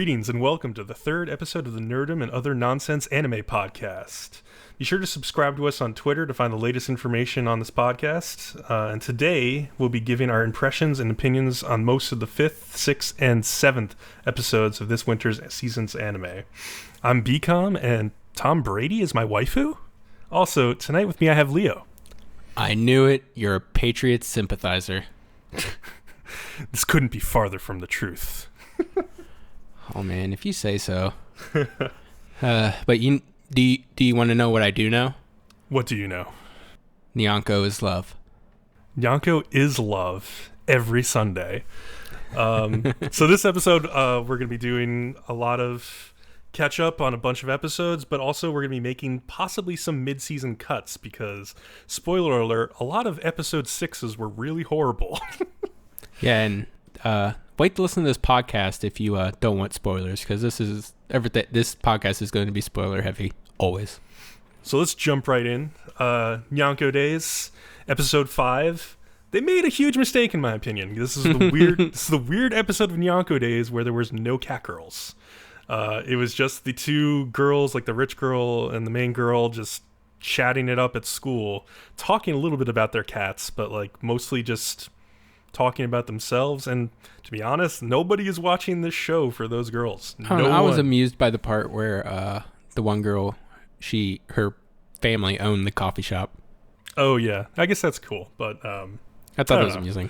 Greetings and welcome to the third episode of the Nerdom and Other Nonsense Anime Podcast. Be sure to subscribe to us on Twitter to find the latest information on this podcast. And today we'll be giving our impressions and opinions on most of the 5th, 6th, and 7th episodes of this winter's season's anime. I'm Bcom and Tom Brady is my waifu. Also, tonight with me I have Leo. I knew it. You're a Patriots sympathizer. This couldn't be farther from the truth. Oh man, if you say so. But do you want to know what I do know? What do you know? Nyanko is love. Nyanko is love every Sunday. So this episode, we're going to be doing a lot of catch up on a bunch of episodes, but also we're going to be making possibly some mid-season cuts because, spoiler alert, a lot of episode 6s were really horrible. Yeah, and wait to listen to this podcast if you don't want spoilers, because this podcast is going to be spoiler heavy always. So let's jump right in. Nyanko Days, episode 5. They made a huge mistake in my opinion. This is the weird episode of Nyanko Days where there was no cat girls. It was just the two girls, like the rich girl and the main girl, just chatting it up at school, talking a little bit about their cats, but like mostly just talking about themselves. And to be honest, nobody is watching this show for those girls. I was amused by the part where the one girl, her family owned the coffee shop. Oh yeah, I guess that's cool, but I thought it was amusing.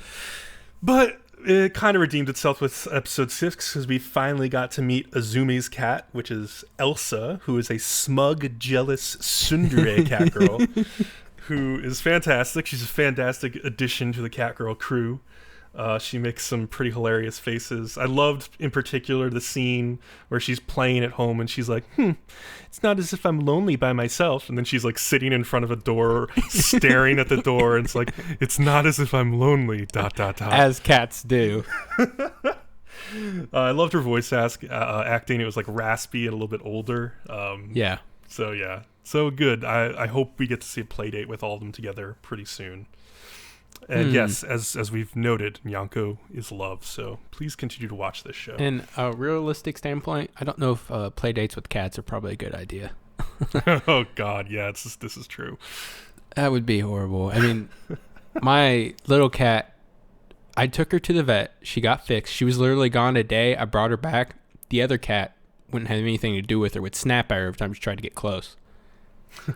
But it kind of redeemed itself with episode 6 because we finally got to meet Azumi's cat, which is Elsa, who is a smug, jealous tsundere cat girl who is fantastic. She's a fantastic addition to the cat girl crew. She makes some pretty hilarious faces. I loved, in particular, the scene where she's playing at home and she's like, it's not as if I'm lonely by myself. And then she's like sitting in front of a door, staring at the door. And it's like, it's not as if I'm lonely, ... As cats do. I loved her voice acting. It was like raspy and a little bit older. Yeah. So good. I hope we get to see a play date with all of them together pretty soon. And yes, as we've noted, Nyanko is love, so please continue to watch this show. In a realistic standpoint, I don't know if play dates with cats are probably a good idea. Oh God, yeah, this is true. That would be horrible. I mean, my little cat, I took her to the vet. She got fixed. She was literally gone a day. I brought her back. The other cat wouldn't have anything to do with her, would snap at her every time she tried to get close.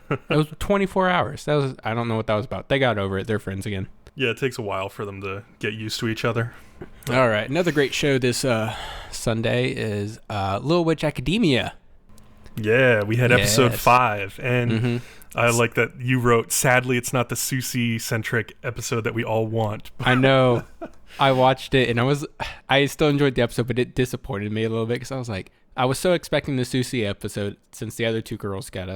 It was 24 hours. I don't know what that was about. They got over it. They're friends again. Yeah, it takes a while for them to get used to each other. All right. Another great show this Sunday is Little Witch Academia. Yeah, we had episode 5. And I like that you wrote, sadly, it's not the Susie-centric episode that we all want. I know. I watched it, and I still enjoyed the episode, but it disappointed me a little bit because I was like, I was so expecting the Susie episode since the other two girls got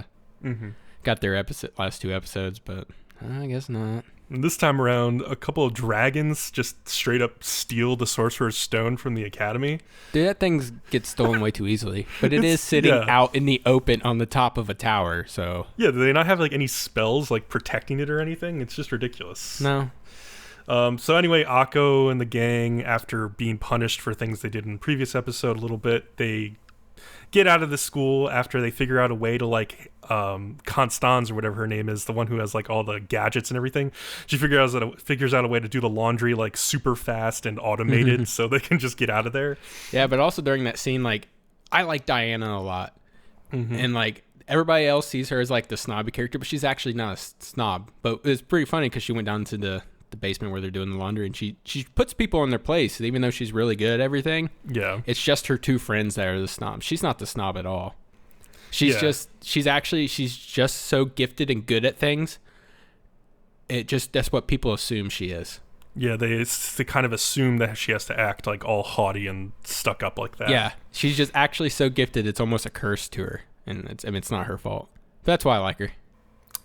their last 2 episodes, but I guess not. And this time around, a couple of dragons just straight up steal the Sorcerer's Stone from the Academy. Dude, that thing gets stolen way too easily. But it is sitting out in the open on the top of a tower, so... Yeah, do they not have like any spells like protecting it or anything? It's just ridiculous. No. So anyway, Akko and the gang, after being punished for things they did in the previous episode a little bit, they get out of the school after they figure out a way to like Constance or whatever her name is, the one who has like all the gadgets and everything. She figures out a way to do the laundry like super fast and automated so they can just get out of there. Yeah, but also during that scene, like I like Diana a lot. And like everybody else sees her as like the snobby character, but she's actually not a snob. But it's pretty funny because she went down to the basement where they're doing the laundry and she puts people in their place, even though she's really good at everything. Yeah, it's just her 2 friends that are the snobs. She's not the snob at all. She's just so gifted and good at things. That's what people assume she is. Yeah, they kind of assume that she has to act like all haughty and stuck up like that. Yeah, she's just actually so gifted it's almost a curse to her, and it's not her fault. But that's why I like her.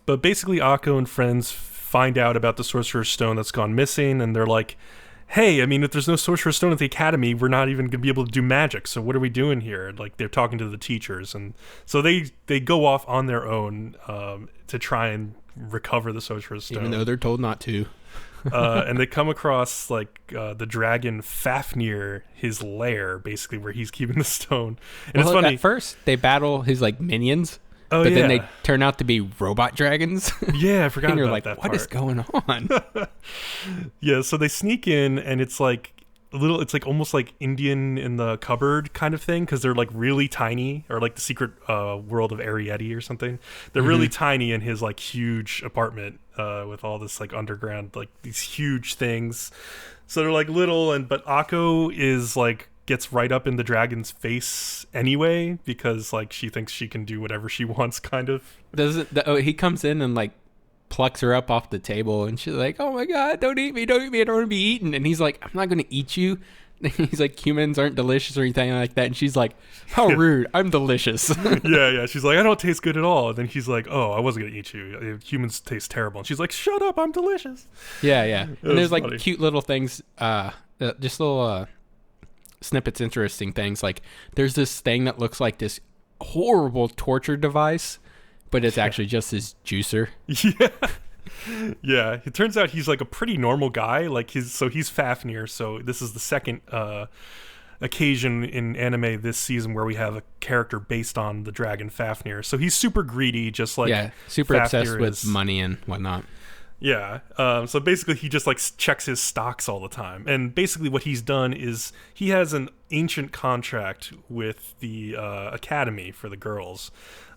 But basically, Akko and friends find out about the Sorcerer's Stone that's gone missing, and they're like, hey, I mean, if there's no Sorcerer's Stone at the Academy, we're not even going to be able to do magic. So what are we doing here? Like, they're talking to the teachers. And so they go off on their own to try and recover the Sorcerer's Stone. Even though they're told not to. And they come across, like, the dragon Fafnir, his lair, basically, where he's keeping the stone. And it's funny. At first, they battle his, like, minions. Oh, but yeah. then they turn out to be robot dragons. Yeah, I forgot and you're about like, that what part. is going on? Yeah, so they sneak in, and it's like it's like almost like Indian in the cupboard kind of thing, because they're like really tiny, or like the secret world of Arietti or something. They're really tiny in his like huge apartment with all this like underground, like these huge things. So they're like little, but Akko is like gets right up in the dragon's face anyway, because like she thinks she can do whatever she wants, kind of. He comes in and like plucks her up off the table, and she's like, oh my god, don't eat me, I don't want to be eaten. And he's like, I'm not gonna eat you. And he's like, humans aren't delicious or anything like that. And she's like, how rude, I'm delicious. yeah, she's like, I don't taste good at all. And then he's like, oh, I wasn't gonna eat you, humans taste terrible. And she's like, shut up, I'm delicious. Yeah. And there's like funny. cute little things, just little snippets, interesting things. Like there's this thing that looks like this horrible torture device, but it's actually just his juicer. Yeah, it turns out he's like a pretty normal guy. Like he's Fafnir, so this is the second occasion in anime this season where we have a character based on the dragon Fafnir. So he's super greedy, just like super Fafnir obsessed with money and whatnot. Yeah, so basically he just like checks his stocks all the time, and basically what he's done is he has an ancient contract with the academy for the girls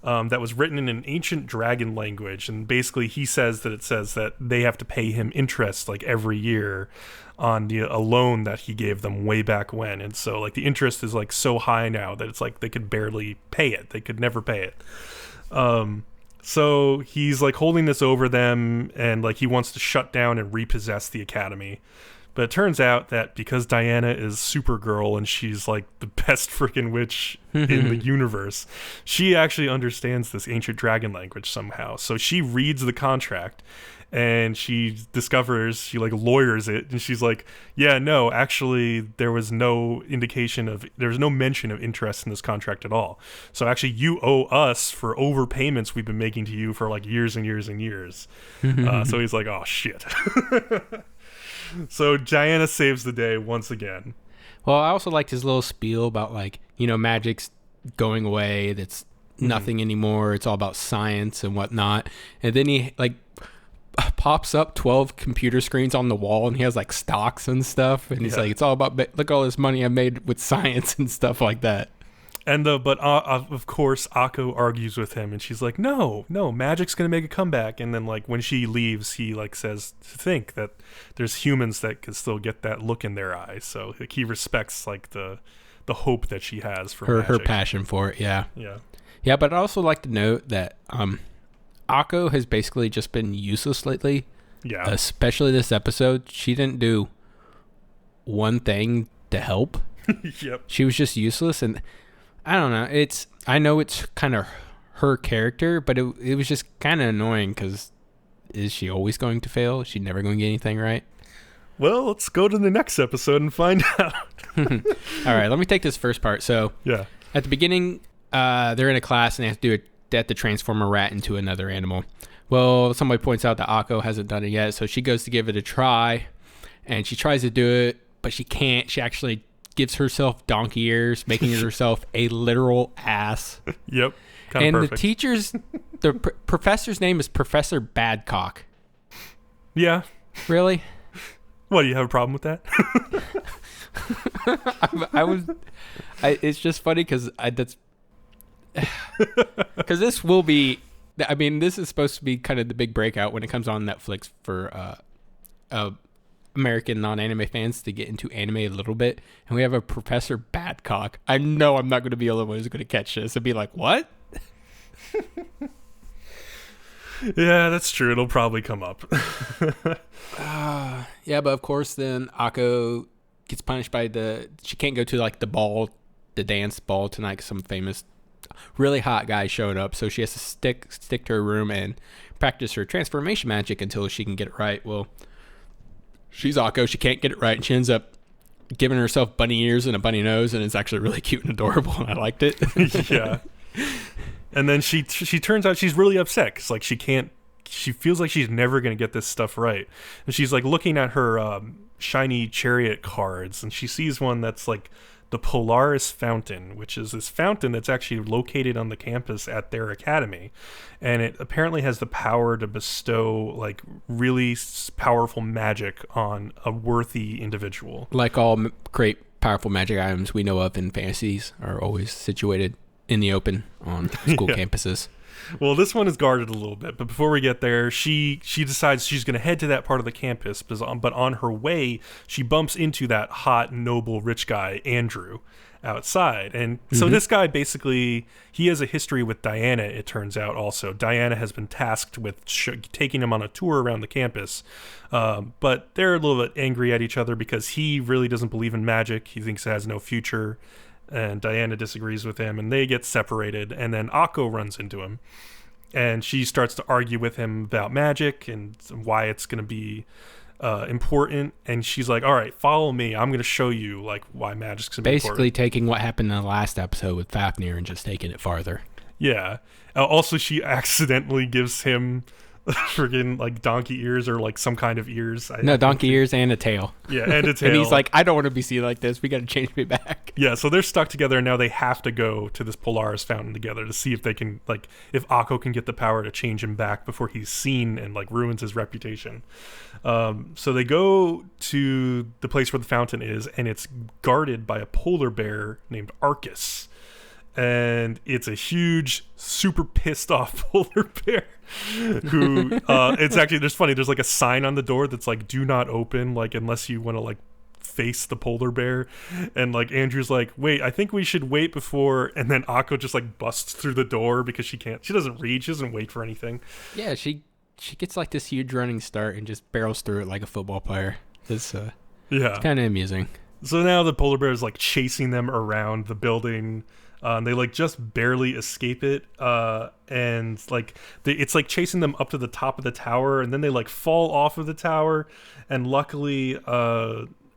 that was written in an ancient dragon language, and basically he says that they have to pay him interest like every year on a loan that he gave them way back when, and so like the interest is like so high now that it's like they could barely pay it, they could never pay it. So he's like holding this over them, and like he wants to shut down and repossess the academy. But it turns out that because Diana is Supergirl and she's like the best freaking witch in the universe, she actually understands this ancient dragon language somehow. So she reads the contract, and she like lawyers it, and she's like, yeah, no, actually there was no mention of interest in this contract at all. So actually you owe us for overpayments we've been making to you for like years and years and years. So he's like, oh shit. So Diana saves the day once again. Well, I also liked his little spiel about like, magic's going away, that's nothing anymore, it's all about science and whatnot. And then he like pops up 12 computer screens on the wall, and he has like stocks and stuff, and he's like, it's all about look all this money I made with science and stuff like that. And but of course Akko argues with him, and she's like, no, magic's gonna make a comeback. And then like when she leaves, he like says to think that there's humans that can still get that look in their eyes, so like, he respects like the hope that she has for her passion for it. Yeah. But I'd also like to note that Akko has basically just been useless lately. Yeah. Especially this episode. She didn't do one thing to help. Yep. She was just useless, and I don't know. I know it's kind of her character, but it was just kind of annoying, because is she always going to fail? Is she never going to get anything right? Well, let's go to the next episode and find out. All right, let me take this first part. So at the beginning, they're in a class, and they have to transform a rat into another animal. Well, somebody points out that Akko hasn't done it yet, so she goes to give it a try, and she tries to do it, but she can't. She actually gives herself donkey ears, making herself a literal ass. Yep. And perfect. The teacher's, professor's name is Professor Badcock. Yeah. Really? What, do you have a problem with that? It's just funny because this will be, I mean, this is supposed to be kind of the big breakout when it comes on Netflix for American non-anime fans to get into anime a little bit, and we have a Professor Badcock. I know I'm not going to be the only one who's going to catch this and be like, what? Yeah, that's true. It'll probably come up. Yeah, but of course then Akko gets punished by she can't go to like the dance ball tonight because some famous really hot guy showed up, so she has to stick to her room and practice her transformation magic until she can get it right. Well, she's Akko. She can't get it right, and she ends up giving herself bunny ears and a bunny nose, and it's actually really cute and adorable, and I liked it. Yeah. And then she turns out she's really upset because like she feels like she's never going to get this stuff right. And she's like looking at her shiny chariot cards, and she sees one that's like the Polaris Fountain, which is this fountain that's actually located on the campus at their academy. And it apparently has the power to bestow like really powerful magic on a worthy individual. Like all great powerful magic items we know of in fantasies are always situated in the open on school campuses. Well, this one is guarded a little bit, but before we get there, she decides she's going to head to that part of the campus, but on her way, she bumps into that hot, noble, rich guy, Andrew, outside. And so this guy basically, he has a history with Diana, it turns out also. Diana has been tasked with taking him on a tour around the campus, but they're a little bit angry at each other because he really doesn't believe in magic. He thinks it has no future. And Diana disagrees with him, and they get separated, and then Akko runs into him, and she starts to argue with him about magic and why it's going to be important, and she's like, all right, follow me, I'm going to show you like why magic's going to be important. Basically taking what happened in the last episode with Fafnir and just taking it farther. Yeah. Also, she accidentally gives him friggin' like donkey ears or like some kind of ears. Donkey ears and a tail. Yeah, and a tail. And he's like, I don't want to be seen like this. We got to change me back. Yeah, so they're stuck together, and now they have to go to this Polaris Fountain together to see if they can, like, if Akko can get the power to change him back before he's seen and like ruins his reputation. So they go to the place where the fountain is, and it's guarded by a polar bear named Arcus. And it's a huge, super pissed off polar bear who, it's actually, there's funny, there's like a sign on the door that's like, do not open, like, unless you want to like face the polar bear. And like, Andrew's like, wait, I think we should wait before, and then Akko just like busts through the door because she doesn't read, she doesn't wait for anything. Yeah, she gets like this huge running start and just barrels through it like a football player. It's kind of amusing. So now the polar bear is like chasing them around the building. They like just barely escape it, and like it's like chasing them up to the top of the tower, and then they like fall off of the tower. And luckily,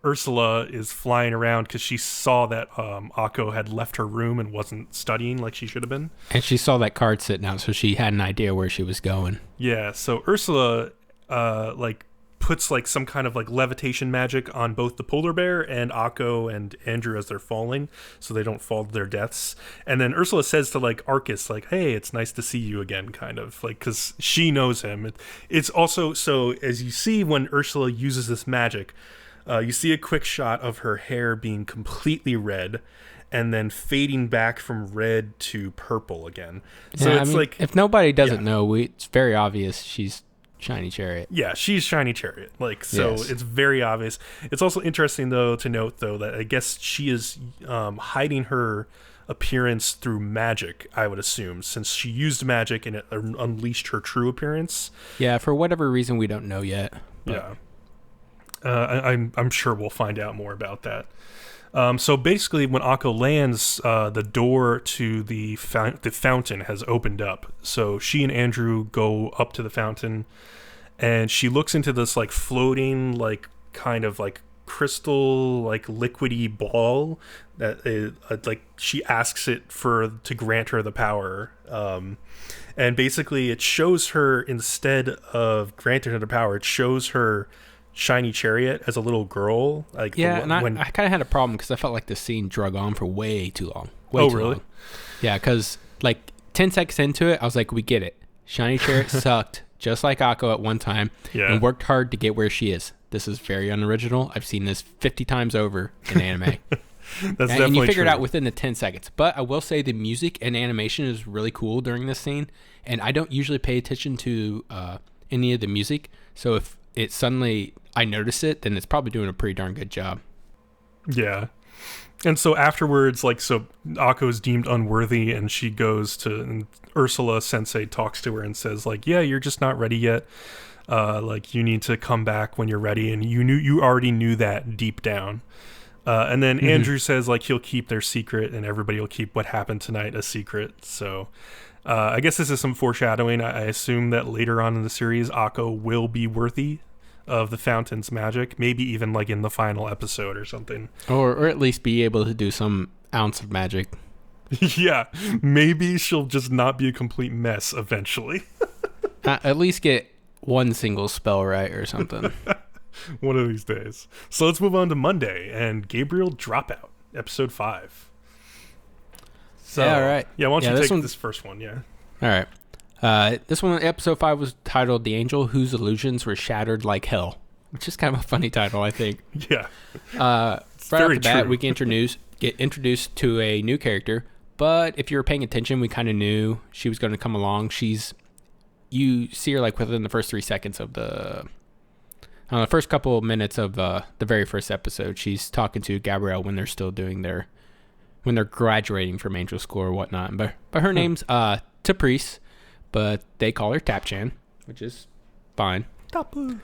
Ursula is flying around because she saw that Akko had left her room and wasn't studying like she should have been. And she saw that card sitting out, so she had an idea where she was going. Yeah, so Ursula like puts like some kind of like levitation magic on both the polar bear and Akko and Andrew as they're falling, so they don't fall to their deaths. And then Ursula says to like Arcus, like, hey, it's nice to see you again, kind of like, because she knows him. It's also, so as you see when Ursula uses this magic, you see a quick shot of her hair being completely red and then fading back from red to purple again. So yeah, it's like, if nobody doesn't know, it's very obvious she's Shiny Chariot. Yeah, she's Shiny Chariot. Like, so yes. It's very obvious. It's also interesting, though, to note, though, that I guess she is hiding her appearance through magic, I would assume, since she used magic and it unleashed her true appearance. Yeah, for whatever reason we don't know yet. But. Yeah. I'm sure we'll find out more about that. So basically, when Akko lands, the door to the fountain has opened up. So she and Andrew go up to the fountain, and she looks into this like floating, like kind of like crystal, like liquidy ball that is, like she asks it to grant her the power. And basically, it shows her, instead of granting her the power, it shows her Shiny Chariot as a little girl. Like, yeah, and I kind of had a problem because I felt like the scene drug on for way too long. Way too really? Long. Yeah, because like 10 seconds into it, I was like, we get it. Shiny Chariot sucked, just like Akko at one time, and worked hard to get where she is. This is very unoriginal. I've seen this 50 times over in anime. And you figure it out within the 10 seconds. But I will say the music and animation is really cool during this scene, and I don't usually pay attention to any of the music. So if it suddenly I notice it, then it's probably doing a pretty darn good job. Yeah. And so afterwards, like, so Akko is deemed unworthy, and she goes to, and Ursula Sensei talks to her and says, like, yeah, you're just not ready yet. Like, you need to come back when you're ready, and you already knew that deep down. And then Andrew says, like, he'll keep their secret, and everybody will keep what happened tonight a secret. So I guess this is some foreshadowing. I assume that later on in the series, Akko will be worthy of the fountain's magic, maybe even like in the final episode or something. Or at least be able to do some ounce of magic. Yeah, maybe she'll just not be a complete mess eventually. At least get one single spell right or something. One of these days. So let's move on to Monday and Gabriel Dropout, episode 5. So, yeah, all right. Yeah, why don't you take this first one, yeah. All right. This one, episode 5, was titled The Angel Whose Illusions Were Shattered Like Hell, which is kind of a funny title, I think. Yeah. Right off the bat, we get introduced to a new character, but if you were paying attention, we kind of knew she was going to come along. You see her like within the first 3 seconds of the first couple of minutes of the very first episode. She's talking to Gabriel when they're still when they're graduating from angel school or whatnot. But her name's Taprice, but they call her Tap-chan, which is fine. Tap-chan.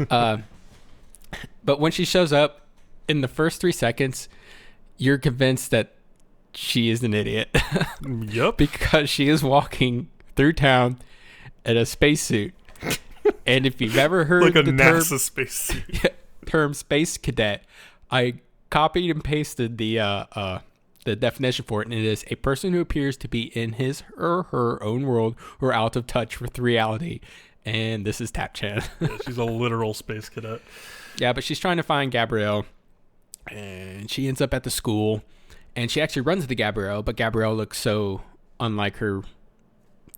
But when she shows up, in the first 3 seconds, you're convinced that she is an idiot. Yep. Because she is walking through town in a spacesuit. And if you've ever heard like a the NASA spacesuit. term space cadet, I copied and pasted the definition for it, and it is a person who appears to be in his or her own world or out of touch with reality. And this is Tap-chan. Yeah, she's a literal space cadet. Yeah, but she's trying to find Gabriel, and she ends up at the school, and she actually runs into Gabriel, but Gabriel looks so unlike her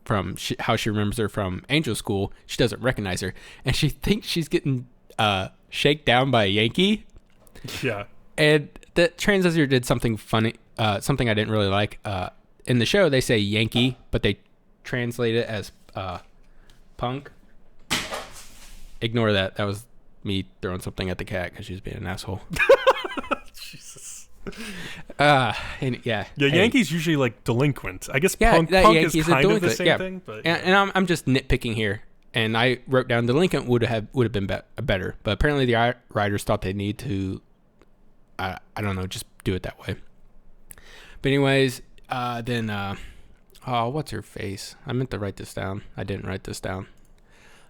from how she remembers her from angel school. She doesn't recognize her, and she thinks she's getting shaken down by a Yankee. Yeah. And the translator did something funny, something I didn't really like. In the show, they say Yankee, but they translate it as punk. Ignore that. That was me throwing something at the cat because she was being an asshole. Jesus. And yeah. Yeah, hey. Yankee's usually like delinquent. I guess Yeah, punk Yankee's is kind of the same yeah. thing. But and I'm just nitpicking here. And I wrote down delinquent would have been better, but apparently the writers thought they need to. I don't know, just do it that way. But anyways, then what's her face? I meant to write this down. I didn't write this down.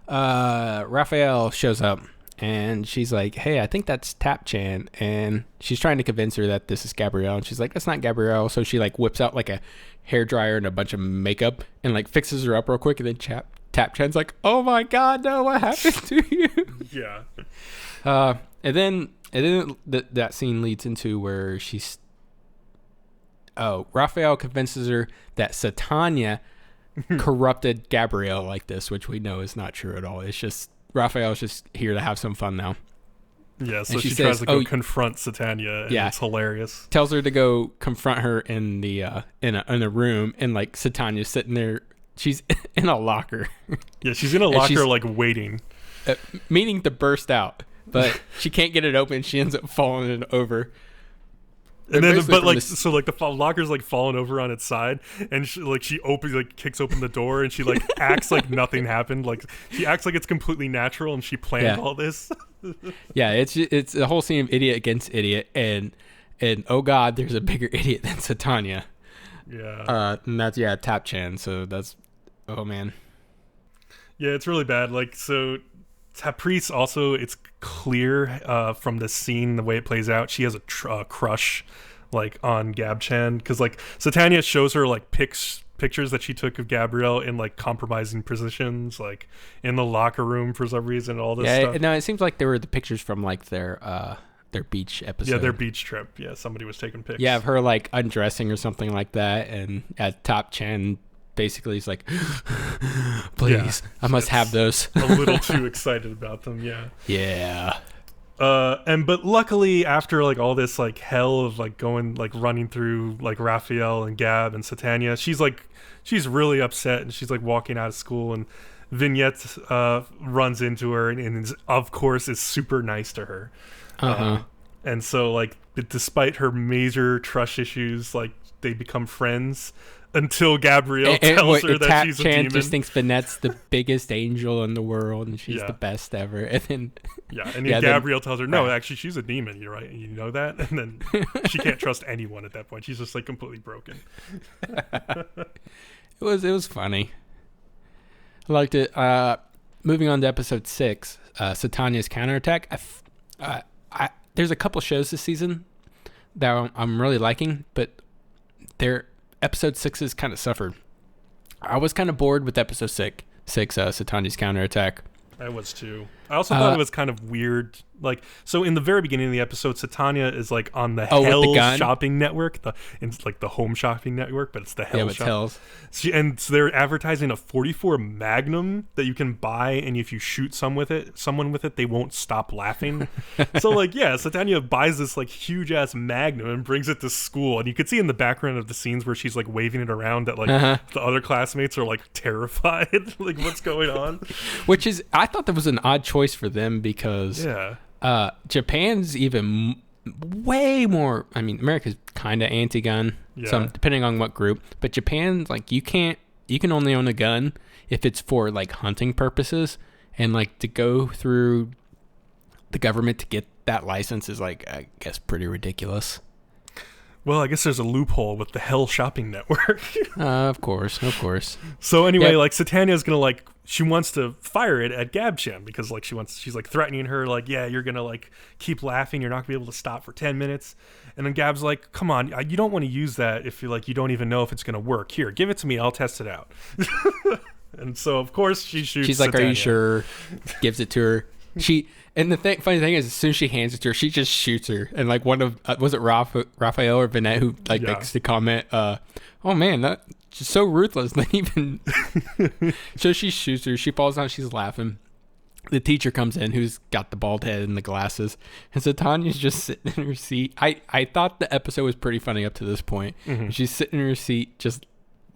Raphael shows up, and she's like, "Hey, I think that's Tap-chan," and she's trying to convince her that this is Gabrielle, and she's like, "That's not Gabrielle." So she like whips out like a hairdryer and a bunch of makeup and like fixes her up real quick, and then Tap-chan's like, "Oh my God, no! What happened to you?" Yeah. And then that scene leads into where Raphael convinces her that Satania corrupted Gabrielle like this, which we know is not true at all. It's just Raphael's just here to have some fun now. Yeah, so she tries to go confront Satania, and it's hilarious. Tells her to go confront her in the in a room, and like Satania's sitting there. She's in a locker. Yeah, she's in a locker, like waiting, meaning to burst out, but she can't get it open. She ends up falling it over. And then, but like, so like the locker's like falling over on its side, and she opens, like kicks open the door, and she like acts like nothing happened. Like she acts like it's completely natural, and she planned all this. Yeah, it's a whole scene of idiot against idiot, and oh God, there's a bigger idiot than Satania. Yeah. And that's Tap-chan. So that's, oh man. Yeah, it's really bad. Like, so Taprice also, it's clear from the scene, the way it plays out, she has a crush like on Gab-chan, because like Satania shows her like pictures that she took of Gabrielle in like compromising positions, like in the locker room for some reason, all this stuff. No, it seems like they were the pictures from like their beach episode. Yeah, their beach trip. Yeah, somebody was taking pics. Yeah, of her like undressing or something like that, and at Tap-chan basically is like, please, I must have those. A little too excited about them. Yeah. But luckily, after like all this like hell of like going like running through like Raphael and Gab and Satania, she's really upset, and she's like walking out of school, and Vignette runs into her and of course is super nice to her. And so like despite her major trust issues, like they become friends until Gabrielle tells her that she's a demon. Just thinks Vinette's the biggest angel in the world, and she's the best ever. And then Gabrielle tells her, no, actually she's a demon. You're right. You know that? And then she can't trust anyone at that point. She's just like completely broken. It was funny. I liked it. moving on to episode 6, Satania's counterattack. There's a couple shows this season that I'm really liking, but their episode 6's kind of suffered. I was kind of bored with episode 6, Satania's counterattack. I was too. I also thought it was kind of weird. Like, so in the very beginning of the episode, Satania is like on the Hell shopping network, it's like the home shopping network, but it's the Hell shop. And so they're advertising a 44 Magnum that you can buy, and if you shoot someone with it, they won't stop laughing. So like, yeah, Satania buys this like huge ass Magnum and brings it to school, and you could see in the background of the scenes where she's like waving it around that like the other classmates are like terrified, like what's going on? Which is, I thought that was an odd choice for them because Japan's even way more. I mean, America's kind of anti-gun, some depending on what group. But Japan's like you can only own a gun if it's for like hunting purposes, and like to go through the government to get that license is like, I guess, pretty ridiculous. Well, I guess there's a loophole with the Hell shopping network. Of course. So anyway, like Satania's gonna like, she wants to fire it at Gab-chan because like she's like threatening her, like, yeah, you're gonna like keep laughing, you're not gonna be able to stop for 10 minutes. And then Gab's like, come on, you don't want to use that if you don't even know if it's gonna work. Here, give it to me, I'll test it out. And so of course she shoots. She's like, Satania. Are you sure? Gives it to her. And the funny thing is, as soon as she hands it to her, she just shoots her. And like one of was it Raphael or Vanette who like makes the comment, "Oh man, that's just so ruthless." They even so she shoots her. She falls down. She's laughing. The teacher comes in, who's got the bald head and the glasses, and so Tanya's just sitting in her seat. I thought the episode was pretty funny up to this point. Mm-hmm. She's sitting in her seat, just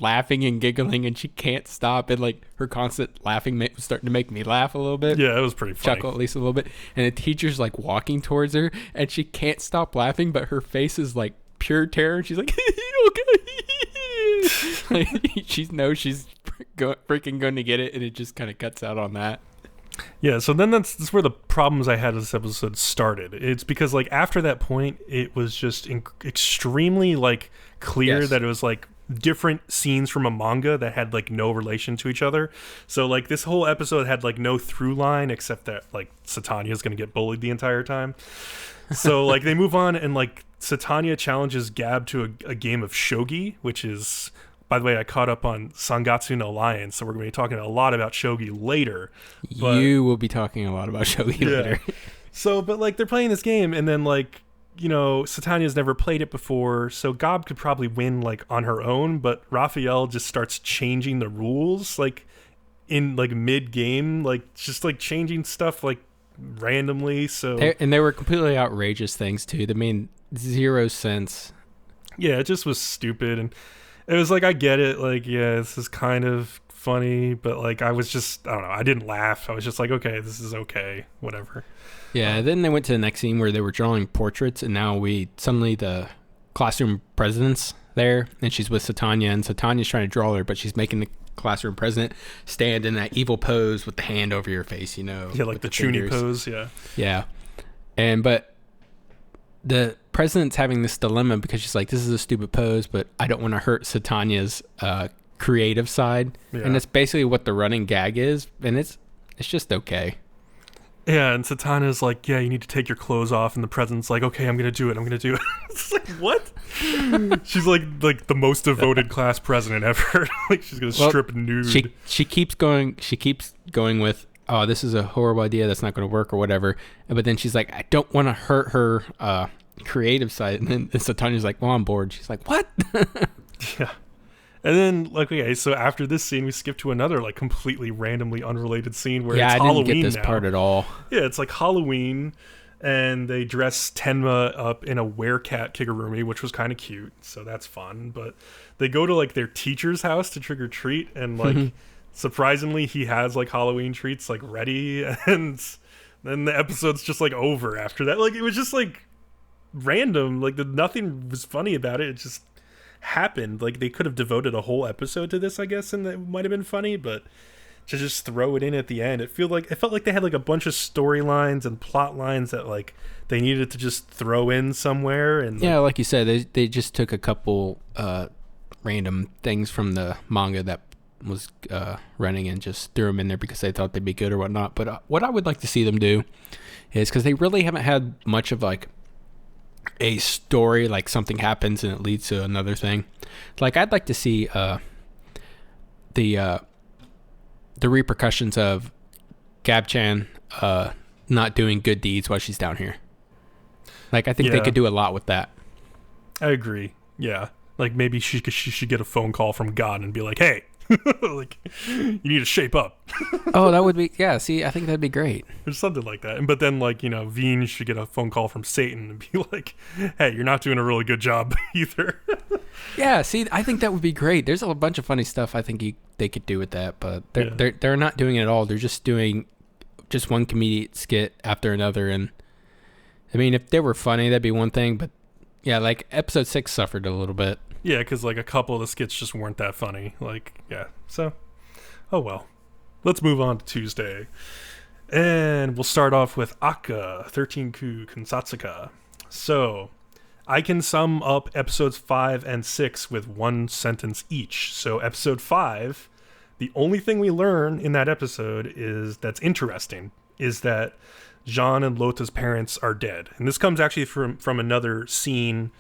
laughing and giggling, and she can't stop, and like her constant laughing was starting to make me laugh a little bit. Yeah, it was pretty funny. Chuckle at least a little bit. And the teacher's like walking towards her, and she can't stop laughing, but her face is like pure terror, and she's like, okay. Like, she knows she's freaking going to get it, and it just kind of cuts out on that. Yeah, so then that's where the problems I had with this episode started. It's because like after that point, it was just extremely like clear that it was like different scenes from a manga that had like no relation to each other. So like this whole episode had like no through line except that like Satania is going to get bullied the entire time. So like they move on, and like Satania challenges Gab to a game of shogi, which is, by the way, I caught up on Sangatsu no Lion, so we're going to be talking a lot about shogi later. But, you will be talking a lot about shogi later. So, but like they're playing this game, and then like, you know, Satania's never played it before, so Gab could probably win like on her own, but Raphael just starts changing the rules like in like mid game, like just like changing stuff like randomly. So and they were completely outrageous things too. They made zero sense. Yeah, it just was stupid, and it was like, I get it, like, yeah, this is kind of funny, but like I was just, I don't know, I didn't laugh. I was just like, okay, this is okay, whatever. Yeah, then they went to the next scene where they were drawing portraits, and now suddenly the classroom president's there, and she's with Satania, and Satania's trying to draw her, but she's making the classroom president stand in that evil pose with the hand over your face, you know. Yeah, like the Chuni pose, yeah. Yeah. But the president's having this dilemma because she's like, this is a stupid pose, but I don't want to hurt Satania's creative side. Yeah. And that's basically what the running gag is, and it's just okay. Yeah, and Satana's like, yeah, you need to take your clothes off, and the president's like, okay, I'm gonna do it. It's like, what? She's like the most devoted class president ever. Like, she's gonna strip nude. She keeps going with, oh, this is a horrible idea, that's not gonna work or whatever. But then she's like, I don't want to hurt her creative side. And then Satania's like, well, I'm bored. She's like, what? Yeah. And then, like, okay, so after this scene, we skip to another, like, completely randomly unrelated scene where it's Halloween now. Yeah, I didn't get this part at all. Yeah, it's like Halloween, and they dress Tenma up in a werecat kigurumi, which was kind of cute, so that's fun. But they go to, like, their teacher's house to trick-or-treat, and, like, surprisingly, he has, like, Halloween treats, like, ready, and then the episode's just, like, over after that. Like, it was just, like, random. Like, nothing was funny about it. It just happened. Like, they could have devoted a whole episode to this, I guess, and that might have been funny, but to just throw it in at the end, it felt like they had like a bunch of storylines and plot lines that like they needed to just throw in somewhere. And yeah, like you said, they just took a couple random things from the manga that was running and just threw them in there because they thought they'd be good or whatnot. But what I would like to see them do is, because they really haven't had much of like a story, like something happens and it leads to another thing. Like I'd like to see the repercussions of Gab-chan not doing good deeds while she's down here. Like I think they could do a lot with that. I agree. Yeah. Like maybe she should get a phone call from God and be like, hey, like you need to shape up. Oh, that would be, yeah, see, I think that'd be great. Or something like that. But then like, Veen should get a phone call from Satan and be like, hey, you're not doing a really good job either. Yeah, see, I think that would be great. There's a bunch of funny stuff I think they could do with that, but they're not doing it at all. They're just doing just one comedic skit after another. And I mean, if they were funny, that'd be one thing, but yeah, like episode 6 suffered a little bit. Yeah, because like a couple of the skits just weren't that funny. Like, yeah. So, oh well. Let's move on to Tuesday. And we'll start off with ACCA, 13-ku Kansatsu-ka. So, I can sum up episodes 5 and 6 with one sentence each. So, episode 5, the only thing we learn in that episode that's interesting is that Jean and Lota's parents are dead. And this comes actually from another scene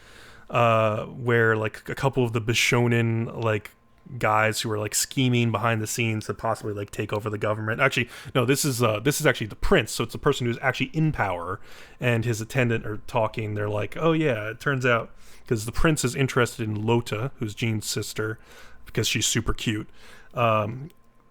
where like a couple of the Bishonen like guys who are like scheming behind the scenes to possibly like take over the government. Actually, no, this is actually the prince. So it's the person who's actually in power, and his attendant are talking. They're like, oh yeah, it turns out because the prince is interested in Lota, who's Jean's sister, because she's super cute.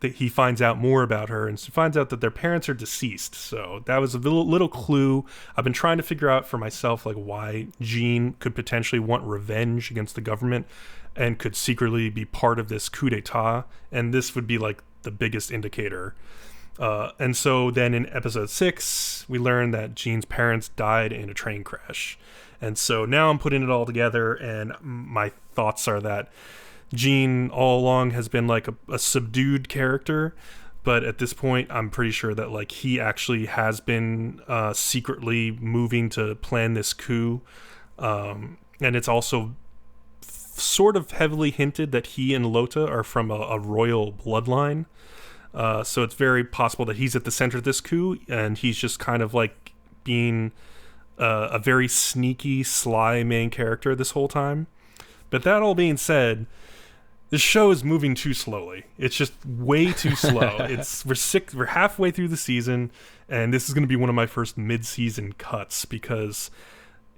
That he finds out more about her and finds out that their parents are deceased. So that was a little clue. I've been trying to figure out for myself like why Jean could potentially want revenge against the government and could secretly be part of this coup d'etat, and this would be like the biggest indicator. And so then in episode 6 we learn that Jean's parents died in a train crash, and so now I'm putting it all together, and my thoughts are that Jean all along has been like a subdued character, but at this point I'm pretty sure that like he actually has been secretly moving to plan this coup, and it's also sort of heavily hinted that he and Lota are from a royal bloodline, so it's very possible that he's at the center of this coup, and he's just kind of like being a very sneaky, sly main character this whole time. But that all being said, this show is moving too slowly. It's just way too slow. We're halfway through the season, and this is going to be one of my first mid-season cuts because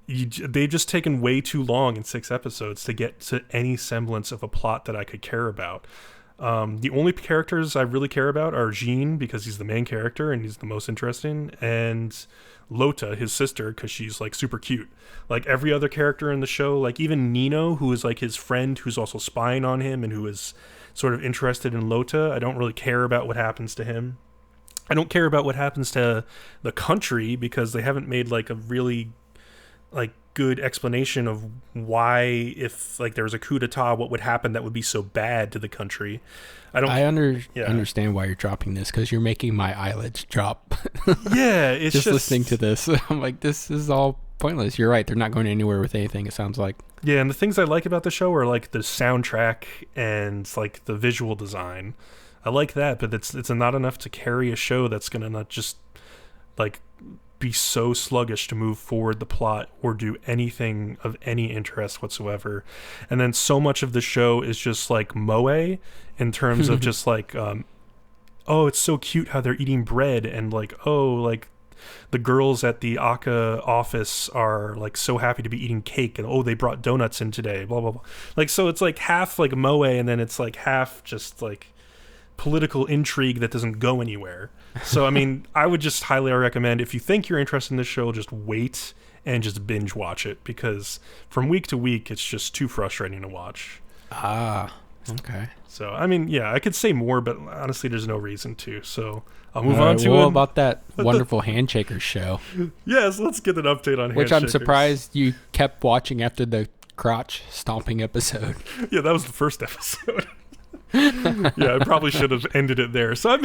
they've just taken way too long in 6 episodes to get to any semblance of a plot that I could care about. The only characters I really care about are Jean, because he's the main character and he's the most interesting, and Lota, his sister, because she's like super cute. Like every other character in the show, like even Nino, who is like his friend who's also spying on him and who is sort of interested in Lota, I don't really care about what happens to him. I don't care about what happens to the country because they haven't made like a really like good explanation of why, if like there was a coup d'etat, what would happen that would be so bad to the country. I understand why you're dropping this, because you're making my eyelids drop. Yeah, it's just listening to this. I'm like, this is all pointless. You're right. They're not going anywhere with anything, it sounds like. Yeah, and the things I like about the show are like the soundtrack and like the visual design. I like that, but it's not enough to carry a show that's gonna not just like be so sluggish to move forward the plot or do anything of any interest whatsoever. And then so much of the show is just like moe in terms of just like oh, it's so cute how they're eating bread, and like, oh, like the girls at the ACCA office are like so happy to be eating cake, and oh, they brought donuts in today, blah blah blah. Like, so it's like half like moe, and then it's like half just like political intrigue that doesn't go anywhere. So I mean, I would just highly recommend, if you think you're interested in this show, just wait and just binge watch it, because from week to week it's just too frustrating to watch. Okay. So I mean, yeah, I could say more, but honestly there's no reason to. So I'll move on to what about that wonderful Handshakers show? Yes, let's get an update on Handshakers, which I'm surprised you kept watching after the crotch stomping episode. Yeah, that was the first episode. Yeah, I probably should have ended it there. So that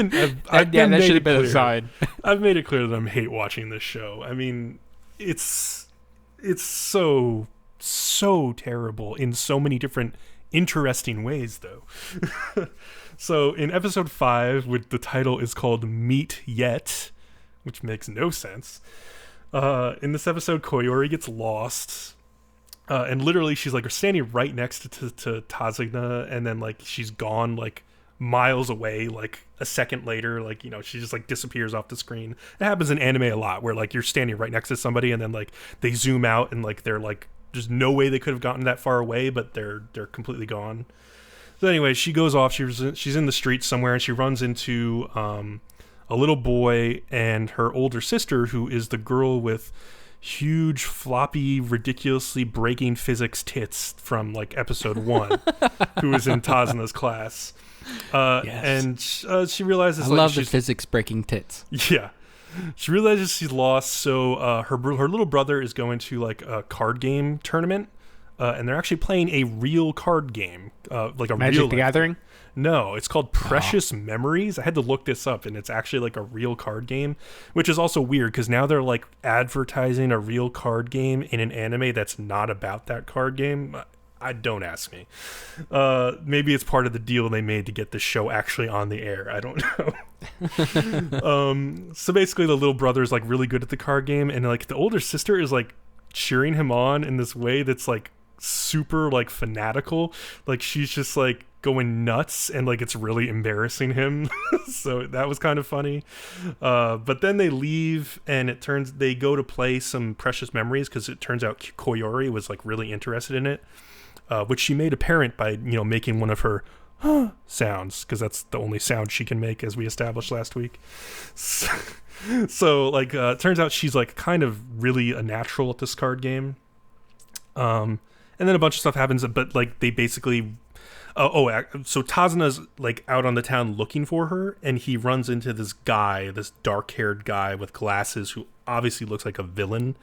should have been a sign. I've made it clear that I hate watching this show. I mean, it's so terrible in so many different interesting ways, though. So in episode 5, with the title is called Meet Yet, which makes no sense. In this episode, Koyori gets lost. And literally, she's like standing right next to Tazuna, and then like she's gone like miles away. Like a second later, like she just like disappears off the screen. It happens in anime a lot, where like you're standing right next to somebody, and then like they zoom out, and like they're like there's no way they could have gotten that far away, but they're completely gone. So anyway, she goes off. She's in the streets somewhere, and she runs into a little boy and her older sister, who is the girl with huge, floppy, ridiculously breaking physics tits from like episode 1, who was in Tazuna's class. Yes. And she realizes I love the physics breaking tits. Yeah. She realizes she's lost, so her little brother is going to like a card game tournament, and they're actually playing a real card game, like a Magic real the Gathering. No, it's called Precious Memories. I had to look this up, and it's actually like a real card game, which is also weird because now they're like advertising a real card game in an anime that's not about that card game. I don't ask me. Maybe it's part of the deal they made to get the show actually on the air. I don't know. So basically, the little brother is like really good at the card game, and like the older sister is like cheering him on in this way that's like super like fanatical. Like she's just like going nuts, and like it's really embarrassing him. So that was kind of funny. But then they leave, and they go to play some Precious Memories because it turns out Koyori was like really interested in it, which she made apparent by making one of her sounds, because that's the only sound she can make, as we established last week. So like it turns out she's like kind of really a natural at this card game. And then a bunch of stuff happens, but like they basically so Tazuna's like out on the town looking for her, and he runs into this dark-haired guy with glasses who obviously looks like a villain.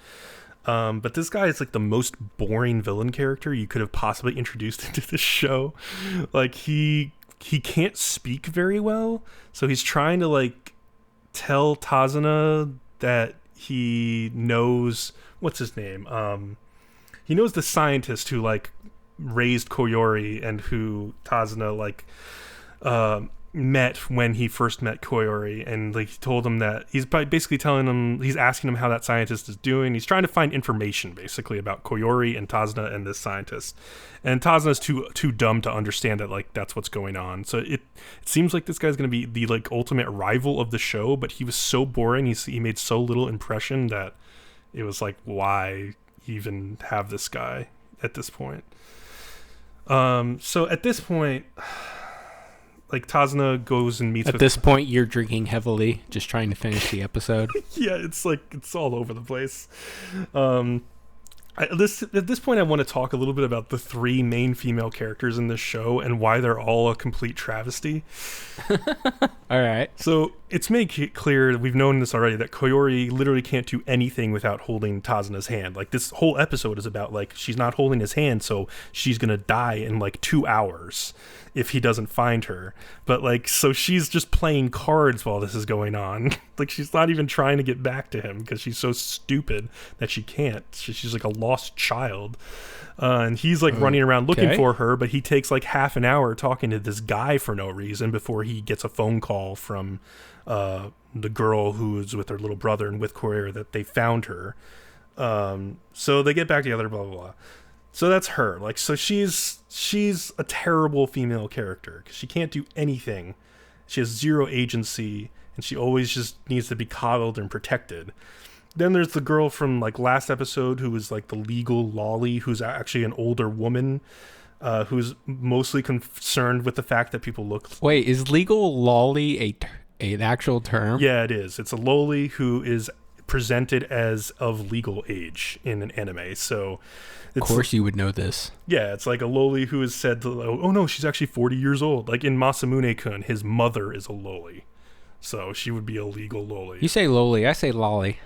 But this guy is like the most boring villain character you could have possibly introduced into this show. Like he can't speak very well, so he's trying to like tell Tazuna that he knows what's his name. He knows the scientist who like raised Koyori and who Tazuna like met when he first met Koyori, and like he told him that he's basically he's asking him how that scientist is doing. He's trying to find information basically about Koyori and Tazuna and this scientist, and Tazuna's too dumb to understand that like that's what's going on. So it seems like this guy's going to be the like ultimate rival of the show, but he was so boring, he made so little impression that it was like, why even have this guy at this point? So at this point, like Tazuna goes and meets At this point, you're drinking heavily, just trying to finish the episode. Yeah, it's like it's all over the place. At this point, I want to talk a little bit about the 3 main female characters in this show and why they're all a complete travesty. All right. So it's made clear, we've known this already, that Koyori literally can't do anything without holding Tazuna's hand. Like this whole episode is about like she's not holding his hand, so she's gonna die in like 2 hours if he doesn't find her. But like, so she's just playing cards while this is going on. Like she's not even trying to get back to him because she's so stupid that she can't. She's like a lost child. And he's like running around looking for her, but he takes like half an hour talking to this guy for no reason before he gets a phone call from the girl who's with her little brother and with Koyori that they found her. So they get back together, blah, blah, blah. So that's her. Like, so she's a terrible female character because she can't do anything. She has zero agency, and she always just needs to be coddled and protected. Then there's the girl from like last episode who was like the legal lolly, who's actually an older woman, who's mostly concerned with the fact that people look. Wait, is legal lolly an actual term? Yeah, it is. It's a loli who is presented as of legal age in an anime. So, of course, you would know this. Yeah, it's like a loli who is said to, oh no, she's actually 40 years old. Like in Masamune-kun, his mother is a loli, so she would be a legal loli. You say loli, I say lolly.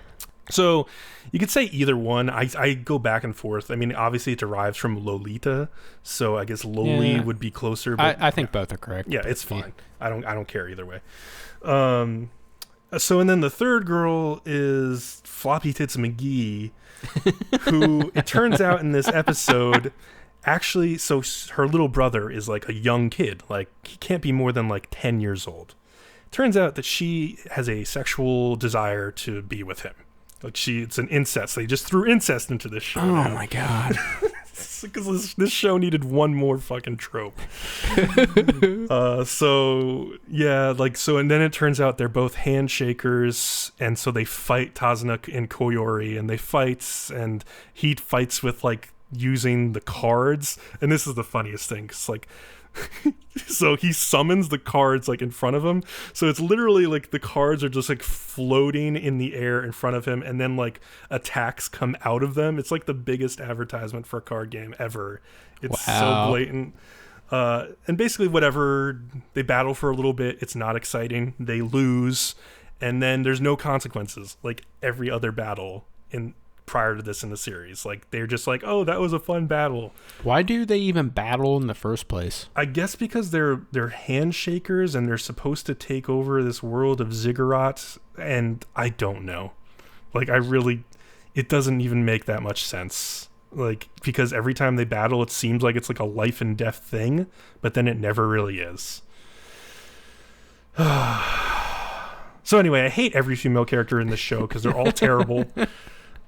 So you could say either one. I go back and forth. I mean, obviously it derives from Lolita, so I guess Loli would be closer. But I think both are correct. Yeah, it's fine. I don't care either way. So and then the third girl is Floppy Tits McGee, who it turns out in this episode actually, so her little brother is like a young kid. Like, he can't be more than like 10 years old. Turns out that she has a sexual desire to be with him. Like, it's an incest. They just threw incest into this show. Oh my god. Because this show needed one more fucking trope. And then it turns out they're both handshakers, and so they fight Tazuna and Koyori, and they fight, and he fights with like using the cards, and this is the funniest thing. It's like, so he summons the cards like in front of him, so it's literally like the cards are just like floating in the air in front of him, and then like attacks come out of them. It's like the biggest advertisement for a card game ever. It's so blatant. And basically whatever, they battle for a little bit, it's not exciting, they lose, and then there's no consequences like every other battle in prior to this in the series. Like, they're just like, oh, that was a fun battle. Why do they even battle in the first place? I guess because they're handshakers, and they're supposed to take over this world of ziggurats, and I don't know. Like, it doesn't even make that much sense. Like, because every time they battle, it seems like it's like a life and death thing, but then it never really is. So anyway, I hate every female character in this show because they're all terrible.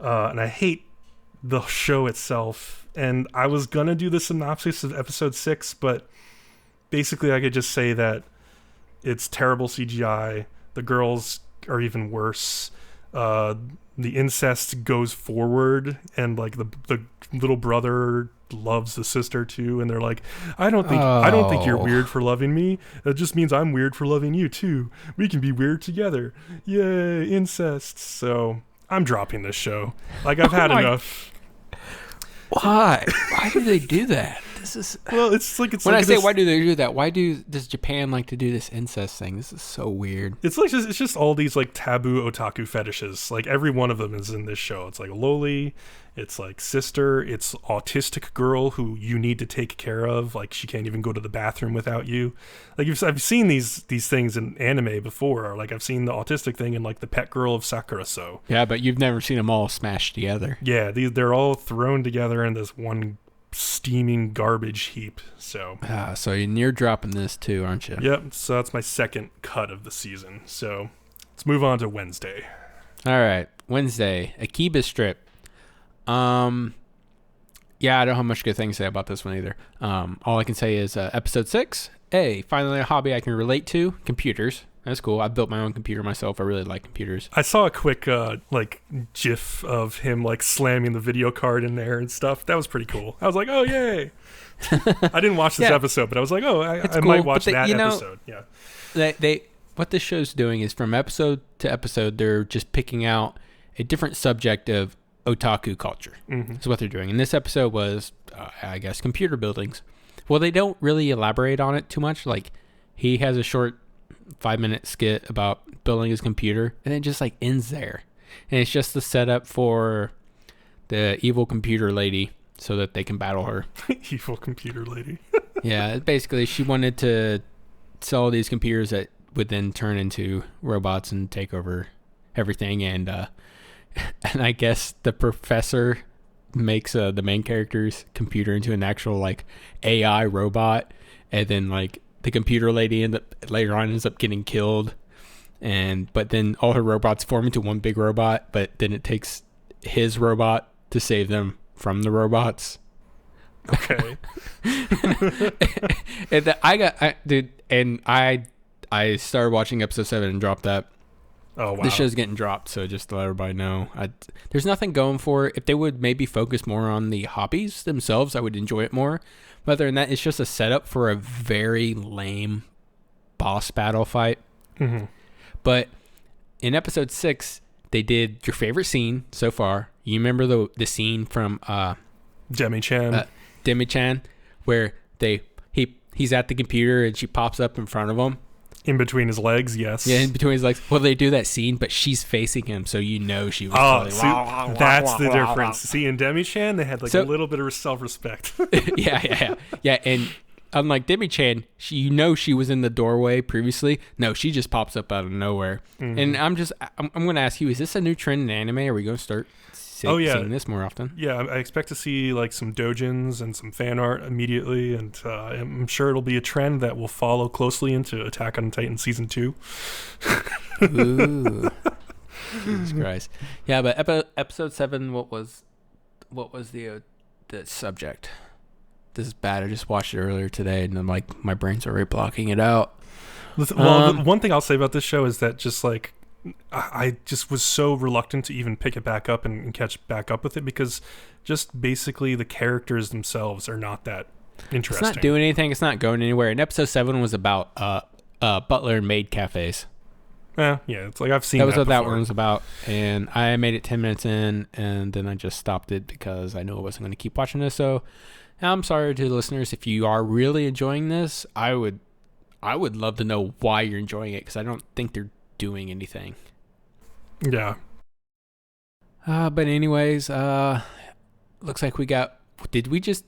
And I hate the show itself. And I was going to do the synopsis of episode 6, but basically I could just say that it's terrible CGI. The girls are even worse. The incest goes forward, and like the little brother loves the sister too, and they're like, I don't think you're weird for loving me. That just means I'm weird for loving you too. We can be weird together. Yay, incest. So I'm dropping this show. Like, I've had enough. Why? Why do they do that? This is well. It's like when I say why do they do that? Why does Japan like to do this incest thing? This is so weird. It's like it's just all these like taboo otaku fetishes. Like, every one of them is in this show. It's like loli. It's like sister. It's autistic girl who you need to take care of. Like, she can't even go to the bathroom without you. Like, I've seen these things in anime before. Or like, I've seen the autistic thing in like the pet girl of Sakura. So yeah, but you've never seen them all smashed together. Yeah, they're all thrown together in this one steaming garbage heap. So you're dropping this too, aren't you? Yep. So that's my second cut of the season. So let's move on to Wednesday. All right, Wednesday, Akiba strip. Yeah, I don't have much good things to say about this one either. All I can say is episode 6. Hey, finally a hobby I can relate to. Computers. That's cool. I built my own computer myself. I really like computers. I saw a quick like GIF of him like slamming the video card in there and stuff. That was pretty cool. I was like, oh yay! I didn't watch this episode, but I was like, oh, I cool, might watch that episode. Yeah. They what this show's doing is from episode to episode, they're just picking out a different subject of otaku culture. Mm-hmm. That's what they're doing. And this episode was, I guess, computer buildings. Well, they don't really elaborate on it too much. Like, he has a short 5-minute skit about building his computer, and it just like ends there. And it's just the setup for the evil computer lady so that they can battle her. Evil computer lady. Yeah, basically she wanted to sell these computers that would then turn into robots and take over everything. And I guess the professor makes the main character's computer into an actual like AI robot, and then like the computer lady later on ends up getting killed, but then all her robots form into one big robot, but then it takes his robot to save them from the robots. Okay. And I started watching episode 7 and dropped that. Oh wow. This show's getting dropped, so just to let everybody know, there's nothing going for it. If they would maybe focus more on the hobbies themselves, I would enjoy it more. But other than that, it's just a setup for a very lame boss battle fight. Mm-hmm. But in episode 6, they did your favorite scene so far. You remember the scene from Demi-chan, where he's at the computer and she pops up in front of him. In between his legs, yes. Yeah, in between his legs. Well, they do that scene, but she's facing him, so you know she was. Oh, see, that's the difference. See, in Demi-chan, they had like a little bit of self-respect. Yeah. And unlike Demi-chan, she was in the doorway previously. No, she just pops up out of nowhere. Mm-hmm. And I'm going to ask you: is this a new trend in anime? Are we going to start seeing this more often. Yeah, I expect to see like some doujins and some fan art immediately, and I'm sure it'll be a trend that will follow closely into Attack on Titan Season 2. Ooh. Jesus Christ. Yeah, but episode 7, what was the subject? This is bad. I just watched it earlier today, and I'm like, my brain's already blocking it out. Well, one thing I'll say about this show is that just like I just was so reluctant to even pick it back up and catch back up with it, because just basically the characters themselves are not that interesting. It's not doing anything. It's not going anywhere. And episode 7 was about butler and maid cafes. Yeah, it's like I've seen that was what before. that one was about, and I made it 10 minutes in, and then I just stopped it because I knew I wasn't going to keep watching this. So I'm sorry to the listeners if you are really enjoying this. I would love to know why you're enjoying it, because I don't think they're doing anything. Yeah. But anyways, looks like we got. Did we just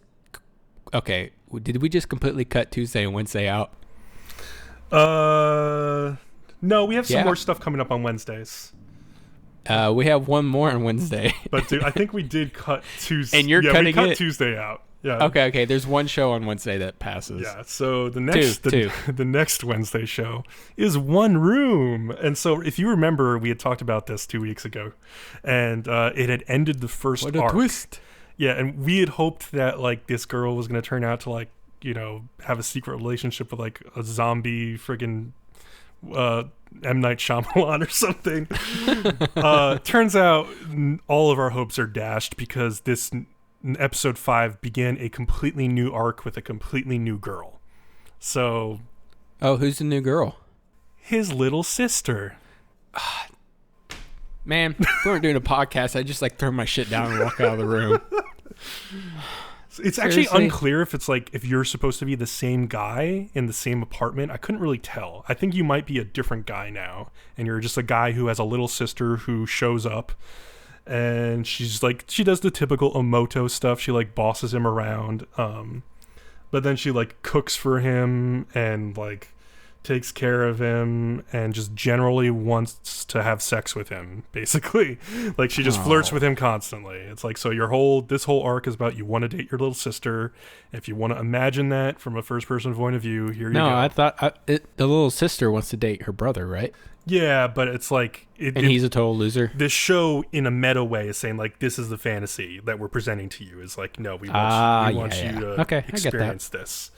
completely cut Tuesday and Wednesday out? No, we have some more stuff coming up on Wednesdays. We have one more on Wednesday. But dude, I think we did cut Tuesday. And you're cutting we cut it? Tuesday out. Yeah. Okay. There's one show on Wednesday that passes. Yeah. So the next Two. The next Wednesday show is One Room, and so if you remember, we had talked about this 2 weeks ago, and it had ended the first arc. What a twist! Yeah, and we had hoped that like this girl was going to turn out to like have a secret relationship with like a zombie friggin' M. Night Shyamalan or something. Turns out all of our hopes are dashed, because this episode 5 began a completely new arc with a completely new girl. So, who's the new girl? His little sister. Man, if we weren't doing a podcast, I'd just like throw my shit down and walk out of the room. It's actually unclear if it's like if you're supposed to be the same guy in the same apartment. I couldn't really tell. I think you might be a different guy now, and you're just a guy who has a little sister who shows up, and she's like, she does the typical Omoto stuff. She like bosses him around, but then she like cooks for him and like takes care of him and just generally wants to have sex with him, basically. Like she just flirts with him constantly. It's like, so this whole arc is about you want to date your little sister. If you want to imagine that from a first person point of view, here you go. No, I thought the little sister wants to date her brother, right? Yeah, but it's like he's a total loser. This show in a meta way is saying like, this is the fantasy that we're presenting to you. Is like, no, we want you to experience this.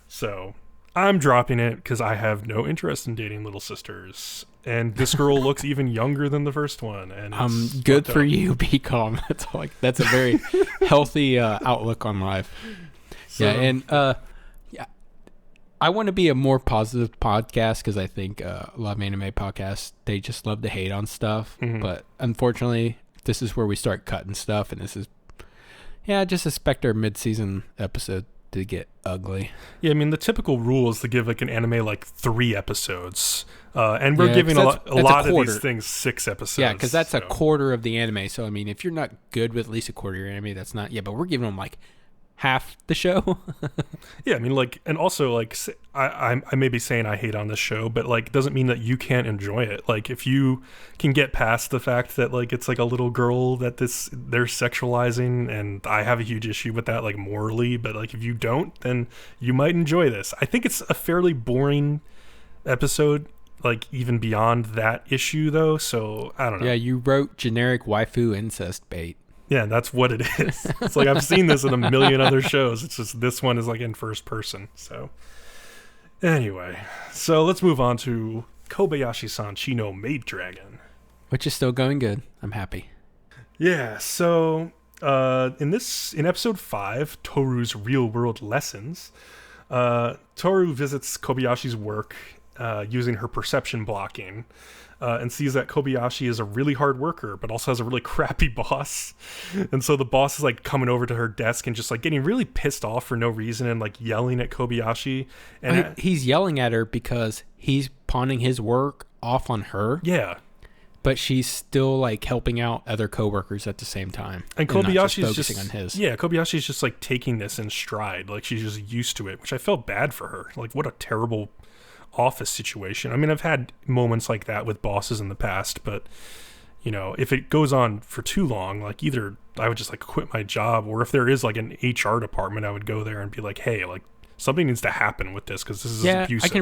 So I'm dropping it because I have no interest in dating little sisters, and this girl looks even younger than the first one. And good for you, Bcom. That's a very healthy outlook on life. So, yeah, and I want to be a more positive podcast, because I think a lot of anime podcasts, they just love to hate on stuff. Mm-hmm. But unfortunately, this is where we start cutting stuff, and this is just expect our mid-season episode to get ugly. Yeah, I mean, the typical rule is to give like an anime like 3 episodes, and we're giving a lot of these things 6 episodes. Yeah, because that's a quarter of the anime. So I mean, if you're not good with at least a quarter of your anime, that's not. Yeah, but we're giving them like half the show. Yeah, I mean, like, and also like I may be saying I hate on this show, but like doesn't mean that you can't enjoy it. Like if you can get past the fact that like it's like a little girl that they're sexualizing, and I have a huge issue with that, like morally, but like if you don't, then you might enjoy this. I think it's a fairly boring episode, like even beyond that issue though, so I don't know. Yeah, you wrote generic waifu incest bait. Yeah, that's what it is. It's like I've seen this in a million other shows. It's just this one is like in first person. So anyway, so let's move on to Kobayashi-san Chino Maid Dragon, which is still going good. I'm happy. Yeah, so in episode 5, Toru's Real World Lessons, Toru visits Kobayashi's work using her perception blocking, and sees that Kobayashi is a really hard worker, but also has a really crappy boss. And so the boss is like coming over to her desk and just like getting really pissed off for no reason and like yelling at Kobayashi. And he's yelling at her because he's pawning his work off on her. Yeah. But she's still like helping out other coworkers at the same time. And Kobayashi's just focusing on his. Yeah, Kobayashi's just like taking this in stride. Like she's just used to it, which I felt bad for her. Like what a terrible office situation. I mean, I've had moments like that with bosses in the past, but you know, if it goes on for too long, like either I would just like quit my job, or if there is like an HR department, I would go there and be like, hey, like something needs to happen with this because this is abusive. I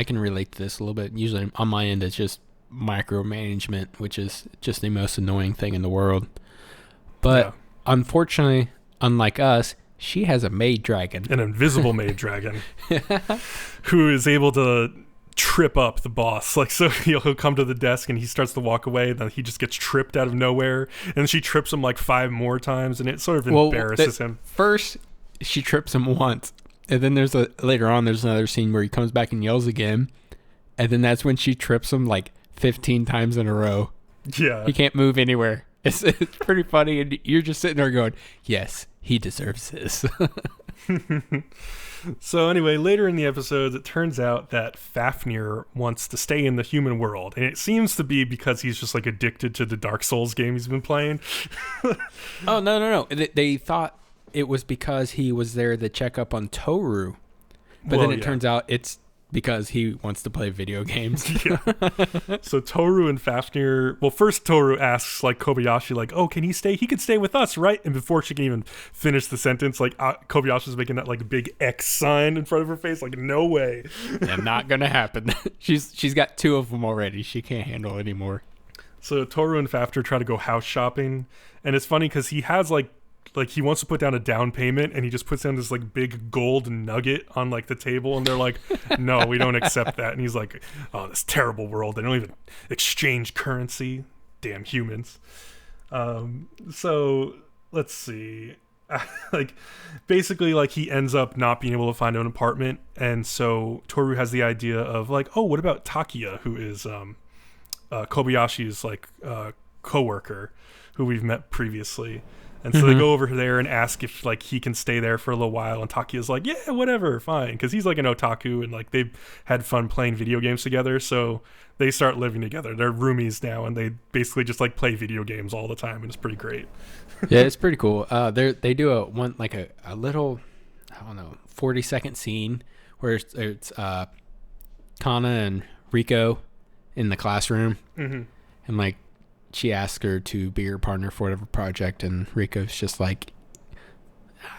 can relate to this a little bit. Usually on my end, it's just micromanagement, which is just the most annoying thing in the world. But unfortunately, unlike us, she has a maid dragon. An invisible maid dragon who is able to trip up the boss. Like, so he'll come to the desk and he starts to walk away, then he just gets tripped out of nowhere, and she trips him like 5 more times, and it sort of embarrasses him. First, she trips him once, and then later on there's another scene where he comes back and yells again, and then that's when she trips him like 15 times in a row. Yeah. He can't move anywhere. It's pretty funny, and you're just sitting there going, yes, he deserves this. So anyway, later in the episodes, it turns out that Fafnir wants to stay in the human world, and it seems to be because he's just like addicted to the Dark Souls game he's been playing. Oh, no. They thought it was because he was there to check up on Toru, but then it turns out it's because he wants to play video games. Yeah. So Toru and Fafnir, well, first Toru asks like Kobayashi, like, oh, can he stay? He could stay with us, right? And before she can even finish the sentence, like Kobayashi's making that like big X sign in front of her face, like, no way. Yeah, not gonna happen. She's got 2 of them already. She can't handle anymore. So Toru and Fafnir try to go house shopping, and it's funny because he has like he wants to put down a down payment, and he just puts down this like big gold nugget on like the table, and they're like, no, we don't accept that. And he's like, oh, this terrible world, they don't even exchange currency, damn humans. So let's see. Like basically, like he ends up not being able to find an apartment, and so Toru has the idea of like, oh, what about Takia, who is Kobayashi's like co-worker who we've met previously. And so they go over there and ask if like he can stay there for a little while, and Takiya's like, yeah, whatever, fine, because he's like an otaku, and like they've had fun playing video games together, so they start living together. They're roomies now, and they basically just like play video games all the time, and it's pretty great. Yeah, it's pretty cool. They do a little, I don't know, 40-second scene where it's Kana and Riko in the classroom, and like she asks her to be her partner for whatever project, and Riko's just like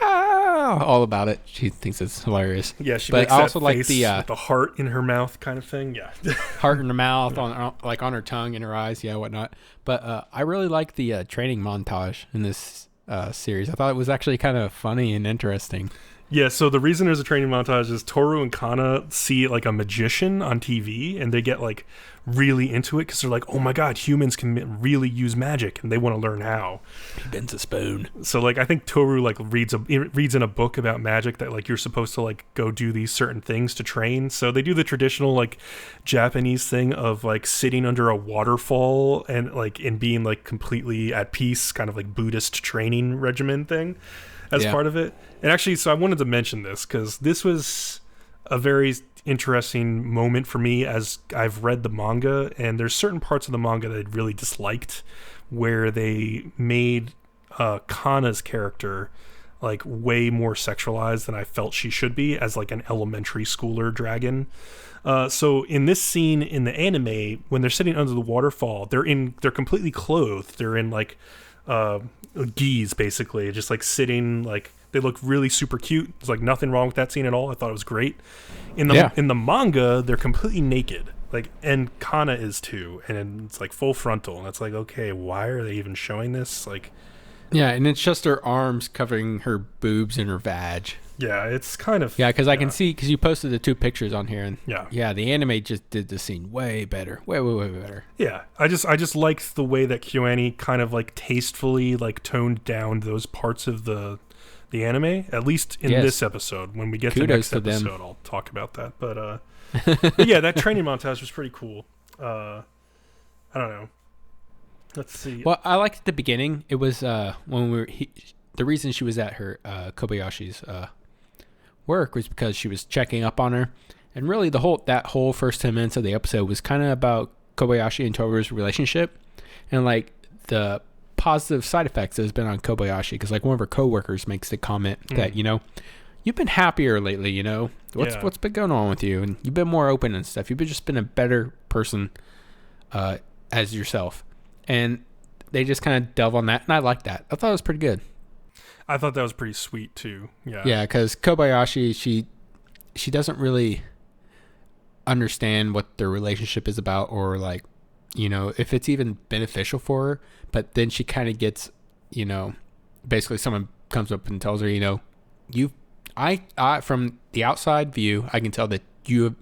all about it. She thinks it's hilarious. Yeah, she but makes I that also face like with the heart in her mouth kind of thing. Yeah, heart in her mouth, on her tongue, in her eyes, whatnot. But I really like the training montage in this series. I thought it was actually kind of funny and interesting. Yeah, so the reason there's a training montage is Toru and Kana see like a magician on TV, and they get like really into it because they're like, oh my god, humans can really use magic, and they want to learn how. He bends a spoon. So like I think Toru like reads in a book about magic that like you're supposed to like go do these certain things to train. So they do the traditional like Japanese thing of like sitting under a waterfall and being like completely at peace, kind of like Buddhist training regimen thing as part of it. And actually, so I wanted to mention this because this was a very interesting moment for me as I've read the manga, and there's certain parts of the manga that I really disliked where they made Kana's character like way more sexualized than I felt she should be as like an elementary schooler dragon. So in this scene in the anime, when they're sitting under the waterfall, they're completely clothed. They're in like gis, basically, just like sitting, like they look really super cute. There's like nothing wrong with that scene at all. I thought it was great. In the manga, they're completely naked, like, and Kana is too, and it's like full frontal, and it's like, okay, why are they even showing this? Like, yeah, and it's just her arms covering her boobs and her vag. Yeah, it's kind of... Yeah, because I can see, because you posted the 2 pictures on here, and yeah, the anime just did the scene way better. Way better. Yeah, I just liked the way that KyoAni kind of like tastefully like toned down those parts of the anime, at least in this episode. When we get to the next episode, I'll talk about that. But yeah, that training montage was pretty cool. I don't know. Let's see. Well, I liked the beginning. It was when the reason she was at her Kobayashi's work was because she was checking up on her, and really that whole first 10 minutes of the episode was kind of about Kobayashi and Toru's relationship, and like the positive side effects that has been on Kobayashi, because like one of her coworkers makes the comment that you've been happier lately, what's been going on with you, and you've been more open and stuff, you've just been a better person as yourself. And they just kind of delve on that, and I like that. I thought it was pretty good. I thought that was pretty sweet too. Yeah. Yeah, because Kobayashi, she doesn't really understand what their relationship is about, or like, you know, if it's even beneficial for her. But then she kind of gets, you know, basically someone comes up and tells her, you know, I from the outside view, I can tell that you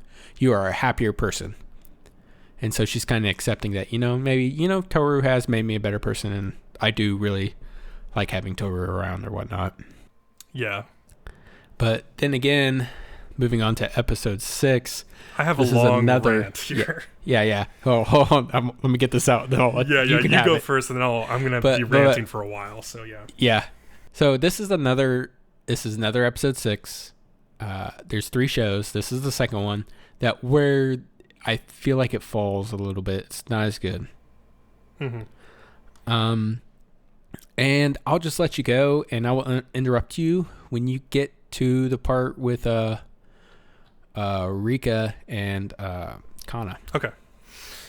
are a happier person. And so she's kind of accepting that, you know, maybe, you know, Toru has made me a better person, and I do really like having Toru around or whatnot. Yeah. But then again, moving on to episode 6. I have a long rant here. Yeah. Oh, hold on. Let me get this out. You go first, and then I'm going to be ranting for a while. So, yeah. Yeah. So this is another episode 6. There's 3 shows. This is the second one that where I feel like it falls a little bit. It's not as good. Mm-hmm. And I'll just let you go, and I will interrupt you when you get to the part with Rika and Kana. Okay.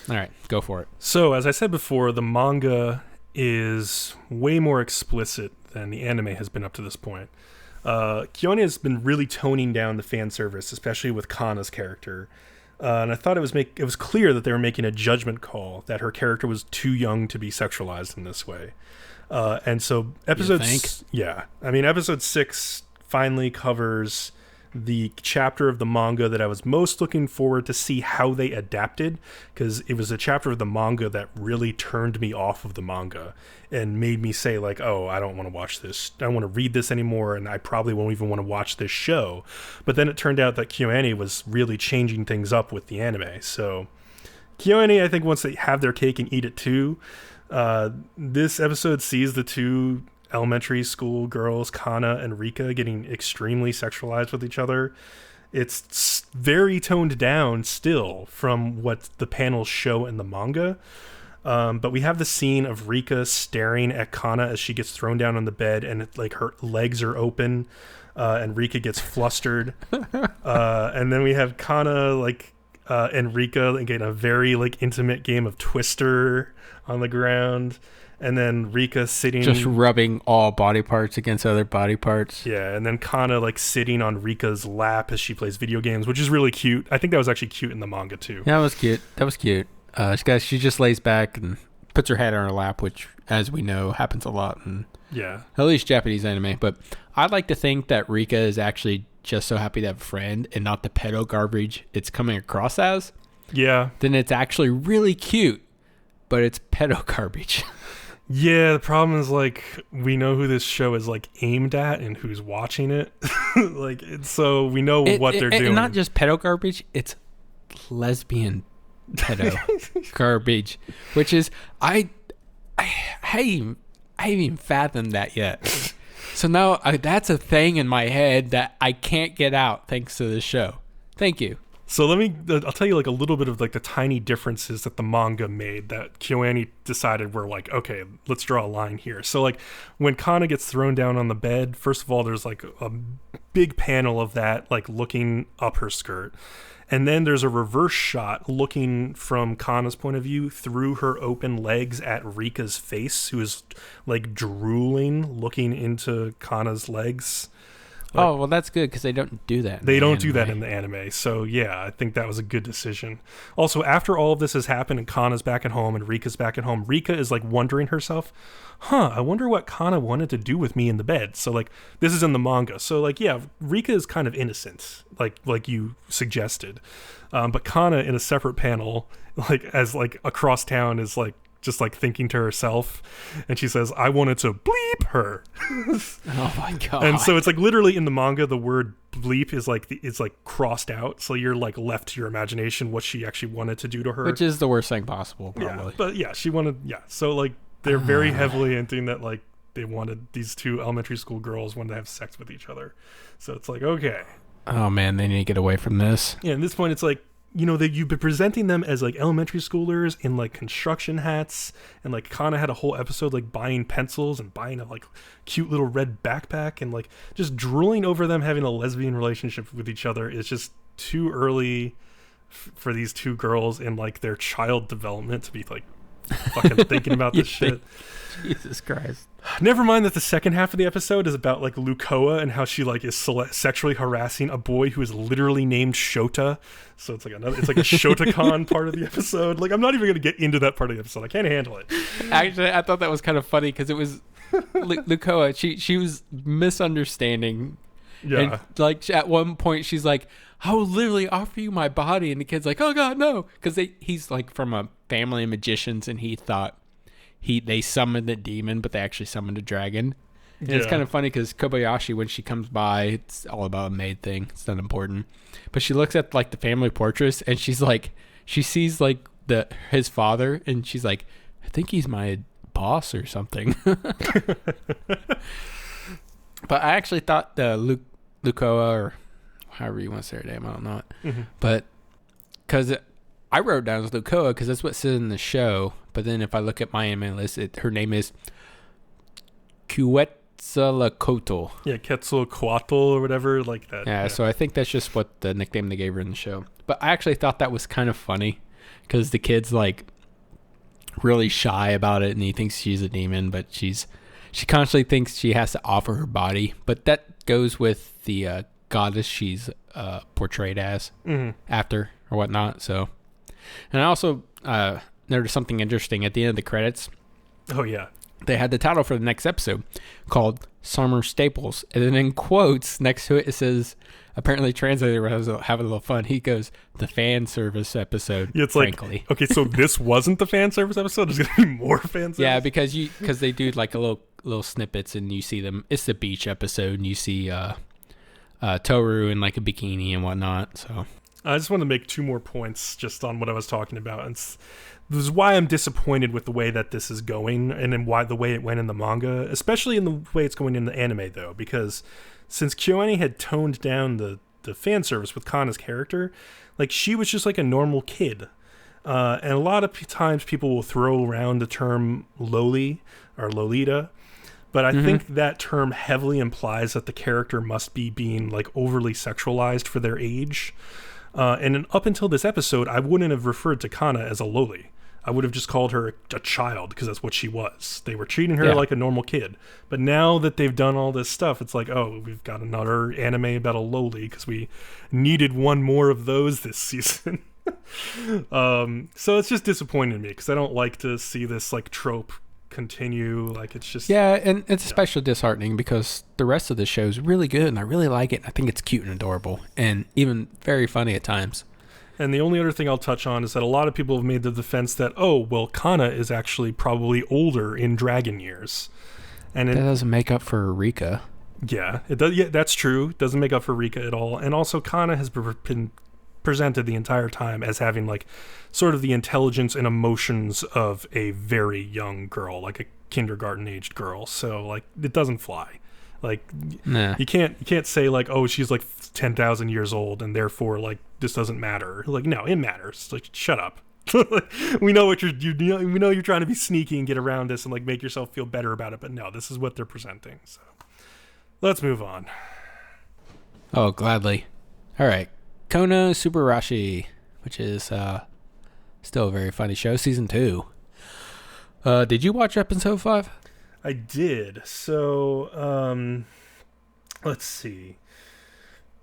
All right, go for it. So, as I said before, the manga is way more explicit than the anime has been up to this point. KyoAni has been really toning down the fan service, especially with Kana's character. And I thought it was clear that they were making a judgment call that her character was too young to be sexualized in this way. And so episode 6 finally covers the chapter of the manga that I was most looking forward to see how they adapted, because it was a chapter of the manga that really turned me off of the manga and made me say, like, oh, I don't want to watch this. I don't want to read this anymore, and I probably won't even want to watch this show. But then it turned out that KyoAni was really changing things up with the anime. So KyoAni, I think, wants to have their cake and eat it too. This episode sees the 2 elementary school girls, Kana and Rika, getting extremely sexualized with each other. It's very toned down still from what the panels show in the manga. But we have the scene of Rika staring at Kana as she gets thrown down on the bed, and like her legs are open, and Rika gets flustered. And then we have Kana and Rika getting a very intimate game of Twister on the ground. And then Rika sitting... just rubbing all body parts against other body parts. Yeah, and then Kana sitting on Rika's lap as she plays video games, which is really cute. I think that was actually cute in the manga too. Yeah, that was cute. She just lays back and puts her head on her lap, which, as we know, happens a lot in at least Japanese anime. But I'd like to think that Rika is actually just so happy to have a friend and not the pedo garbage it's coming across as. Yeah. Then it's actually really cute, but it's pedo garbage. Yeah, the problem is we know who this show is aimed at and who's watching it. So we know what they're doing. And not just pedo garbage, it's lesbian pedo garbage, which is I haven't even fathomed that yet. So now that's a thing in my head that I can't get out thanks to this show. Thank you. So I'll tell you a little bit of the tiny differences that the manga made that KyoAni decided were okay, let's draw a line here. So when Kana gets thrown down on the bed, first of all, there's a big panel of that looking up her skirt. And then there's a reverse shot looking from Kana's point of view through her open legs at Rika's face, who is drooling, looking into Kana's legs. Well, that's good because they don't do that. They don't do that in the anime. So, yeah, I think that was a good decision. Also, after all of this has happened and Kana's back at home and Rika's back at home, Rika is wondering herself, I wonder what Kana wanted to do with me in the bed. So, this is in the manga. So, yeah, Rika is kind of innocent, like you suggested. But Kana in a separate panel, as across town is just thinking to herself, and she says, I wanted to bleep her. Oh my god. And so it's literally in the manga the word bleep is it's crossed out, so you're left to your imagination what she actually wanted to do to her, which is the worst thing possible, probably. But she wanted so they're very heavily hinting that they wanted these 2 elementary school girls wanted to have sex with each other. So it's okay, oh man, they need to get away from this. At this point it's you've been presenting them as elementary schoolers in construction hats, and Kana had a whole episode buying pencils and buying a cute little red backpack, and just drooling over them having a lesbian relationship with each other is just too early for these 2 girls in their child development to be fucking thinking about this shit. Jesus Christ. Never mind that the second half of the episode is about like Lukoa and how she like is sexually harassing a boy who is literally named Shota. So it's like a Shotacon part of the episode. Like I'm not even going to get into that part of the episode. I can't handle it. Actually, I thought that was kind of funny because it was Lukoa. She was misunderstanding. Yeah. And like at one point she's like, I will literally offer you my body, and the kid's like, oh god, no, because he's like from a family of magicians, and he thought they summoned the demon, but they actually summoned a dragon. And it's kind of funny because Kobayashi, when she comes by, it's all about a Maid thing. It's not important. But she looks at like the family portraits, and she's like, she sees like his father, and she's like, I think he's my boss or something. But I actually thought the Lukoa, or however you want to say her name, I don't know it. Mm-hmm. But because I wrote down as Lukoa because that's what says in the show. But then if I look at my anime list, her name is Quetzalcoatl. Yeah, Quetzalcoatl or whatever, like that. Yeah, so I think that's just what the nickname they gave her in the show. But I actually thought that was kind of funny because the kid's like really shy about it, and he thinks she's a demon, but she constantly thinks she has to offer her body. But that goes with the goddess she's portrayed as after or whatnot. So, and I also noticed something interesting at the end of the credits. Oh yeah, they had the title for the next episode called Summer Staples, and then in quotes next to it says, apparently translator was having a little fun. He goes, the fan service episode. Yeah, it's frankly. Like, okay, so this wasn't the fan service episode. There's gonna be more fan service. Yeah, because they do like a little snippets, and you see them. It's the beach episode, and you see Toru in like a bikini and whatnot. So I just want to make two more points just on what I was talking about. And this is why I'm disappointed with the way that this is going, and then why the way it went in the manga, especially in the way it's going in the anime, though, because since KyoAni had toned down the fan service with Kana's character, like she was just like a normal kid. And a lot of times people will throw around the term loli or lolita, but I think that term heavily implies that the character must be being like overly sexualized for their age. And up until this episode, I wouldn't have referred to Kana as a loli. I would have just called her a child because that's what she was. They were treating her like a normal kid. But now that they've done all this stuff, it's like, oh, we've got another anime about a loli because we needed one more of those this season. So it's just disappointing to me because I don't like to see this like trope continue. Like it's just and it's especially disheartening because the rest of the show is really good and I really like it. I think it's cute and adorable and even very funny at times. And the only other thing I'll touch on is that a lot of people have made the defense that, oh, well, Kana is actually probably older in dragon years. And that doesn't make up for Rika. Yeah, it does. Yeah, that's true. It doesn't make up for Rika at all. And also Kana has been presented the entire time as having like sort of the intelligence and emotions of a very young girl, like a kindergarten aged girl. So like it doesn't fly. Like you can't say like, oh, she's like 10,000 years old and therefore like this doesn't matter. Like no, it matters. Like shut up. We know what we know you're trying to be sneaky and get around this and like make yourself feel better about it, but no, this is what they're presenting. So let's move on. Oh, gladly. All right. KonoSuba, which is still a very funny show, season 2. Did you watch episode 5? I did. So, let's see.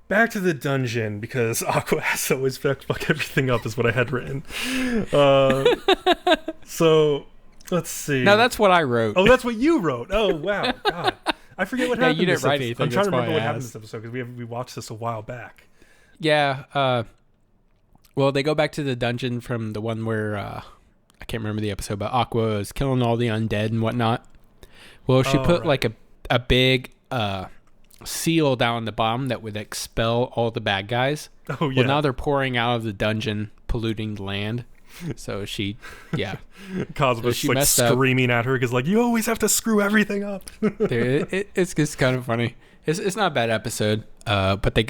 Back to the dungeon, because Aqua has to always fuck everything up, is what I had written. So, let's see. No, that's what I wrote. Oh, that's what you wrote. Oh, wow. God. I forget what happened. You didn't write anything. I'm trying to remember what happened in this episode, because we watched this a while back. Yeah. Well, they go back to the dungeon from the one where, I can't remember the episode, but Aqua is killing all the undead and whatnot. Well, she put like a big seal down the bottom that would expel all the bad guys. Oh, yeah. Well, now they're pouring out of the dungeon, polluting the land. So she, yeah. Cosmo's so like screaming at her because like, you always have to screw everything up. Dude, it's just kind of funny. It's not a bad episode. But then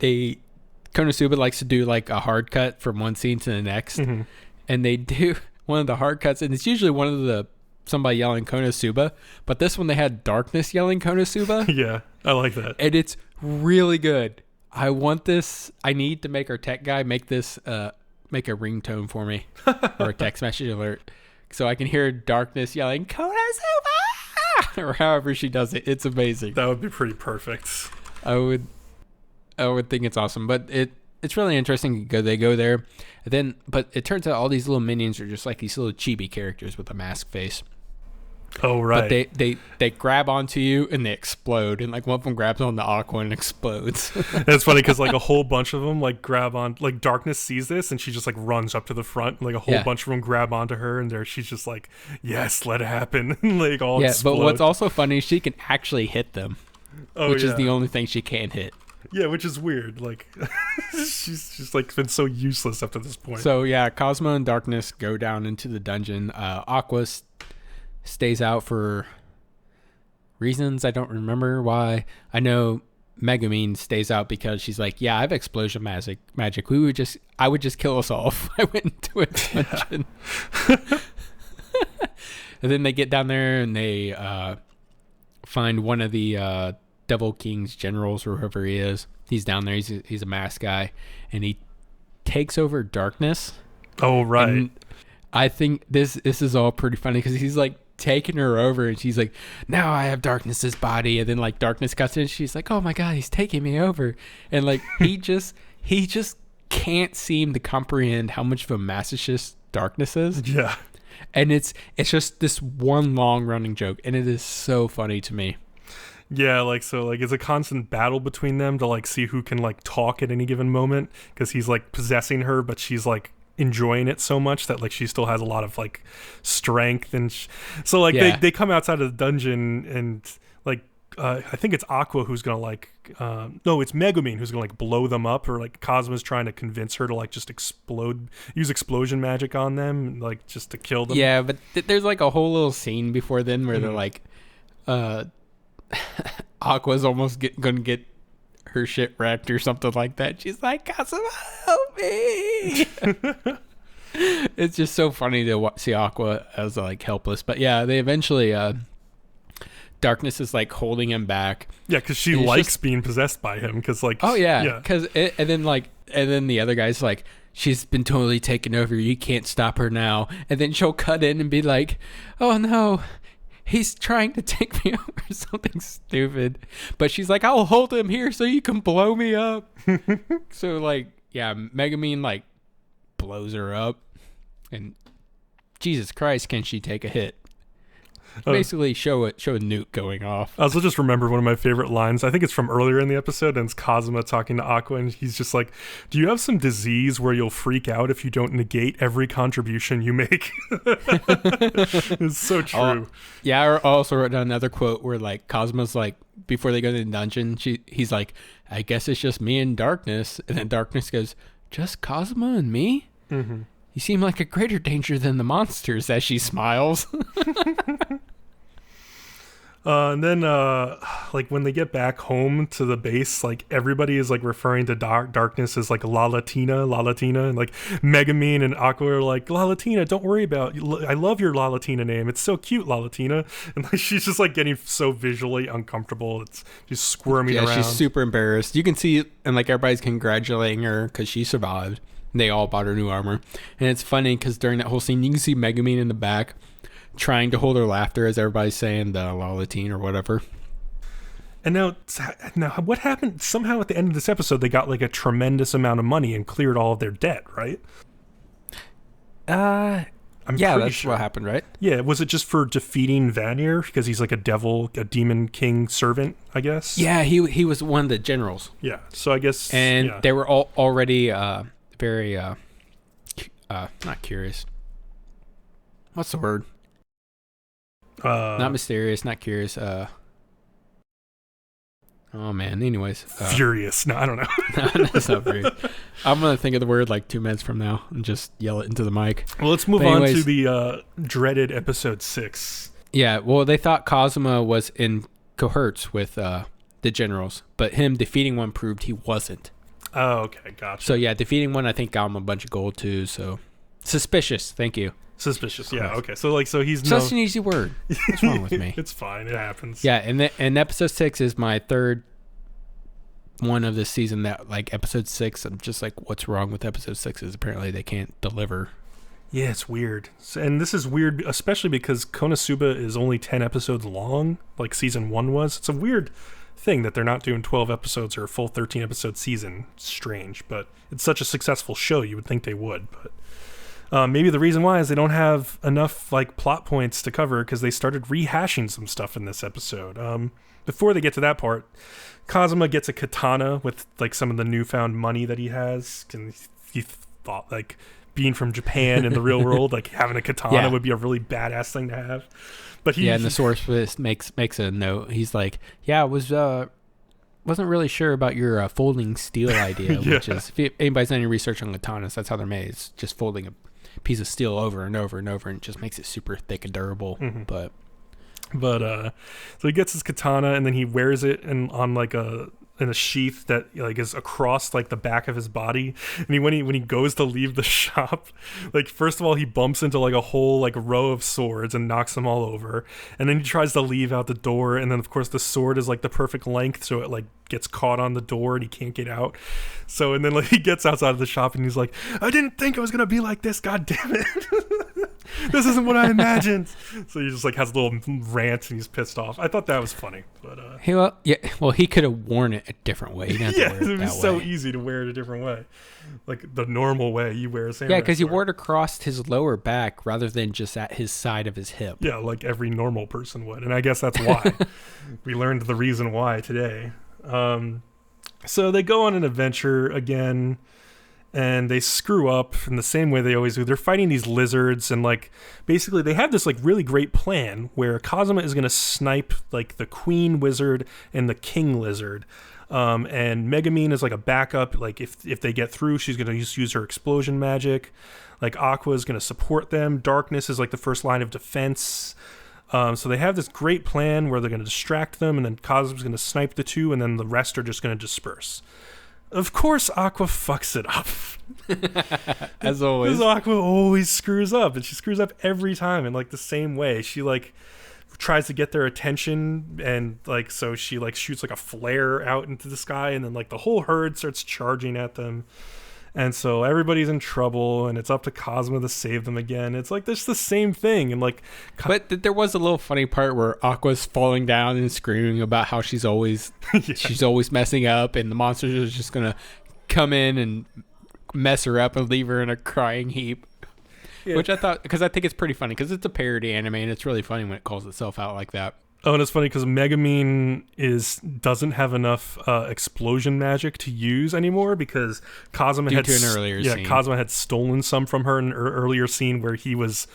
KonoSuba likes to do like a hard cut from one scene to the next. Mm-hmm. And they do one of the hard cuts, and it's usually one of somebody yelling KonoSuba, but this one they had Darkness yelling KonoSuba. Yeah, I like that. And it's really good. I want this. I need to make our tech guy make this make a ringtone for me or a text message alert so I can hear Darkness yelling KonoSuba or however she does it. It's amazing. That would be pretty perfect. I would think it's awesome, but it's really interesting. They go there, and then but it turns out all these little minions are just like these little chibi characters with a mask face. Oh right. But they grab onto you and they explode, and like one of them grabs on the Aqua and explodes. It's funny because like a whole bunch of them like grab on. Like Darkness sees this and she just like runs up to the front. And, like a whole bunch of them grab onto her, and she's just like, "Yes, let it happen." Like all explode. But what's also funny is she can actually hit them, which is the only thing she can't hit. Yeah, which is weird. Like she's just like been so useless up to this point. So yeah, Cosmo and Darkness go down into the dungeon. Aqua stays out for reasons I don't remember why. I know Megumin stays out because she's like, yeah, I have explosion magic. I would just kill us all if I went into a dungeon. And then they get down there and they find one of the Devil King's generals or whoever he is. He's down there. He's a masked guy, and he takes over Darkness. Oh right. And I think this is all pretty funny because he's like taking her over, and she's like, now I have Darkness's body, and then like Darkness cuts in, and she's like, oh my god, he's taking me over, and like he just can't seem to comprehend how much of a masochist Darkness is. Yeah. And it's just this one long running joke, and it is so funny to me. Yeah, like so like it's a constant battle between them to like see who can like talk at any given moment, because he's like possessing her, but she's like enjoying it so much that like she still has a lot of like strength, and so like they come outside of the dungeon, and like I think it's Aqua who's gonna like no, it's Megumin who's gonna like blow them up, or like Cosmo's trying to convince her to like just use explosion magic on them, like just to kill them. Yeah, but there's like a whole little scene before then where they're like Aqua's almost gonna get her shit wrecked or something like that. She's like, Cosmo, help me. It's just so funny to see Aqua as like helpless. But yeah, they eventually Darkness is like holding him back. Yeah, because she likes being possessed by him. Because like, oh yeah, because and then the other guy's like, she's been totally taken over. You can't stop her now. And then she'll cut in and be like, oh no, he's trying to take me over, something stupid. But she's like, I'll hold him here so you can blow me up. So like, yeah, Megumin like blows her up, and Jesus Christ, can she take a hit? Basically show a nuke going off. I also just remember one of my favorite lines. I think it's from earlier in the episode, and it's Kazuma talking to Aqua, and he's just like, do you have some disease where you'll freak out if you don't negate every contribution you make? It's so true. Yeah, I also wrote down another quote where like Cosmo's like, before they go to the dungeon, he's like, I guess it's just me and Darkness. And then Darkness goes, just Cosmo and me? Mm-hmm. You seem like a greater danger than the monsters, as she smiles. And then, like, when they get back home to the base, like, everybody is, like, referring to Darkness as, like, La Latina, and, like, Megumin and Aqua are like, La Latina, don't worry about it. I love your La Latina name. It's so cute, La Latina. And, like, she's just, like, getting so visually uncomfortable. She's squirming around. Yeah, she's super embarrassed. You can see, and, like, everybody's congratulating her because she survived. They all bought her new armor. And it's funny because during that whole scene, you can see Megumin in the back trying to hold her laughter as everybody's saying the La Latine or whatever. And now what happened? Somehow at the end of this episode, they got like a tremendous amount of money and cleared all of their debt, right? Yeah, that's sure. What happened, right? Yeah, was it just for defeating Vanir because he's like a demon king servant, I guess? Yeah, he was one of the generals. Yeah, so I guess... And they were all already very, not curious. What's the word? Not mysterious, not curious. Oh man. Anyways, furious. No, I don't know. No, it's not furious. I'm gonna think of the word like 2 minutes from now and just yell it into the mic. Well, let's move on to the dreaded episode 6. Yeah. Well, they thought Kazuma was in cohorts with the generals, but him defeating one proved he wasn't. Oh, okay, gotcha. So yeah, defeating one, I think, got him a bunch of gold too. So suspicious. Thank you. Suspicious, yeah, okay. So he's such an easy word. What's wrong with me? It's fine, it happens. Yeah, and episode 6 is my third one of this season that like episode 6, I'm just like, what's wrong with episode 6 is apparently they can't deliver. Yeah, it's weird. And this is weird, especially because KonoSuba is only 10 episodes long, like season 1 was. It's a weird thing that they're not doing 12 episodes or a full 13 episode season. It's strange, but it's such a successful show, you would think they would. But maybe the reason why is they don't have enough like plot points to cover because they started rehashing some stuff in this episode. Before they get to that part, Kazuma gets a katana with like some of the newfound money that he has. And he thought like being from Japan in the real world, like having a katana would be a really badass thing to have. But and the source for this makes a note. He's like, yeah, I wasn't really sure about your folding steel idea, which is, if anybody's done any research on katanas, that's how they're made. It's just folding a piece of steel over and over and over, and it just makes it super thick and durable. Mm-hmm. But so he gets his katana and then he wears it on like in a sheath that like is across like the back of his body. And when he goes to leave the shop, like first of all he bumps into like a whole like row of swords and knocks them all over, and then he tries to leave out the door, and then of course the sword is like the perfect length, so it like gets caught on the door and he can't get out. So and then like he gets outside of the shop and he's like, I didn't think it was gonna be like this, god damn it. This isn't what I imagined. So he just like has a little rant and he's pissed off. I thought that was funny, but he could have worn it a different way. He didn't have to wear it was that so way. easy to wear it a different way, like the normal way you wear a samurai. Yeah, because he wore it across his lower back rather than just at his side of his hip. Yeah, like every normal person would, and I guess that's why we learned the reason why today. So they go on an adventure again. And they screw up in the same way they always do. They're fighting these lizards, and like basically they have this like really great plan where Kazuma is going to snipe like the queen wizard and the king lizard. And Megumin is like a backup. Like if they get through, she's going to use her explosion magic. Like Aqua is going to support them. Darkness is like the first line of defense. So they have this great plan where they're going to distract them, and then Kazuma's going to snipe the two, and then the rest are just going to disperse. Of course, Aqua fucks it up. As always. Because Aqua always screws up, and she screws up every time in like the same way. She like tries to get their attention, and like so she like shoots like a flare out into the sky, and then like the whole herd starts charging at them. And so everybody's in trouble, and it's up to Kazuma to save them again. It's like this the same thing, and like. But there was a little funny part where Aqua's falling down and screaming about how she's always she's always messing up, and the monsters are just gonna come in and mess her up and leave her in a crying heap. Yeah. Which I thought, because I think it's pretty funny, because it's a parody anime, and it's really funny when it calls itself out like that. Oh, and it's funny because Megumin doesn't have enough explosion magic to use anymore because Kazuma Kazuma had stolen some from her in an earlier scene where he was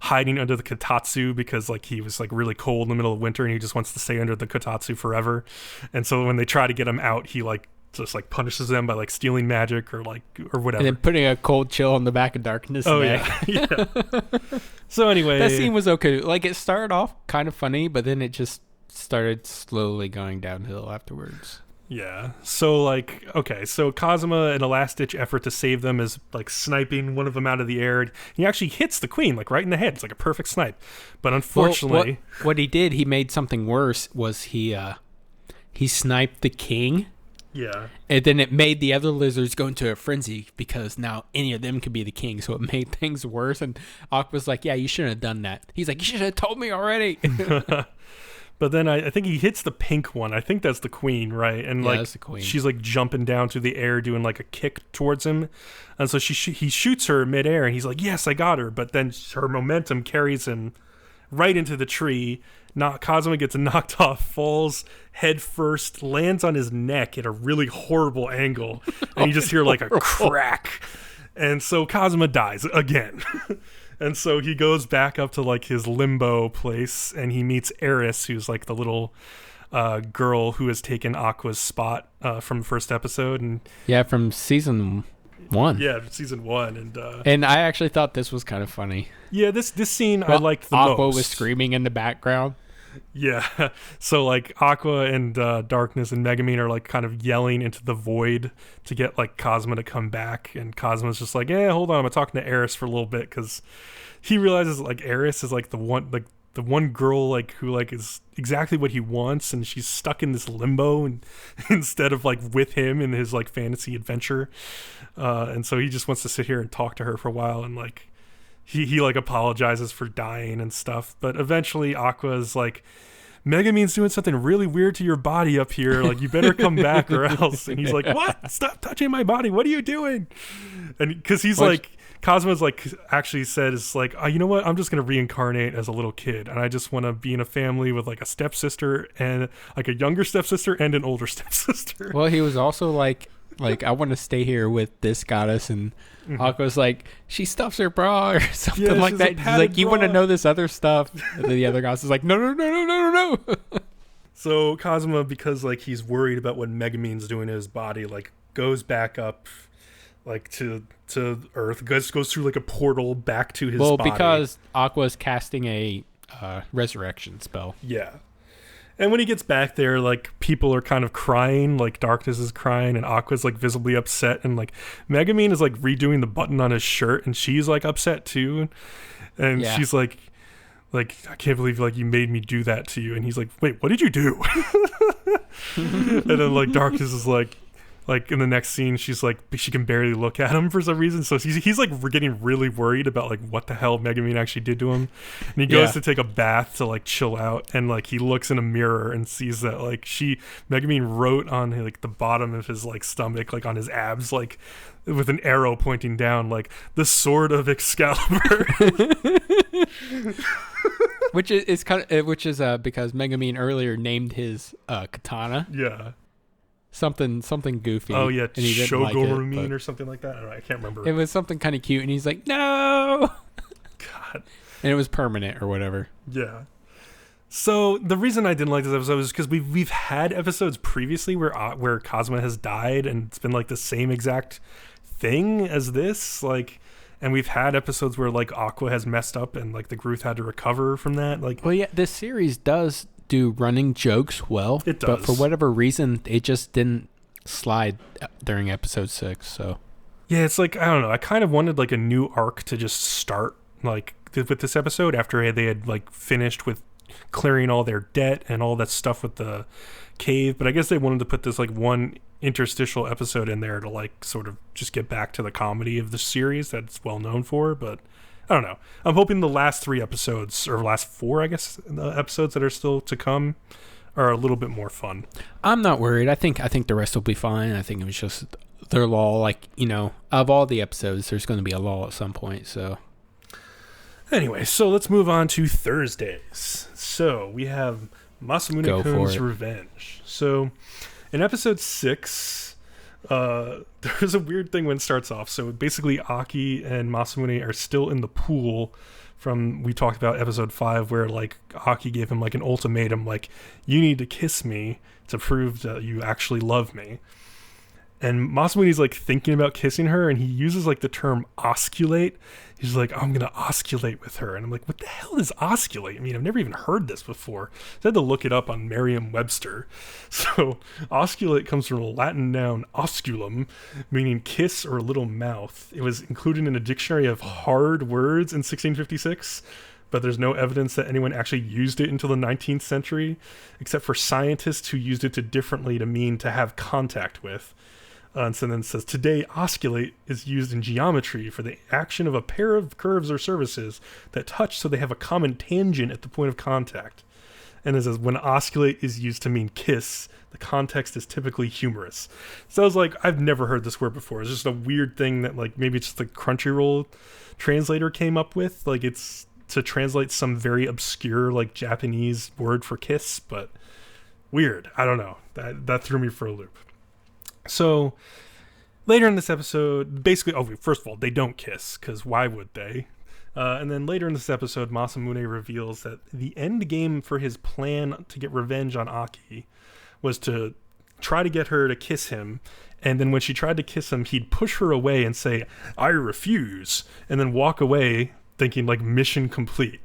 hiding under the katatsu because like he was like really cold in the middle of winter and he just wants to stay under the katatsu forever. And so when they try to get him out, he like just like punishes them by like stealing magic or whatever. And then putting a cold chill on the back of Darkness. Oh yeah. So anyway, that scene was okay. Like it started off kind of funny, but then it just started slowly going downhill afterwards. Yeah. So like, okay, so Kazuma, in a last-ditch effort to save them, is like sniping one of them out of the air. He actually hits the queen like right in the head. It's like a perfect snipe. But unfortunately, what he did, he made something worse. Was he sniped the king? Yeah. And then it made the other lizards go into a frenzy because now any of them could be the king. So it made things worse. And Aqua's like, yeah, you shouldn't have done that. He's like, you should have told me already. But then I think he hits the pink one. I think that's the queen, right? And like that's the queen. She's like jumping down through the air doing like a kick towards him. And so he shoots her midair and he's like, yes, I got her. But then her momentum carries him right into the tree. Kazuma gets knocked off, falls head first, lands on his neck at a really horrible angle, and you just hear like a crack. And so Kazuma dies again. And so he goes back up to like his limbo place, and he meets Eris, who's like the little girl who has taken Aqua's spot from the first episode. And yeah, from season 1. Yeah, season 1. And I actually thought this was kind of funny. Yeah, this scene I liked the Aqua most. Was screaming in the background. Yeah, so like Aqua and Darkness and Megumin are like kind of yelling into the void to get like Kazuma to come back, and Kazuma's just like, hold on, I'm talking to Eris for a little bit, because he realizes like Eris is like the the one girl like who like is exactly what he wants, and she's stuck in this limbo and instead of like with him in his like fantasy adventure. And so he just wants to sit here and talk to her for a while, and like he like apologizes for dying and stuff. But eventually Aqua's like, Megumin's doing something really weird to your body up here. Like, you better come back or else. And he's like, what? Stop touching my body. What are you doing? And because he's like, Cosmo's like actually said, is like, oh, you know what? I'm just going to reincarnate as a little kid. And I just want to be in a family with like a stepsister and like a younger stepsister and an older stepsister. Well, he was also like, I want to stay here with this goddess. And Aqua's like, she stuffs her bra or something like that. He's like, you want to know this other stuff? And then the other goddess is like, no. So Cosmo, because like he's worried about what Megumin's doing to his body, like goes back up like to Earth, goes through like a portal back to his body. Well, because Aqua's casting a resurrection spell. Yeah. And when he gets back there, like, people are kind of crying, like, Darkness is crying, and Aqua's, like, visibly upset, and, like, Megumin is, like, redoing the button on his shirt, and she's, like, upset, too, and she's, like, I can't believe, like, you made me do that to you, and he's like, wait, what did you do? And then, like, Darkness is, like, in the next scene, she's like, she can barely look at him for some reason. So he's like getting really worried about like what the hell Megumin actually did to him. And he goes to take a bath to like chill out. And like he looks in a mirror and sees that like Megumin wrote on like the bottom of his like stomach, like on his abs, like with an arrow pointing down, like the sword of Excalibur. Which is because Megumin earlier named his katana. Yeah. Something goofy. Oh yeah, Shogoromin like or something like that. I can't remember. It was something kind of cute, and he's like, "No." God. And it was permanent or whatever. Yeah. So the reason I didn't like this episode is because we've had episodes previously where Cosmo has died, and it's been like the same exact thing as this, like. And we've had episodes where like Aqua has messed up, and like the Groot had to recover from that. Like, well, yeah, this series does do running jokes well. It does. But for whatever reason, it just didn't slide during episode 6. So yeah, it's like, I don't know. I kind of wanted like a new arc to just start like with this episode after they had like finished with clearing all their debt and all that stuff with the cave. But I guess they wanted to put this like one interstitial episode in there to like sort of just get back to the comedy of the series that it's well known for. But I don't know. I'm hoping the last 3 episodes, or last 4, I guess, episodes that are still to come are a little bit more fun. I'm not worried. I think the rest will be fine. I think it was just their lull. Like, you know, of all the episodes, there's going to be a lull at some point. So anyway, so let's move on to Thursdays. So we have Masamune-kun's Revenge. So in episode 6... there's a weird thing when it starts off. So basically Aki and Masamune are still in the pool from, we talked about episode 5, where like Aki gave him like an ultimatum, like, you need to kiss me to prove that you actually love me. And Masamune's like thinking about kissing her, and he uses like the term osculate. He's like, I'm gonna osculate with her. And I'm like, what the hell is osculate? I mean, I've never even heard this before. So I had to look it up on Merriam-Webster. So osculate comes from a Latin noun osculum, meaning kiss or little mouth. It was included in a dictionary of hard words in 1656, but there's no evidence that anyone actually used it until the 19th century, except for scientists who used it differently to mean to have contact with. And so then it says, today, osculate is used in geometry for the action of a pair of curves or surfaces that touch so they have a common tangent at the point of contact. And it says, when osculate is used to mean kiss, the context is typically humorous. So I was like, I've never heard this word before. It's just a weird thing that, like, maybe it's just the Crunchyroll translator came up with. Like, it's to translate some very obscure, like, Japanese word for kiss, but weird. I don't know. That threw me for a loop. So later in this episode, basically, first of all, they don't kiss, because why would they? And then later in this episode, Masamune reveals that the end game for his plan to get revenge on Aki was to try to get her to kiss him, and then when she tried to kiss him, he'd push her away and say, I refuse, and then walk away thinking like mission complete.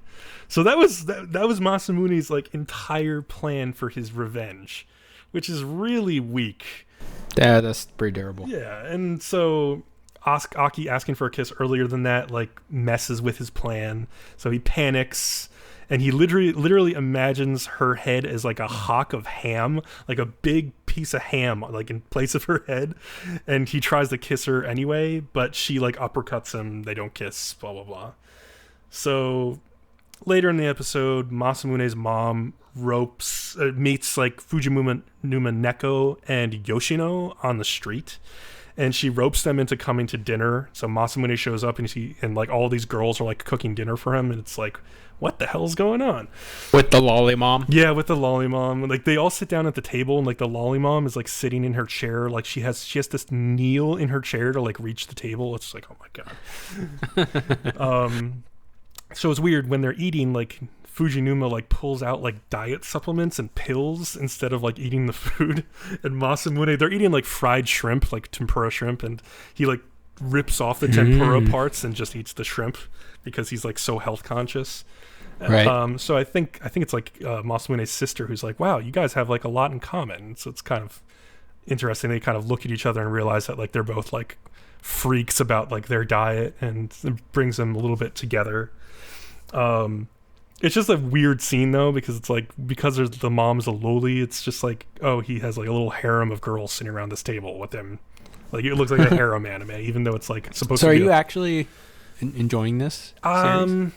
So that was Masamune's like entire plan for his revenge, which is really weak. Yeah, that's pretty terrible. Yeah, and so Aki asking for a kiss earlier than that like messes with his plan. So he panics, and he literally imagines her head as like a hock of ham, like a big piece of ham, like in place of her head, and he tries to kiss her anyway, but she like uppercuts him. They don't kiss. Blah blah blah. So later in the episode, Masamune's mom meets like Fujimuma Neko and Yoshino on the street, and she ropes them into coming to dinner. So Masamune shows up, and like all these girls are like cooking dinner for him, and it's like, what the hell's going on? With the lolly mom? Yeah, with the lolly mom. Like they all sit down at the table, and like the lolly mom is like sitting in her chair, like she has to kneel in her chair to like reach the table. It's like, oh my god. So it's weird when they're eating, like Fujinuma like pulls out like diet supplements and pills instead of like eating the food, and Masamune, they're eating like fried shrimp, like tempura shrimp, and he like rips off the tempura parts and just eats the shrimp because he's like so health conscious. Right. So I think it's like Masamune's sister who's like, wow, you guys have like a lot in common. So it's kind of interesting. They kind of look at each other and realize that like they're both like freaks about like their diet, and it brings them a little bit together. It's just a weird scene though, because it's like, because the mom's a loli, it's just like, oh, he has like a little harem of girls sitting around this table with him. Like it looks like a harem anime, even though it's like supposed to be. So are you actually enjoying this series?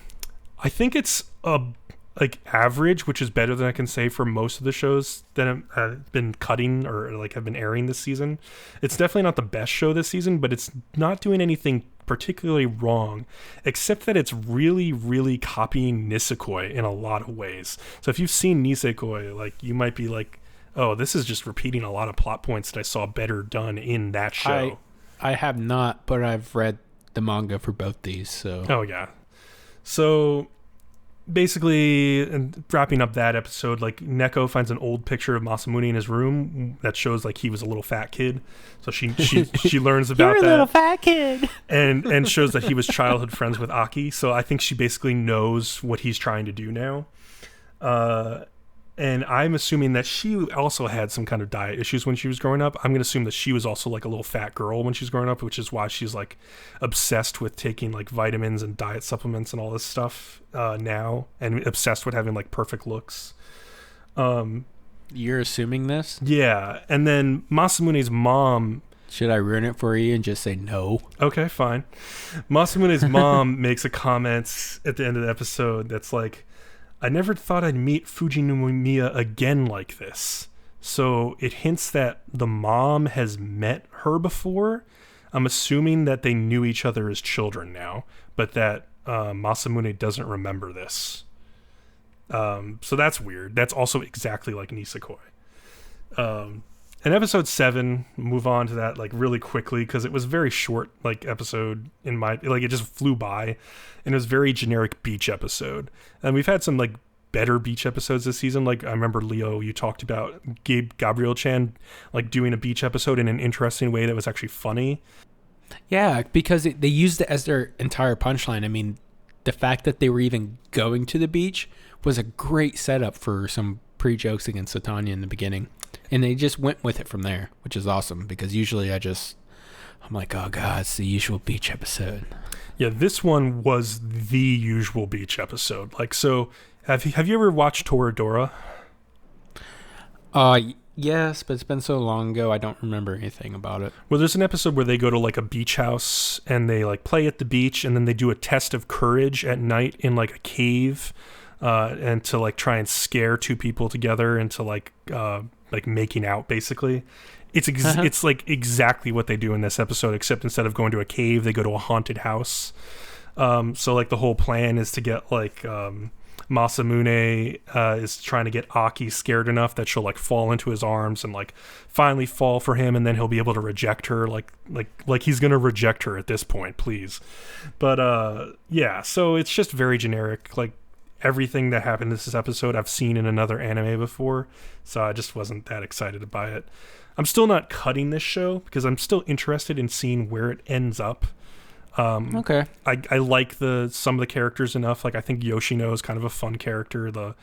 I think it's like average, which is better than I can say for most of the shows that have been cutting or like have been airing this season. It's definitely not the best show this season, but it's not doing anything particularly wrong, except that it's really, really copying Nisekoi in a lot of ways. So if you've seen Nisekoi, like you might be like, oh, this is just repeating a lot of plot points that I saw better done in that show. I have not, but I've read the manga for both these. So oh yeah. So basically, and wrapping up that episode, like Neko finds an old picture of Masamune in his room that shows like he was a little fat kid. So she learns about You're that. a little fat kid. and shows that he was childhood friends with Aki. So I think she basically knows what he's trying to do now. And I'm assuming that she also had some kind of diet issues when she was growing up. I'm going to assume that she was also like a little fat girl when she was growing up, which is why she's like obsessed with taking like vitamins and diet supplements and all this stuff now, and obsessed with having like perfect looks. You're assuming this? Yeah. And then Masamune's mom... Should I ruin it for you and just say no? Okay, fine. Masamune's mom makes a comment at the end of the episode that's like, I never thought I'd meet Fujinomiya again like this. So it hints that the mom has met her before. I'm assuming that they knew each other as children now, but that Masamune doesn't remember this. So that's weird. That's also exactly like Nisekoi. And episode 7, move on to that like really quickly because it was a very short like episode it just flew by, and it was very generic beach episode. And we've had some like better beach episodes this season. Like I remember, Leo, you talked about Gabriel-chan like doing a beach episode in an interesting way that was actually funny. Yeah, because they used it as their entire punchline. I mean, the fact that they were even going to the beach was a great setup for some pre-jokes against Satanya in the beginning. And they just went with it from there, which is awesome, because usually I'm like, oh God, it's the usual beach episode. Yeah, this one was the usual beach episode. Like, so have you ever watched Toradora? Yes, but it's been so long ago, I don't remember anything about it. Well, there's an episode where they go to like a beach house and they like play at the beach, and then they do a test of courage at night in like a cave, and to like try and scare two people together into like making out, basically. It's like exactly what they do in this episode, except instead of going to a cave, they go to a haunted house. So like the whole plan is to get like Masamune is trying to get Aki scared enough that she'll like fall into his arms and like finally fall for him, and then he'll be able to reject her like he's gonna reject her at this point, please. But yeah, so it's just very generic. Like everything that happened in this episode I've seen in another anime before, so I just wasn't that excited by it. I'm still not cutting this show because I'm still interested in seeing where it ends up. Okay. I like some of the characters enough. Like I think Yoshino is kind of a fun character, the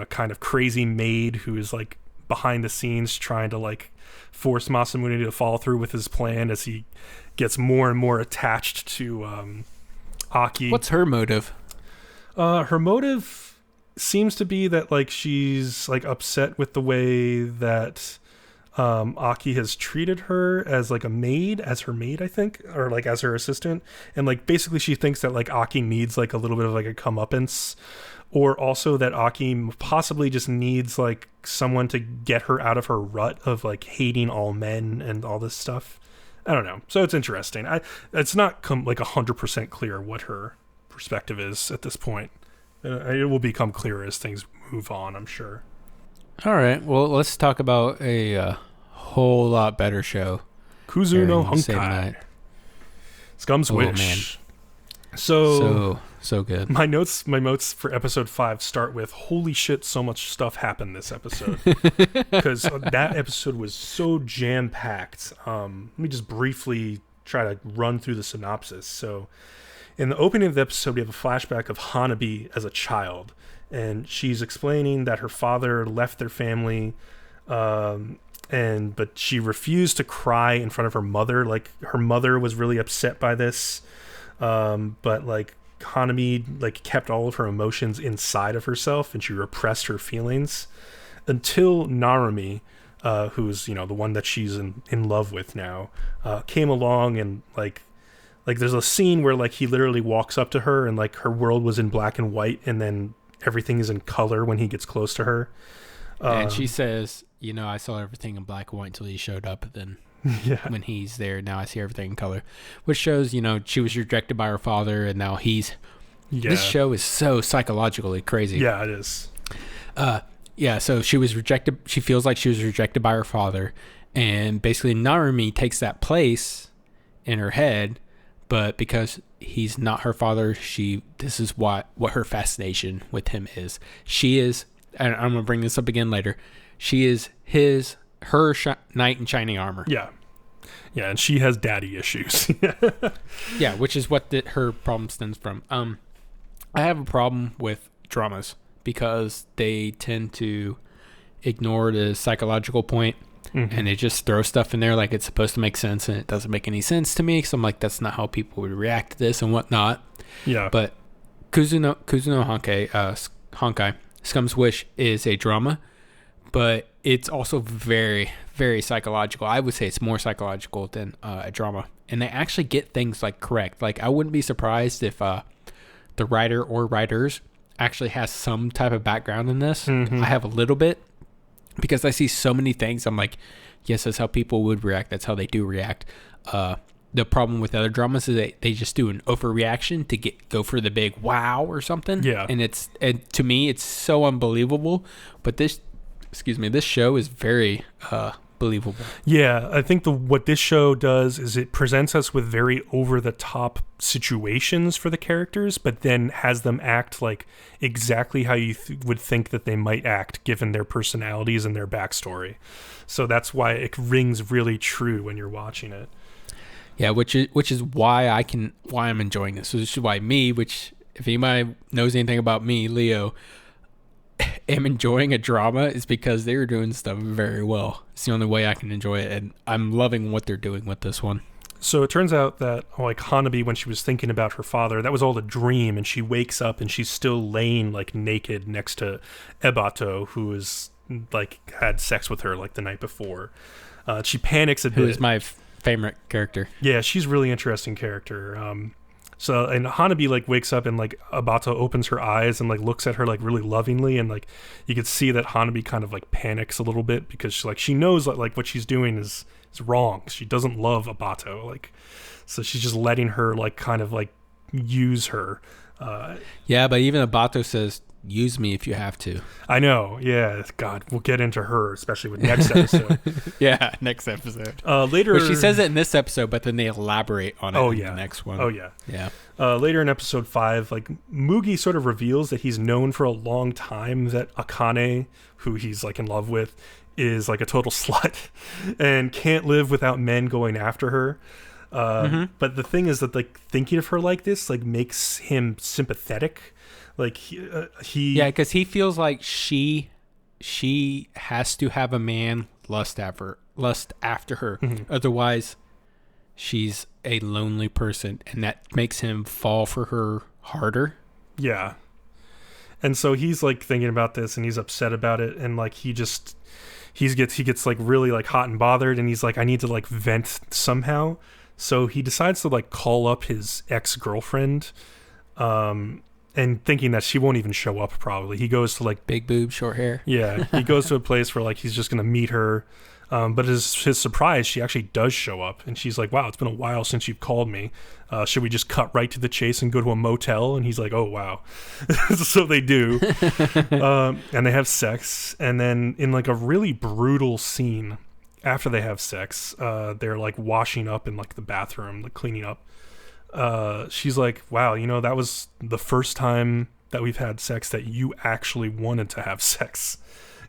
kind of crazy maid who is like behind the scenes trying to like force Masamune to follow through with his plan as he gets more and more attached to Aki. What's her motive? Her motive, seems to be that like she's like upset with the way that Aki has treated her as like as her maid, I think, or like as her assistant, and like basically she thinks that like Aki needs like a little bit of like a comeuppance, or also that Aki possibly just needs like someone to get her out of her rut of like hating all men and all this stuff. I don't know. So it's interesting. It's not like 100% clear what her perspective is at this point. It will become clearer as things move on, I'm sure. All right. Well, let's talk about a whole lot better show. Kuzu no Honkai. Scum's Wish. Man. So good. My notes for episode 5 start with, holy shit, so much stuff happened this episode. Because that episode was so jam-packed. Let me just briefly try to run through the synopsis. So in the opening of the episode, we have a flashback of Hanabi as a child. And she's explaining that her father left their family, but she refused to cry in front of her mother. Like, her mother was really upset by this. But like Hanabi like kept all of her emotions inside of herself, and she repressed her feelings until Narumi, who's, you know, the one that she's in love with now, came along, and like there's a scene where like he literally walks up to her and like her world was in black and white, and then everything is in color when he gets close to her. And she says, you know, I saw everything in black and white until he showed up, and then when he's there, now I see everything in color, which shows, you know, she was rejected by her father, and now he's. This show is so psychologically crazy. Yeah, it is. So she was rejected. She feels like she was rejected by her father, and basically Narumi takes that place in her head, but because he's not her father, this is what her fascination with him is. She is, and I'm gonna bring this up again later, she is her knight in shining armor. Yeah, and she has daddy issues. Yeah, which is what her problem stems from. I have a problem with dramas because they tend to ignore the psychological point, and they just throw stuff in there like it's supposed to make sense, and it doesn't make any sense to me. So I'm like, that's not how people would react to this and whatnot. Yeah. But Kuzu no Honkai, Scum's Wish is a drama, but it's also very, very psychological. I would say it's more psychological than a drama. And they actually get things like correct. Like, I wouldn't be surprised if the writer or writers actually has some type of background in this. I have a little bit, because I see so many things. I'm like, yes, that's how people would react. That's how they do react. The problem with other dramas is they just do an overreaction to go for the big wow or something. Yeah. And to me, it's so unbelievable. But this show is very believable. Yeah, I think what this show does is it presents us with very over-the-top situations for the characters, but then has them act like exactly how you would think that they might act given their personalities and their backstory. So that's why it rings really true when you're watching it. Yeah, which is why I'm enjoying this. Which is why if anybody knows anything about me, Leo, am enjoying a drama is because they're doing stuff very well. It's the only way I can enjoy it, and I'm loving what they're doing with this one. So it turns out that like Hanabi, when she was thinking about her father, that was all a dream, and she wakes up and she's still laying like naked next to Ebato, who is like had sex with her like the night before. She panics a bit. Who is my favorite character? Yeah, she's a really interesting character. And Hanabi like wakes up, and like Abato opens her eyes and like looks at her like really lovingly, and like you could see that Hanabi kind of like panics a little bit because she knows like what she's doing is wrong. She doesn't love Abato, like, so she's just letting her like kind of like use her. Yeah, but even Abato says, use me if you have to. I know. Yeah. God, we'll get into her, especially with next episode. Yeah, next episode. Later, well, she says it in this episode, but then they elaborate on it in the next one. Oh, yeah. Yeah. Later in episode 5, like Mugi sort of reveals that he's known for a long time that Akane, who he's like in love with, is like a total slut and can't live without men going after her. But the thing is that like thinking of her like this like makes him sympathetic. Like yeah, because he feels like she has to have a man lust after her, otherwise she's a lonely person, and that makes him fall for her harder. Yeah, And so he's like thinking about this and he's upset about it, and like he gets like really like hot and bothered, and he's like, I need to like vent somehow. So he decides to like call up his ex-girlfriend, and thinking that she won't even show up probably. He goes to like big boob, short hair. Yeah, he goes to a place where like he's just gonna meet her. But his surprise, she actually does show up, and she's like, wow, it's been a while since you've called me. Should we just cut right to the chase and go to a motel? And he's like, oh, wow. So they do. And they have sex. And then in like a really brutal scene after they have sex, they're like washing up in like the bathroom, like cleaning up. She's like, wow, that was the first time that we've had sex that you actually wanted to have sex.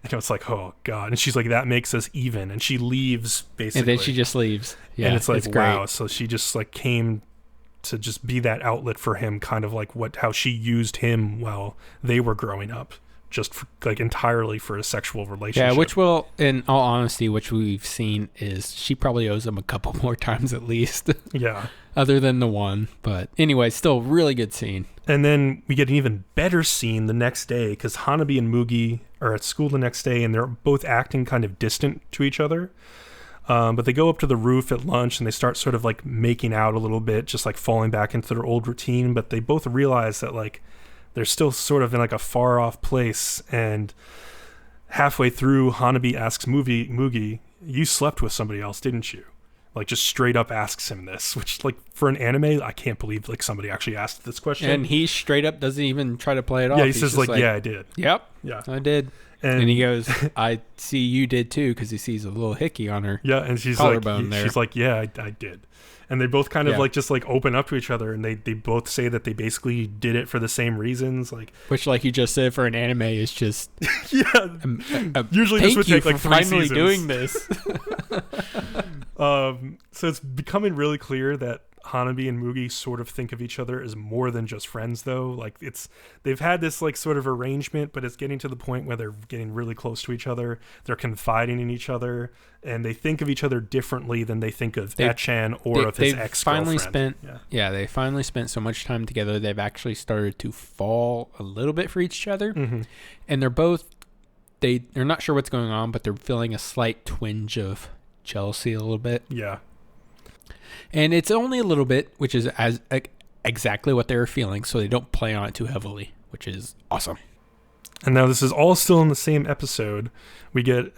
It's like, oh God. And she's like, that makes us even. And she leaves, basically. And then she just leaves. Yeah, and it's like, wow. Great. So she just like came to just be that outlet for him, kind of like how she used him while they were growing up, just for, like entirely for a sexual relationship. Yeah, which will, in all honesty, which we've seen is she probably owes him a couple more times at least. Yeah. Other than the one. But anyway, still really good scene. And then we get an even better scene the next day, because Hanabi and Mugi are at school the next day, and they're both acting kind of distant to each other. But they go up to the roof at lunch, and they start sort of like making out a little bit, just like falling back into their old routine. But they both realize that like they're still sort of in like a far off place. And halfway through, Hanabi asks Mugi, you slept with somebody else, didn't you? Like, just straight up asks him this, which, like, for an anime, I can't believe, like, somebody actually asked this question. And he straight up doesn't even try to play it off. Yeah, he says, like, yeah, I did. Yep. Yeah. I did. And he goes, I see you did, too, because he sees a little hickey on her and she's collarbone like, she's like, yeah, I did. And they both kind of, like, just, like, open up to each other, and they both say that they basically did it for the same reasons. Which, like you just said, for an anime, is just... yeah. Usually this would take, like, 3 seasons. Finally doing this. So it's becoming really clear that Hanabi and Mugi sort of think of each other as more than just friends, though. Like, they've had this like sort of arrangement, but it's getting to the point where they're getting really close to each other. They're confiding in each other, and they think of each other differently than they think of Etchan or of his ex-girlfriend. They finally spent so much time together. They've actually started to fall a little bit for each other, and they're both they're not sure what's going on, but they're feeling a slight twinge of jealousy a little bit. Yeah. And it's only a little bit, which is exactly what they were feeling, so they don't play on it too heavily, which is awesome. And now this is all still in the same episode. We get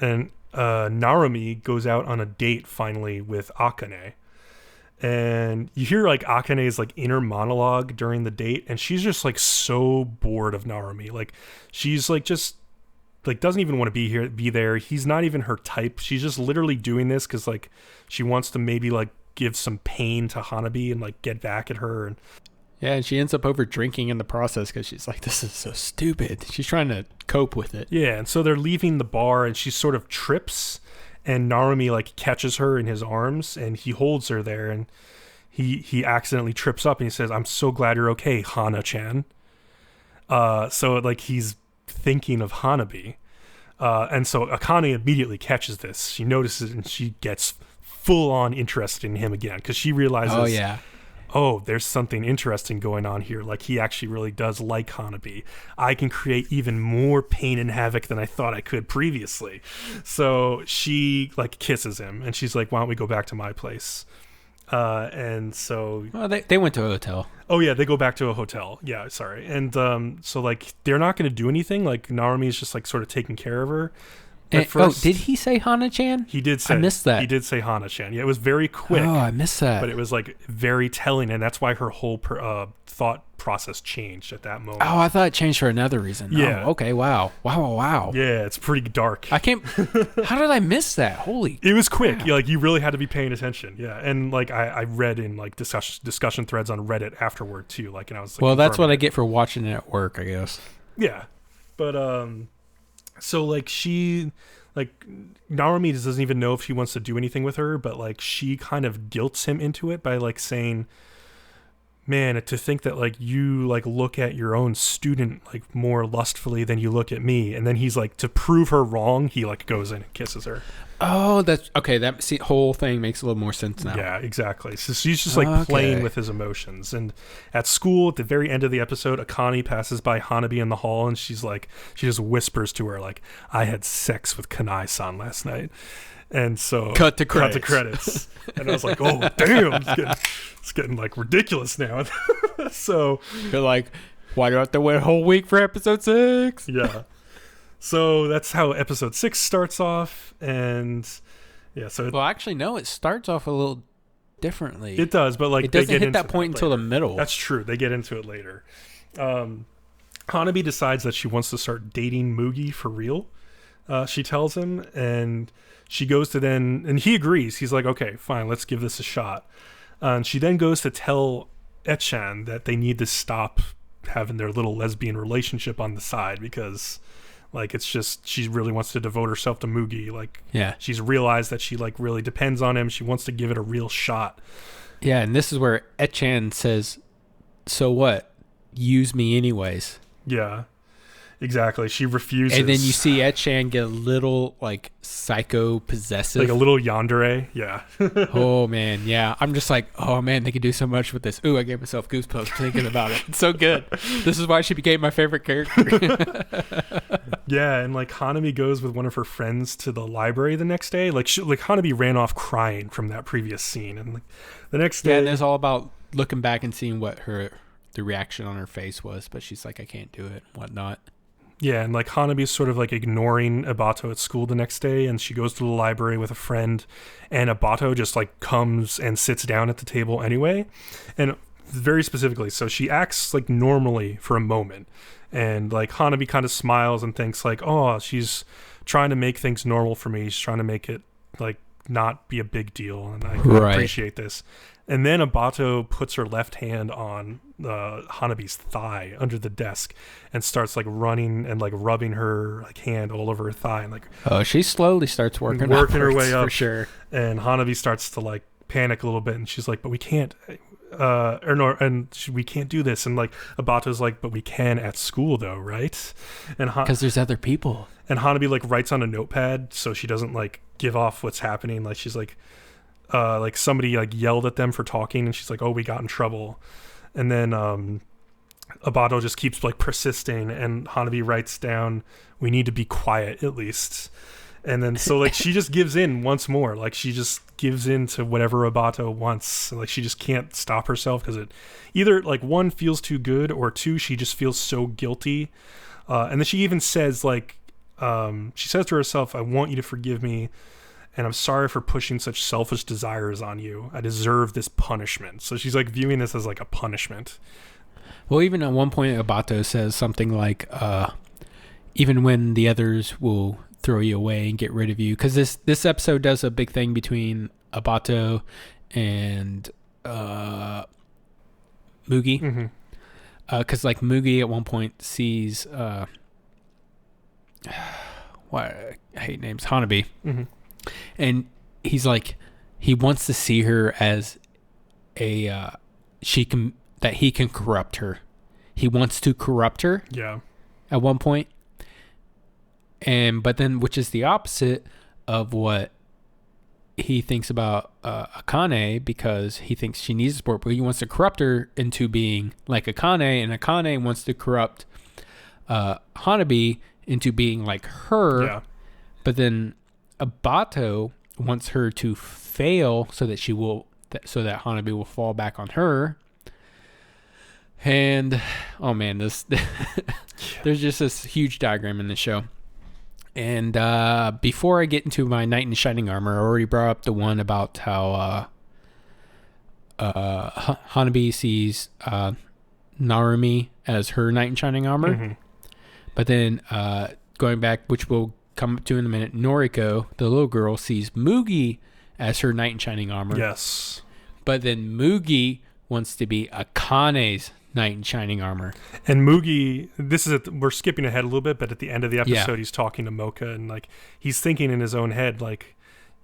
Narumi goes out on a date finally with Akane. And you hear like Akane's like inner monologue during the date, and she's just like so bored of Narumi. Like she's like just like doesn't even want to be there. He's not even her type. She's just literally doing this because like she wants to maybe like give some pain to Hanabi and like get back at her. And and she ends up over drinking in the process because she's like, this is so stupid. She's trying to cope with it. Yeah, and so they're leaving the bar, and she sort of trips, and Narumi like catches her in his arms, and he holds her there, and he accidentally trips up, and he says, I'm so glad you're okay, Hana-chan. So like he's thinking of Hanabi. And so Akane immediately catches this. She notices it, and she gets full-on interested in him again, because she realizes, there's something interesting going on here. Like, he actually really does like Hanabi. I can create even more pain and havoc than I thought I could previously. So she like kisses him, and she's like, why don't we go back to my place? And so they went to a hotel. Oh yeah, they go back to a hotel. Yeah, sorry. And so like they're not going to do anything. Like Narumi is just like sort of taking care of her. First, did he say Hana-chan? He did say. I missed that. He did say Hana-chan. Yeah, it was very quick. Oh, I missed that. But it was like very telling, and that's why her whole thought process changed at that moment. Oh, I thought it changed for another reason. Yeah. Oh, okay. Wow. Yeah, it's pretty dark. I can't. How did I miss that? Holy. It was quick. Yeah, like you really had to be paying attention. Yeah, and like I read in like discussion threads on Reddit afterward too. Like, and I was like, well, that's what I get for watching it at work, I guess. Yeah, but so like Narumi doesn't even know if she wants to do anything with her, but like she kind of guilts him into it by like saying, man, to think that like you like look at your own student like more lustfully than you look at me. And then he's like, to prove her wrong, he like goes in and kisses her. Oh, that's okay. That whole thing makes a little more sense now. Yeah, exactly. So she's just like playing with his emotions. And at school, at the very end of the episode, Akane passes by Hanabi in the hall, and she just whispers to her like, "I had sex with Kanai-san last night." And so cut to credits. And I was like, "Oh, damn, it's getting like ridiculous now." So you're like, why do I have to wait a whole week for episode 6? Yeah. So that's how episode 6 starts off, and yeah. So well, actually, no, it starts off a little differently. It does, but like it doesn't hit that point until the middle. That's true. They get into it later. Hanabi decides that she wants to start dating Mugi for real. She tells him, and she goes to and he agrees. He's like, okay, fine, let's give this a shot. And she then goes to tell Echan that they need to stop having their little lesbian relationship on the side, because like it's just, she really wants to devote herself to Mugi. Like, yeah, she's realized that she like really depends on him. She wants to give it a real shot. Yeah, and this is where Echan says, "So what? Use me anyways." Yeah, exactly. She refuses. And then you see Echan get a little like psycho possessive, like a little yandere. Yeah. Oh man, yeah. I'm just like, oh man, they could do so much with this. Ooh, I gave myself goosebumps thinking about it. It's so good. This is why she became my favorite character. Yeah, and like Hanami goes with one of her friends to the library the next day. Like Hanami ran off crying from that previous scene, and like the next day, yeah, and it's all about looking back and seeing what the reaction on her face was. But she's like, I can't do it, and whatnot. Yeah, and like Hanabi's sort of like ignoring Abato at school the next day, and she goes to the library with a friend, and Abato just like comes and sits down at the table anyway, and very specifically, so she acts like normally for a moment, and like Hanabi kind of smiles and thinks like, oh, she's trying to make things normal for me. She's trying to make it like not be a big deal, and I appreciate this. And then Abato puts her left hand on Hanabi's thigh under the desk and starts like running and like rubbing her like hand all over her thigh, and like, oh, she slowly starts working her way up for sure. And Hanabi starts to like panic a little bit, and she's like, but we can't we can't do this. And like Abato's like, but we can at school though, right? And because there's other people. And Hanabi like writes on a notepad so she doesn't like give off what's happening. Like she's like somebody like yelled at them for talking, and she's like, oh, we got in trouble. And then Abato just keeps like persisting, and Hanabi writes down, we need to be quiet at least. And then so like she just gives in once more. Like she just gives in to whatever Abato wants. Like she just can't stop herself, because it either like one feels too good, or two, she just feels so guilty. And then she even says like, she says to herself, I want you to forgive me, and I'm sorry for pushing such selfish desires on you. I deserve this punishment. So she's like viewing this as like a punishment. Well, even at one point, Abato says something like, even when the others will throw you away and get rid of you. Because this episode does a big thing between Abato and Mugi. Because like Mugi at one point sees... why I hate names. Hanabi. Mm-hmm. And he's like, he wants to see her as that he can corrupt her. He wants to corrupt her. Yeah. At one point. But then, which is the opposite of what he thinks about Akane, because he thinks she needs support, but he wants to corrupt her into being like Akane, and Akane wants to corrupt Hanabi into being like her. Yeah. But then Abato wants her to fail so that Hanabi will fall back on her. And oh man, there's just this huge diagram in the show. And before I get into my knight in shining armor, I already brought up the one about how Hanabi sees Narumi as her knight in shining armor. Mm-hmm. But then going back, which we'll come to in a minute, Noriko, the little girl, sees Mugi as her knight in shining armor. Yes. But then Mugi wants to be Akane's knight in shining armor. And Mugi, we're skipping ahead a little bit, but at the end of the episode, he's talking to Mocha, and like he's thinking in his own head, like,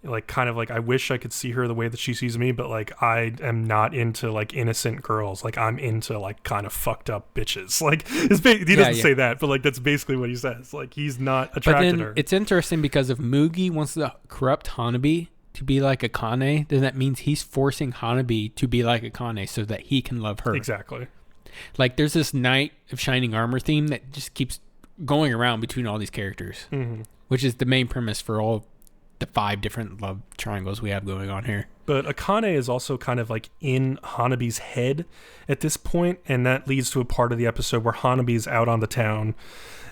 like kind of like I wish I could see her the way that she sees me, but like I am not into like innocent girls. Like I'm into like kind of fucked up bitches. Like he doesn't say that, but like that's basically what he says. Like he's not attracted to her. It's interesting because if Mugi wants to corrupt Hanabi to be like Akane, then that means he's forcing Hanabi to be like Akane so that he can love her. Exactly. Like there's this Knight of Shining Armor theme that just keeps going around between all these characters, which is the main premise for all the 5 different love triangles we have going on here. But Akane is also kind of like in Hanabi's head at this point, and that leads to a part of the episode where Hanabi's out on the town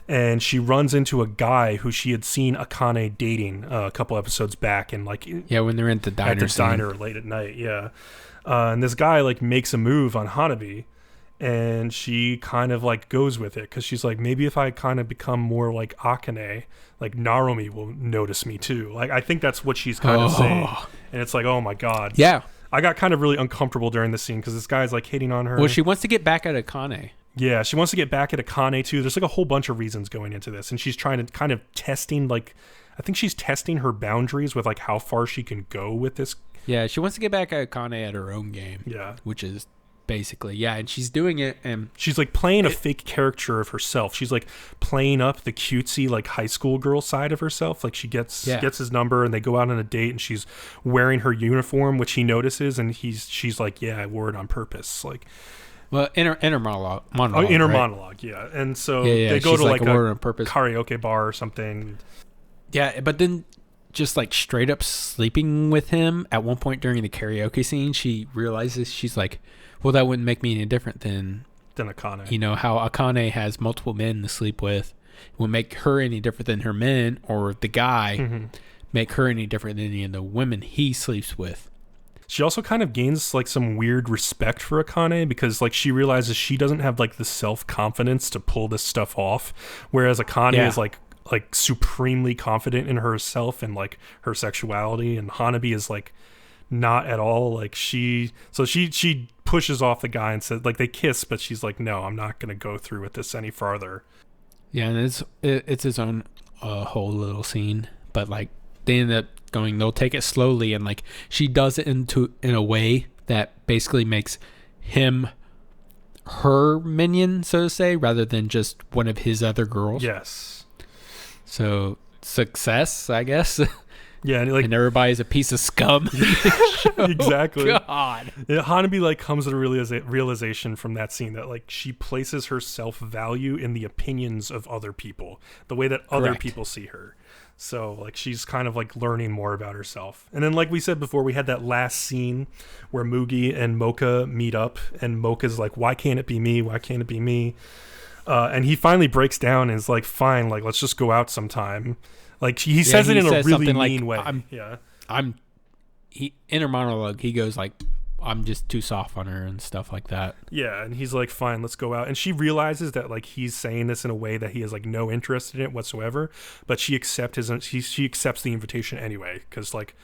and she runs into a guy who she had seen Akane dating a couple episodes back, and like when they're at the diner late at night, and this guy like makes a move on Hanabi, and she kind of like goes with it because she's like, maybe if I kind of become more like Akane, like Narumi will notice me too. Like I think that's what she's kind of saying, and it's like, oh my god, yeah. I got kind of really uncomfortable during this scene because this guy's like hitting on her. Well, she wants to get back at Akane. Yeah, she wants to get back at Akane too. There's like a whole bunch of reasons going into this, and she's trying to kind of testing, like, I think she's testing her boundaries with like how far she can go with this. Yeah, she wants to get back at Akane at her own game. Yeah, which is basically and she's doing it, and she's like playing a fake caricature of herself. She's like playing up the cutesy like high school girl side of herself. Like she gets his number and they go out on a date, and she's wearing her uniform, which he notices, and she's like, yeah, I wore it on purpose. Like. Well, inner monologue. Monologue, yeah. And so they go to like a karaoke bar or something. Yeah, but then just like straight up sleeping with him at one point during the karaoke scene, she realizes, she's like, well, that wouldn't make me any different than Akane. You know, how Akane has multiple men to sleep with. It would make her any different than her men, or the guy make her any different than any of the women he sleeps with. She also kind of gains like some weird respect for Akane because like she realizes she doesn't have like the self-confidence to pull this stuff off, whereas Akane is like supremely confident in herself and like her sexuality, and Hanabi is like not at all. Like she pushes off the guy and says, like, they kiss, but she's like, no, I'm not gonna go through with this any farther. Yeah, and it's his own whole little scene, but like they end up going, they'll take it slowly, and like she does it in a way that basically makes him her minion, so to say, rather than just one of his other girls. Yes. So success, I guess. Yeah, and everybody's a piece of scum. Exactly. God. Hanabi like comes to a realization from that scene that like she places her self-value in the opinions of other people, the way that other people see her. So like she's kind of like learning more about herself. And then like we said before, we had that last scene where Mugi and Mocha meet up, and Mocha's like, why can't it be me? Why can't it be me? And he finally breaks down and is like, fine, like let's just go out sometime. Like he says it in a really mean way. Inner monologue, he goes like, I'm just too soft on her and stuff like that. Yeah, and he's like, fine, let's go out. And she realizes that like he's saying this in a way that he has like no interest in it whatsoever, but she accepts the invitation anyway, because like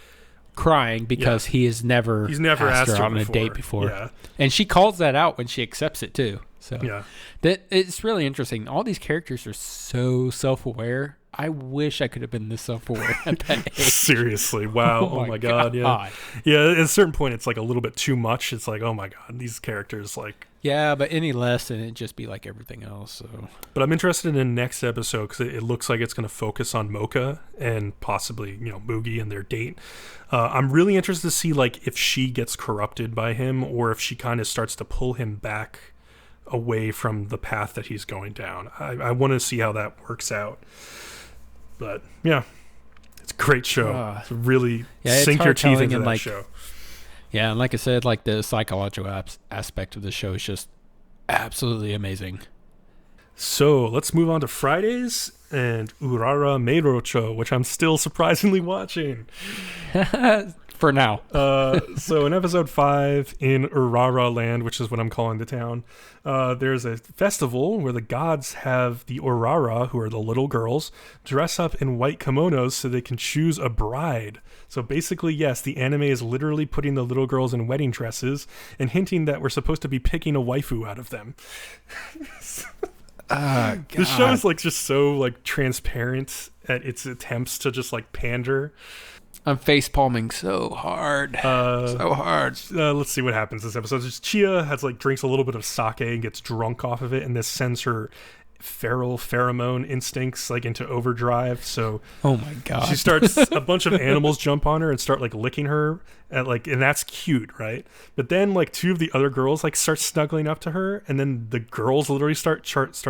crying because he's never asked her on a date before. Yeah. And she calls that out when she accepts it too. So yeah, that it's really interesting. All these characters are so self-aware. I wish I could have been this self-aware at that age. Seriously. Wow. Oh my God. Yeah. Yeah. At a certain point, it's like a little bit too much. It's like, oh my God, these characters like. Yeah, but any less and it'd just be like everything else. So. But I'm interested in the next episode because it looks like it's going to focus on Mocha and possibly, Mugi and their date. I'm really interested to see like if she gets corrupted by him or if she kind of starts to pull him back away from the path that he's going down. I want to see how that works out. But yeah, it's a great show. It's really sink your teeth into that show. Yeah, and like I said, like the psychological aspect of the show is just absolutely amazing. So let's move on to Fridays and Urara Meirochou, which I'm still surprisingly watching. For now. So in episode 5 in Urara land, which is what I'm calling the town, there's a festival where the gods have the Urara, who are the little girls, dress up in white kimonos so they can choose a bride. So basically, yes, the anime is literally putting the little girls in wedding dresses and hinting that we're supposed to be picking a waifu out of them. The show is like just so like transparent at its attempts to just like pander. I'm face palming so hard. So hard. Let's see what happens this episode. Just Chia has like drinks a little bit of sake and gets drunk off of it, and this sends her feral pheromone instincts like into overdrive. So oh my god, she starts a bunch of animals jump on her and start like licking her and that's cute, right? But then like two of the other girls like start snuggling up to her, and then the girls literally start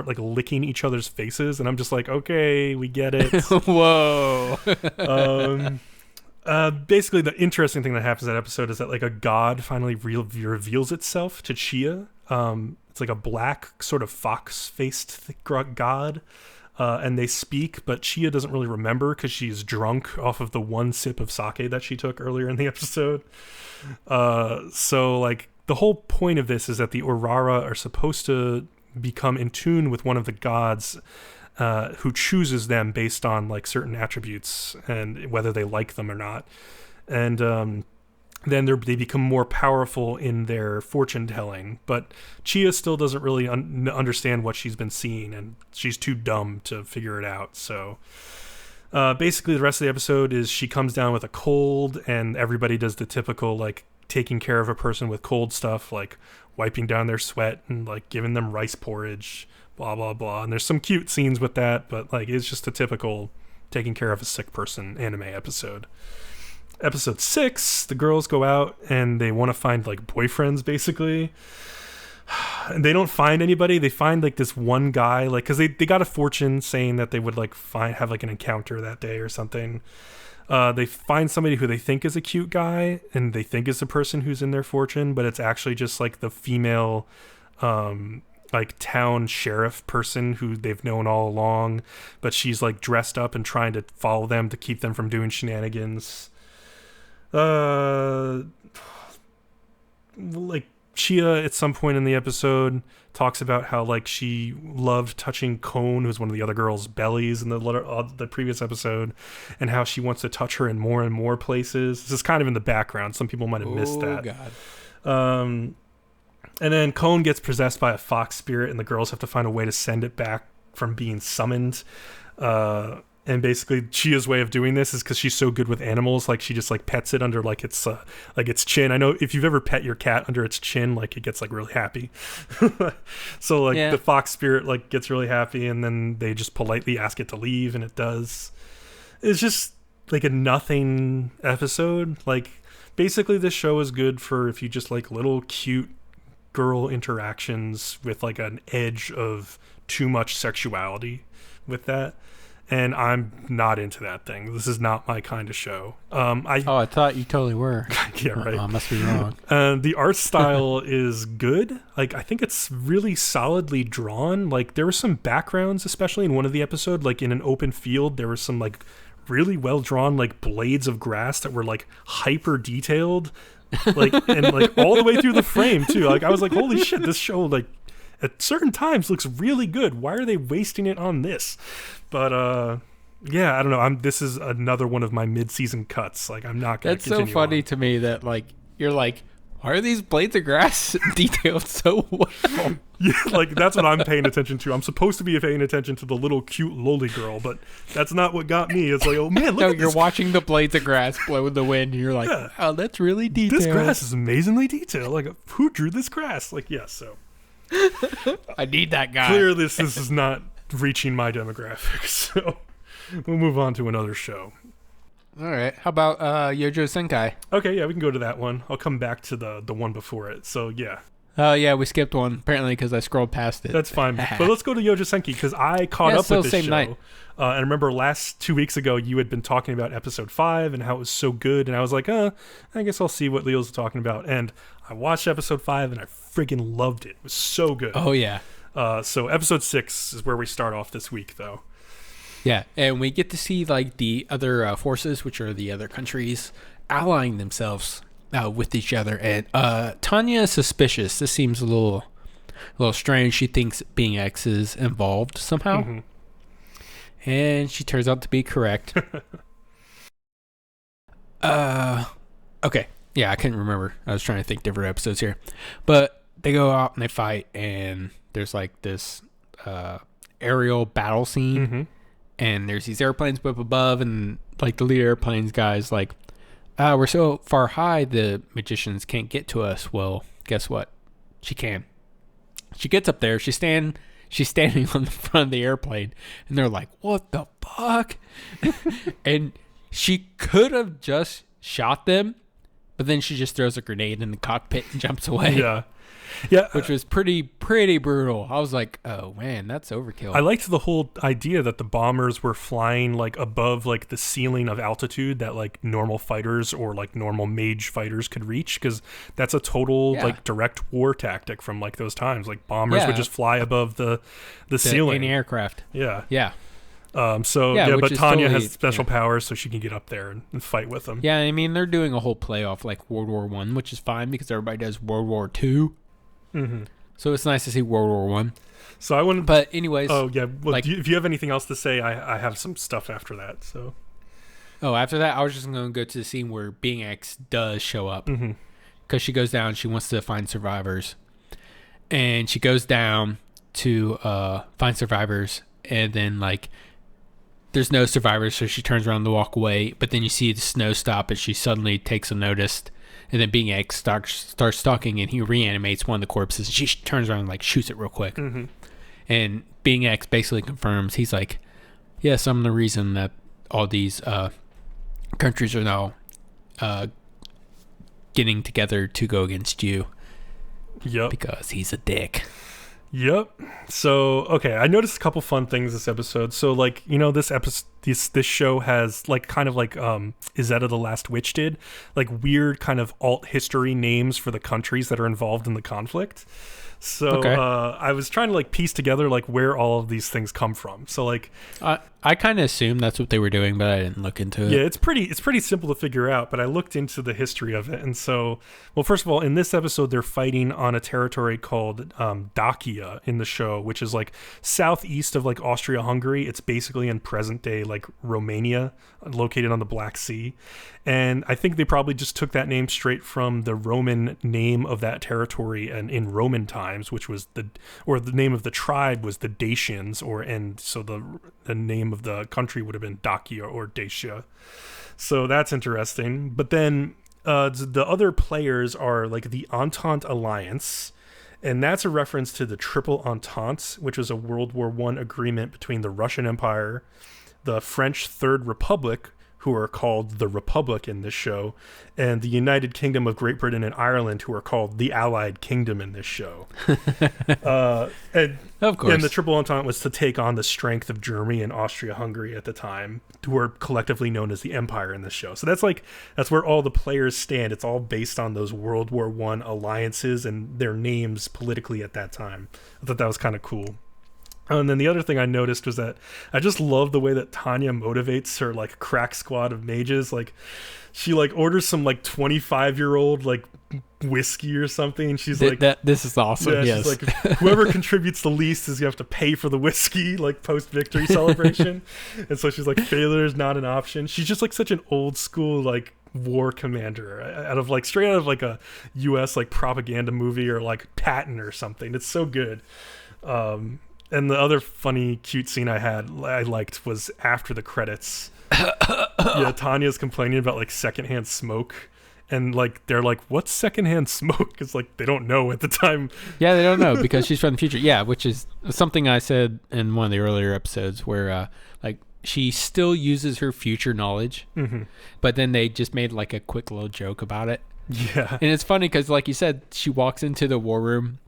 like licking each other's faces, and I'm just like, okay, we get it. Whoa. Basically, the interesting thing that happens in that episode is that like a god finally reveals itself to Chia. It's like a black sort of fox-faced god, and they speak, but Chia doesn't really remember because she's drunk off of the one sip of sake that she took earlier in the episode. So like the whole point of this is that the Urara are supposed to become in tune with one of the gods, who chooses them based on like certain attributes and whether they like them or not. And then they become more powerful in their fortune telling. But Chia still doesn't really understand what she's been seeing, and she's too dumb to figure it out. So basically the rest of the episode is she comes down with a cold, and everybody does the typical like taking care of a person with cold stuff, like wiping down their sweat and like giving them rice porridge, blah blah blah. And there's some cute scenes with that, but like it's just a typical taking care of a sick person anime episode. Episode 6, the girls go out and they want to find like boyfriends basically, and they don't find anybody. They find like this one guy, like because they got a fortune saying that they would like have like an encounter that day or something. They find somebody who they think is a cute guy, and they think is the person who's in their fortune, but it's actually just like the female like town sheriff person who they've known all along, but she's like dressed up and trying to follow them to keep them from doing shenanigans. Like Chia at some point in the episode talks about how like she loved touching Kon, who's one of the other girls' bellies in the previous episode, and how she wants to touch her in more and more places. This is kind of in the background. Some people might have missed that. God. And then Kon gets possessed by a fox spirit, and the girls have to find a way to send it back from being summoned. And basically Chia's way of doing this is because she's so good with animals, like she just like pets it under like its chin. I know if you've ever pet your cat under its chin, like it gets like really happy. So like the fox spirit like gets really happy, and then they just politely ask it to leave, and it does. It's just like a nothing episode. Like basically this show is good for if you just like little cute girl interactions with like an edge of too much sexuality with that. And I'm not into that thing. This is not my kind of show. I thought you totally were. Yeah, right. I must be wrong. The art style is good. Like, I think it's really solidly drawn. Like, there were some backgrounds, especially in one of the episodes, like in an open field, there was some like really well drawn like blades of grass that were like hyper detailed, like and like all the way through the frame too. Like, I was like, holy shit, this show like at certain times looks really good. Why are they wasting it on this? But yeah, I don't know. This is another one of my mid-season cuts. Like, I'm not going to continue. That's so funny to me that like you're like, why are these blades of grass detailed so well? Yeah, like that's what I'm paying attention to. I'm supposed to be paying attention to the little cute loli girl, but that's not what got me. It's like, oh man, look at you're this. watching the blades of grass blow in the wind, and you're like, oh, that's really detailed. This grass is amazingly detailed. Like, who drew this grass? Like, yes, so. I need that guy. Clearly, this is not reaching my demographics, so we'll move on to another show. All right. How about Youjo Senki? Okay, yeah, we can go to that one. I'll come back to the one before it. So, yeah. Oh, yeah, we skipped one, apparently, because I scrolled past it. That's fine. But let's go to Youjo Senki, because I caught up with this same show. Night. And I remember 2 weeks ago, you had been talking about episode 5 and how it was so good. And I was like, I guess I'll see what Leo's talking about. And I watched episode 5, and I friggin' loved it. It was so good. Oh, yeah. So episode 6 is where we start off this week, though. Yeah, and we get to see like the other forces, which are the other countries, allying themselves with each other. And Tanya is suspicious. This seems a little strange. She thinks Being X is involved somehow, and she turns out to be correct. Okay, yeah, I couldn't remember. I was trying to think different episodes here, but they go out and they fight, and there's like this aerial battle scene. and there's these airplanes up above, and like the lead airplanes guy's like, we're so far high the magicians can't get to us. Well, guess what? She can. She gets up there. She's standing on the front of the airplane, and they're like, what the fuck? And she could have just shot them, but then she just throws a grenade in the cockpit and jumps away. Yeah, which was pretty brutal. I was like, oh man, that's overkill. I liked the whole idea that the bombers were flying like above like the ceiling of altitude that like normal fighters or like normal mage fighters could reach, because that's a total like direct war tactic from like those times. Like bombers would just fly above the ceiling. Any aircraft. Yeah. But Tanya has special powers, so she can get up there and fight with them. Yeah, I mean, they're doing a whole play off like World War I, which is fine because everybody does World War II. Mm-hmm. So it's nice to see World War One. So I wouldn't. But anyways. Oh yeah. Well, like, if you have anything else to say, I have some stuff after that. So. Oh, after that, I was just going to go to the scene where Being X does show up, because she goes down. She wants to find survivors, and she goes down to find survivors, and then like there's no survivors, so she turns around to walk away. But then you see the snow stop, and she suddenly takes a notice. And then Being X starts stalking, and he reanimates one of the corpses. And she turns around and like shoots it real quick. And Being X basically confirms, he's like, yes, I'm the reason that all these countries are now getting together to go against you. Yep. Because he's a dick. Yep. So, okay, I noticed a couple fun things this episode. So, like, you know, this show has, like, kind of like Izetta the Last Witch did, like, weird kind of alt history names for the countries that are involved in the conflict. So I was trying to like piece together like where all of these things come from. So like I kind of assumed that's what they were doing, but I didn't look into it. Yeah, it's pretty simple to figure out, but I looked into the history of it. And so, well, first of all, in this episode, they're fighting on a territory called Dacia in the show, which is like southeast of like Austria-Hungary. It's basically in present day like Romania, located on the Black Sea. And I think they probably just took that name straight from the Roman name of that territory, and in Roman times, which was the name of the tribe was the Dacians, so the name of the country would have been Dacia or Dacia. So that's interesting. But then the other players are like the Entente Alliance, and that's a reference to the Triple Entente, which was a World War I agreement between the Russian Empire, the French Third Republic, who are called the Republic in this show, and the United Kingdom of Great Britain and Ireland, who are called the Allied Kingdom in this show. And of course. And the Triple Entente was to take on the strength of Germany and Austria-Hungary at the time, who were collectively known as the Empire in this show. So that's where all the players stand. It's all based on those World War I alliances and their names politically at that time. I thought that was kind of cool. And then the other thing I noticed was that I just love the way that Tanya motivates her like crack squad of mages. Like she like orders some like 25-year-old like whiskey or something. And she's like, this is awesome. Yeah, yes. She's like, whoever contributes the least is you have to pay for the whiskey, like post victory celebration. And so she's like, failure is not an option. She's just like such an old school like war commander straight out of like a US like propaganda movie or like Patton or something. It's so good. And the other funny, cute scene I liked was after the credits. Yeah, Tanya's complaining about like secondhand smoke, and like they're like, "What's secondhand smoke?" Because like they don't know at the time. Yeah, they don't know because she's from the future. Yeah, which is something I said in one of the earlier episodes where like she still uses her future knowledge, but then they just made like a quick little joke about it. Yeah, and it's funny because like you said, she walks into the war room.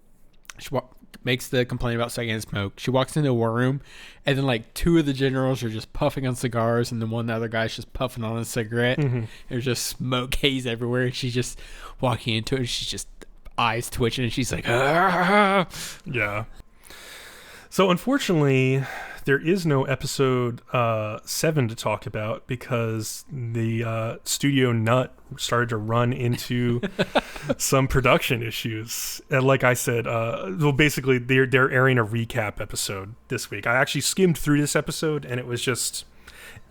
Makes the complaint about secondhand smoke. She walks into the war room, and then like two of the generals are just puffing on cigars, and then one other guy's just puffing on a cigarette. There's just smoke haze everywhere, and she's just walking into it, and she's just eyes twitching, and she's like, "Ah!" Yeah. So unfortunately, there is no episode 7 to talk about because the studio nut started to run into some production issues. And like I said, well, basically they're airing a recap episode this week. I actually skimmed through this episode, and it was just...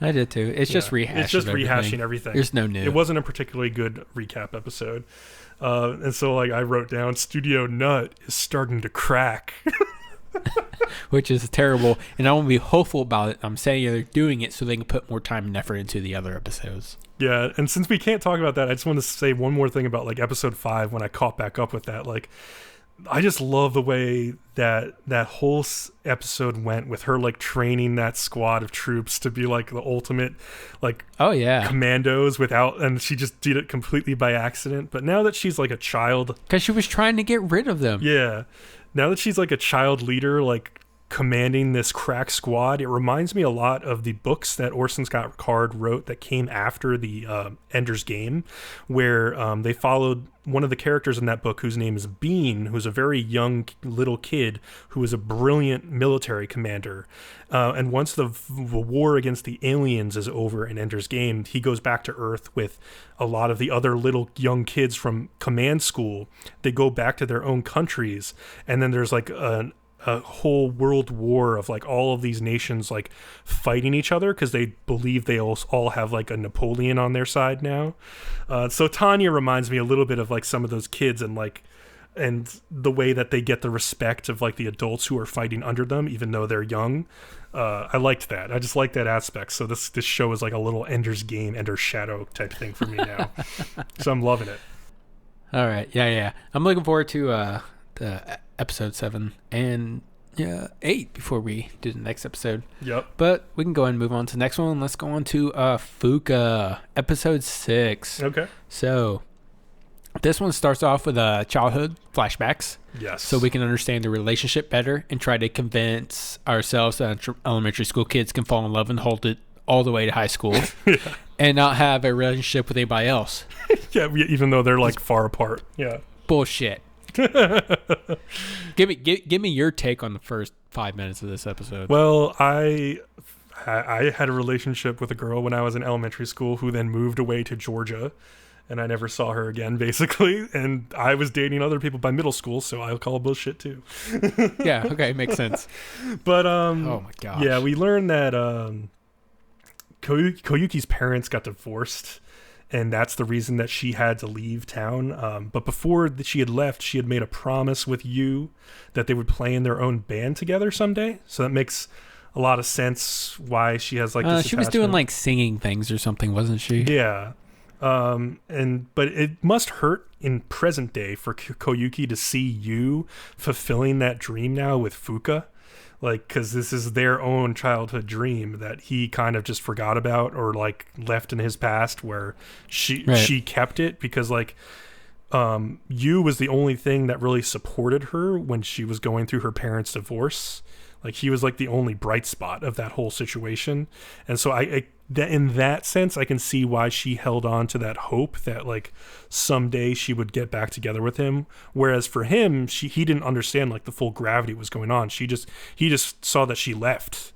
I did too. It's just rehashing. It's just rehashing everything. There's no new. It wasn't a particularly good recap episode. And so like I wrote down, Studio Nut is starting to crack. which is terrible. And I want to be hopeful about it. I'm saying they're doing it so they can put more time and effort into the other episodes. Yeah, and since we can't talk about that, I just want to say one more thing about like episode 5 when I caught back up with that. Like, I just love the way that whole episode went with her like training that squad of troops to be like the ultimate like commandos and she just did it completely by accident. But now that she's like a child, because she was trying to get rid of them. Yeah, now that she's like a child leader, like commanding this crack squad, it reminds me a lot of the books that Orson Scott Card wrote that came after the Ender's Game, where they followed one of the characters in that book whose name is Bean, who's a very young little kid who is a brilliant military commander. And once the war against the aliens is over in Ender's Game, he goes back to Earth with a lot of the other little young kids from command school. They go back to their own countries, and then there's like a whole world war of like all of these nations like fighting each other because they believe they all have like a Napoleon on their side now. So Tanya reminds me a little bit of like some of those kids and the way that they get the respect of like the adults who are fighting under them even though they're young. I liked that. I just like that aspect. So this show is like a little Ender's Game, Ender's Shadow type thing for me now. So I'm loving it. All right. Yeah. I'm looking forward to the episode 7 and 8 before we do the next episode. Yep. But we can go ahead and move on to the next one. Let's go on to Fuuka, episode 6. Okay. So this one starts off with childhood flashbacks. Yes. So we can understand the relationship better and try to convince ourselves that elementary school kids can fall in love and hold it all the way to high school and not have a relationship with anybody else. Yeah, even though they're like far apart. Yeah. Bullshit. Give me your take on the first 5 minutes of this episode. Well, I had a relationship with a girl when I was in elementary school who then moved away to Georgia, and I never saw her again, basically. And I was dating other people by middle school, so I'll call bullshit too. Yeah, okay, makes sense. But oh my gosh. Yeah, we learned that Koyuki's parents got divorced. And that's the reason that she had to leave town. But before she had left, she had made a promise with Yu that they would play in their own band together someday. So that makes a lot of sense why she has like this she was doing like singing things or something, wasn't she? Yeah. But it must hurt in present day for Koyuki to see Yu fulfilling that dream now with Fuuka. Like, because this is their own childhood dream that he kind of just forgot about or like left in his past, where she kept it because like Yu was the only thing that really supported her when she was going through her parents' divorce. Like, he was like the only bright spot of that whole situation. And so in that sense, I can see why she held on to that hope that like someday she would get back together with him. Whereas for him, he didn't understand like the full gravity was going on. He just saw that she left.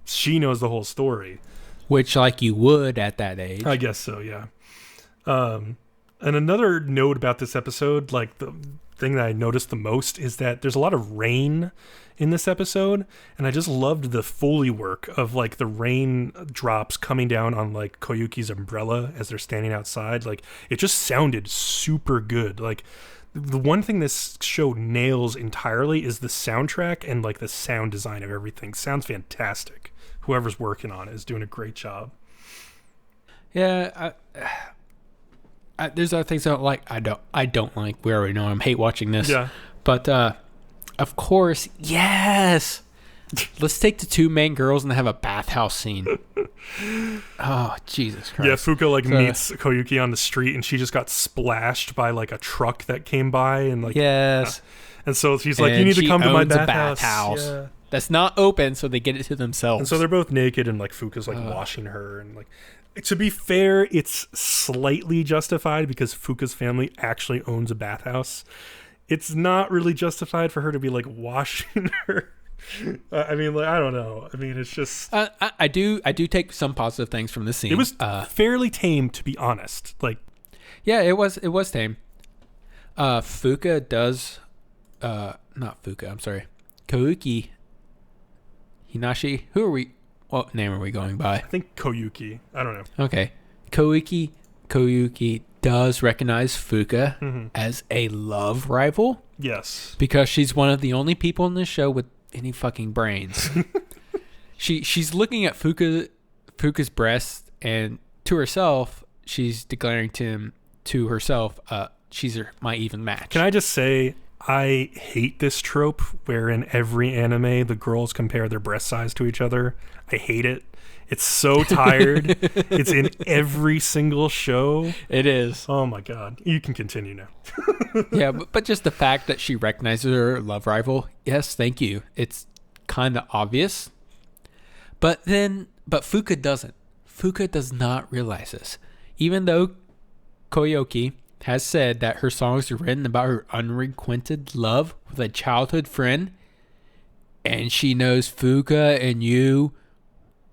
She knows the whole story, which like you would at that age. I guess so. Yeah. And another note about this episode, like the thing that I noticed the most is that there's a lot of rain in this episode, and I just loved the Foley work of like the rain drops coming down on like Koyuki's umbrella as they're standing outside. Like, it just sounded super good. Like, the one thing this show nails entirely is the soundtrack and like the sound design of everything. Sounds fantastic. Whoever's working on it is doing a great job. Yeah, there's other things I don't like. I don't like. We already know I hate watching this. Yeah. But of course, yes. Let's take the two main girls and have a bathhouse scene. Oh, Jesus Christ. Yeah, Fuuka meets Koyuki on the street, and she just got splashed by like a truck that came by, and like yes. And so she's like, "You need to come to my bathhouse." Yeah. That's not open, so they get it to themselves. And so they're both naked, and like Fuuka's like washing her, and like. To be fair, it's slightly justified because Fuuka's family actually owns a bathhouse. It's not really justified for her to be like washing her. I mean, like, I don't know. I mean, it's just. I do take some positive things from this scene. It was fairly tame, to be honest. Like, yeah, it was tame. Fuuka does, not Fuuka. I'm sorry, Koyuki, Hinashi. Who are we? What name are we going by? I think Koyuki. I don't know. Okay. Koyuki does recognize Fuuka as a love rival. Yes. Because she's one of the only people in this show with any fucking brains. She's looking at Fuuka's breast, and to herself, she's declaring to herself, she's my even match. Can I just say, I hate this trope where in every anime the girls compare their breast size to each other. I hate it. It's so tired. It's in every single show. It is. Oh my God. You can continue now. Yeah, but just the fact that she recognizes her love rival, yes, thank you. It's kind of obvious. But Fuuka doesn't. Fuuka does not realize this. Even though Koyuki has said that her songs are written about her unrequited love with a childhood friend, and she knows Fuuka and you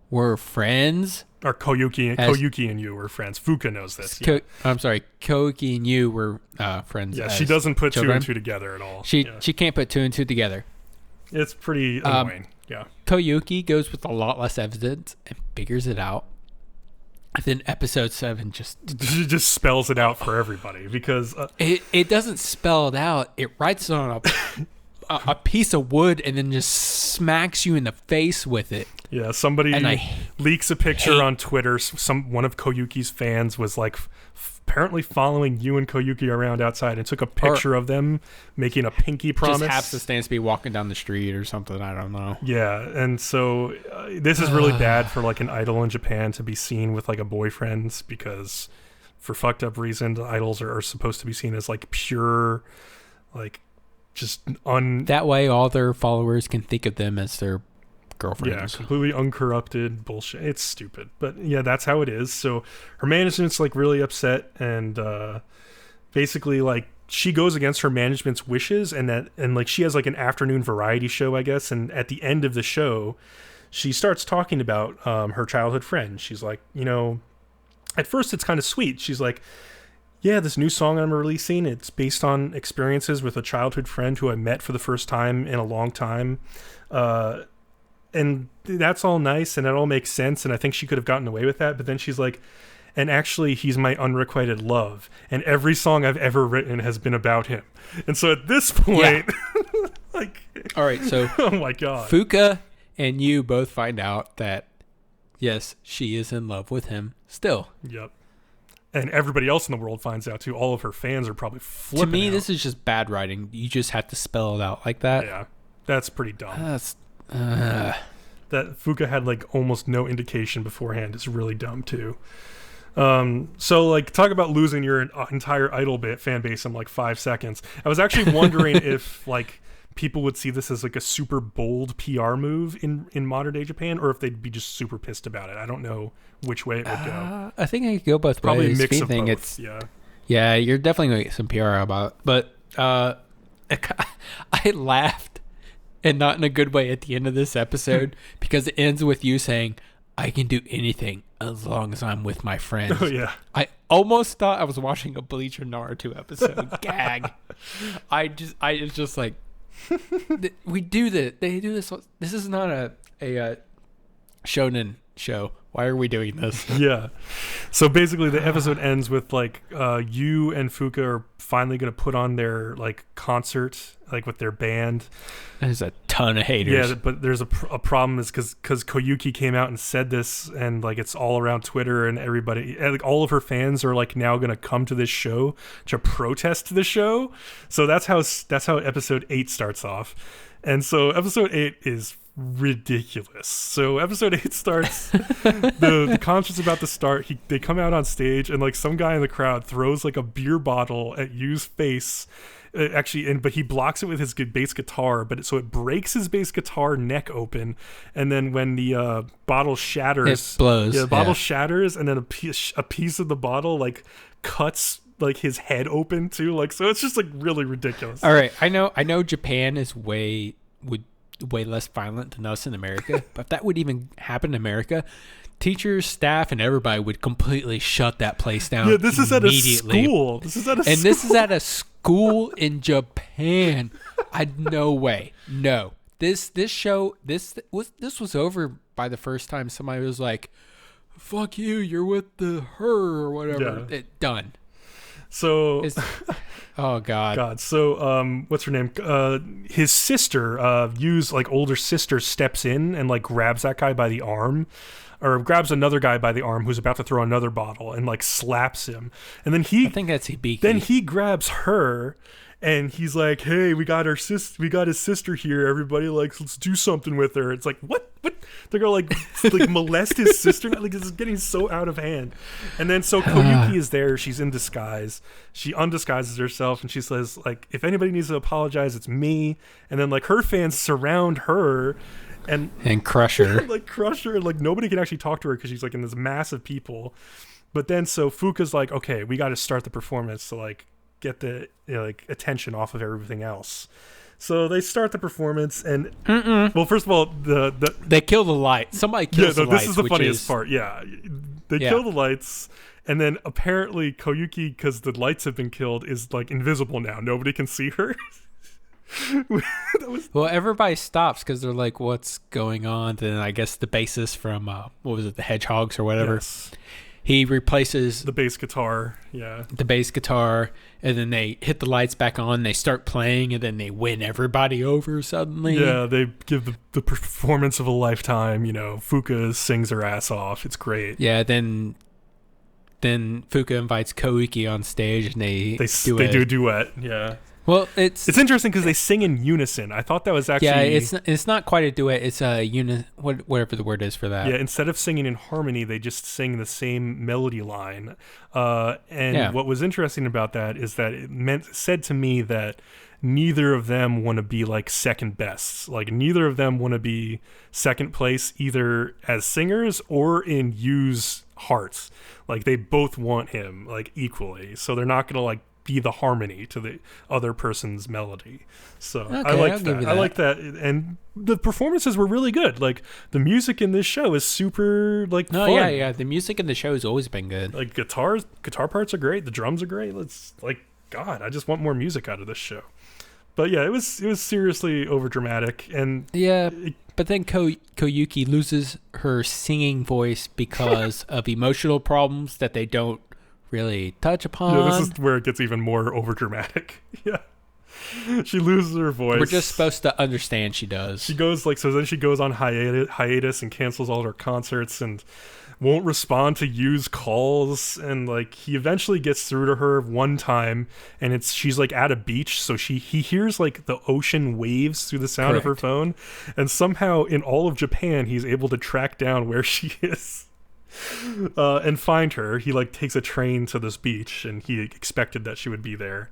were friends. Or Koyuki and you were friends. Fuuka knows this. I'm sorry. Koyuki and you were friends. Yeah, she doesn't put children. 2 and 2 together at all. She can't put 2 and 2 together. It's pretty annoying. Yeah. Koyuki goes with a lot less evidence and figures it out. And then episode 7 just spells it out for everybody because it doesn't spell it out. It writes it on a piece of wood and then just smacks you in the face with it. Yeah, somebody leaks a picture on Twitter. One of Koyuki's fans was like apparently following you and Koyuki around outside and took a picture of them making a pinky promise. Just happens to stand to be walking down the street or something. I don't know. Yeah, and so this is really bad for like an idol in Japan to be seen with like a boyfriend because for fucked up reasons, idols are supposed to be seen as like pure, like just That way all their followers can think of them as their girlfriends. Yeah, completely uncorrupted bullshit. It's stupid, but yeah, that's how it is. So her management's like really upset, and basically like she goes against her management's wishes, and like she has like an afternoon variety show, I guess. And at the end of the show, she starts talking about her childhood friend. She's like, at first it's kind of sweet. She's like, yeah, this new song I'm releasing, it's based on experiences with a childhood friend who I met for the first time in a long time. And that's all nice and it all makes sense. And I think she could have gotten away with that. But then she's like, and actually he's my unrequited love. And every song I've ever written has been about him. And so at this point, like, all right, so oh my God. Fuuka and you both find out that, yes, she is in love with him still. Yep. And everybody else in the world finds out too. All of her fans are probably flipping To me, out. this is just bad writing. You just have to spell it out like that. Yeah, that's pretty dumb. That Fuuka had like almost no indication beforehand is really dumb too. So like talk about losing your entire idol fan base in like 5 seconds. I was actually wondering if like people would see this as like a super bold PR move in modern day Japan, or if they'd be just super pissed about it. I don't know which way it would go. I think it could go both Probably ways. a mix of both. Yeah, you're definitely going to get some PR about it. But I laughed, and not in a good way, at the end of this episode because it ends with you saying, I can do anything as long as I'm with my friends. Oh, yeah. I almost thought I was watching a Bleach or Naruto episode. Gag. I was just like, we do this. They do this. This is not a shonen show. Why are we doing this? Yeah. So basically the episode ends with like you and Fuuka are finally going to put on their like concert like with their band. There's a ton of haters. Yeah, but there's a problem is because Koyuki came out and said this, and like it's all around Twitter, and everybody, and, like all of her fans are like now going to come to this show to protest the show. So that's how episode 8 starts off. And so episode 8 is ridiculous. So episode 8 starts, the concert's about to start. They come out on stage, and like some guy in the crowd throws like a beer bottle at Yu's face. But he blocks it with his bass guitar, so it breaks his bass guitar neck open, and then when the bottle shatters, it blows. Yeah, the bottle shatters, and then a piece of the bottle like cuts like his head open too. Like, so it's just like really ridiculous. All right, I know Japan is way less violent than us in America, but if that would even happen in America, teachers, staff, and everybody would completely shut that place down. Yeah, this is at a school. This is at a school in Japan. No way. No. This show was over by the first time somebody was like, "Fuck you, you're with her or whatever." Yeah. Done. So Oh God. So what's her name? His sister, like older sister, steps in and like grabs that guy by the arm, or grabs another guy by the arm who's about to throw another bottle and like slaps him. And then I think that's Hibiki. Then he grabs her and he's like, "Hey, we got his sister here. Everybody, like, let's do something with her." It's like, what? They're gonna like molest his sister? Like, this is getting so out of hand. And then so Koyuki is there. She's in disguise. She undisguises herself and she says, like, if anybody needs to apologize, it's me. And then like her fans surround her and crush her. Like crush her. Like nobody can actually talk to her because she's like in this mass of people. But then so Fuuka's like, okay, we got to start the performance to like get the like attention off of everything else. So they start the performance and well, first of all, they kill the light. Somebody kills the lights. This is the funniest part. Yeah, they kill the lights, and then apparently Koyuki, because the lights have been killed, is like invisible now. Nobody can see her. Well, everybody stops because they're like, "What's going on?" Then I guess the bassist from what was it, the Hedgehogs or whatever. Yes. He replaces the bass guitar, the bass guitar, and then they hit the lights back on. They start playing, and then they win everybody over suddenly. Yeah, they give the performance of a lifetime. Fuuka sings her ass off. It's great. Yeah, then Fuuka invites Koiki on stage, and they do a duet. Yeah. Well, it's interesting because they sing in unison. I thought that was actually it's not quite a duet. It's a whatever the word is for that. Yeah, instead of singing in harmony, they just sing the same melody line. What was interesting about that is that it said to me that neither of them want to be like second best. Like neither of them want to be second place either as singers or in Yu's hearts. Like they both want him like equally. So they're not going to like be the harmony to the other person's melody. So okay, I like that. And the performances were really good. Like the music in this show is super like fun. Yeah. The music in the show has always been good. Like guitar parts are great. The drums are great. It's like, God, I just want more music out of this show. But yeah, it was seriously over dramatic. And but then Koyuki loses her singing voice because of emotional problems that they don't really touch upon. Yeah, this is where it gets even more over dramatic. Yeah, she loses her voice. We're just supposed to understand she does. She goes then she goes on hiatus and cancels all her concerts and won't respond to Yu's calls. And like he eventually gets through to her one time, and she's like at a beach, so he hears like the ocean waves through the sound of her phone, and somehow in all of Japan he's able to track down where she is. And find her. He like takes a train to this beach, and he expected that she would be there.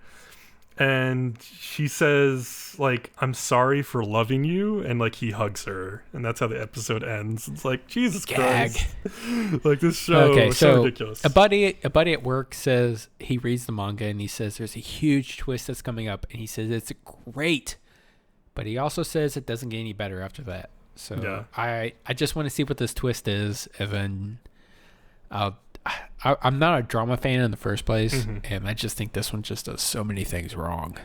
And she says like, "I'm sorry for loving you," and like he hugs her, and that's how the episode ends. It's like, Jesus Christ. Like this show is so ridiculous. A buddy at work says he reads the manga, and he says there's a huge twist that's coming up, and he says it's great, but he also says it doesn't get any better after that. So yeah. I just want to see what this twist is, and then I'm not a drama fan in the first place, and I just think this one just does so many things wrong.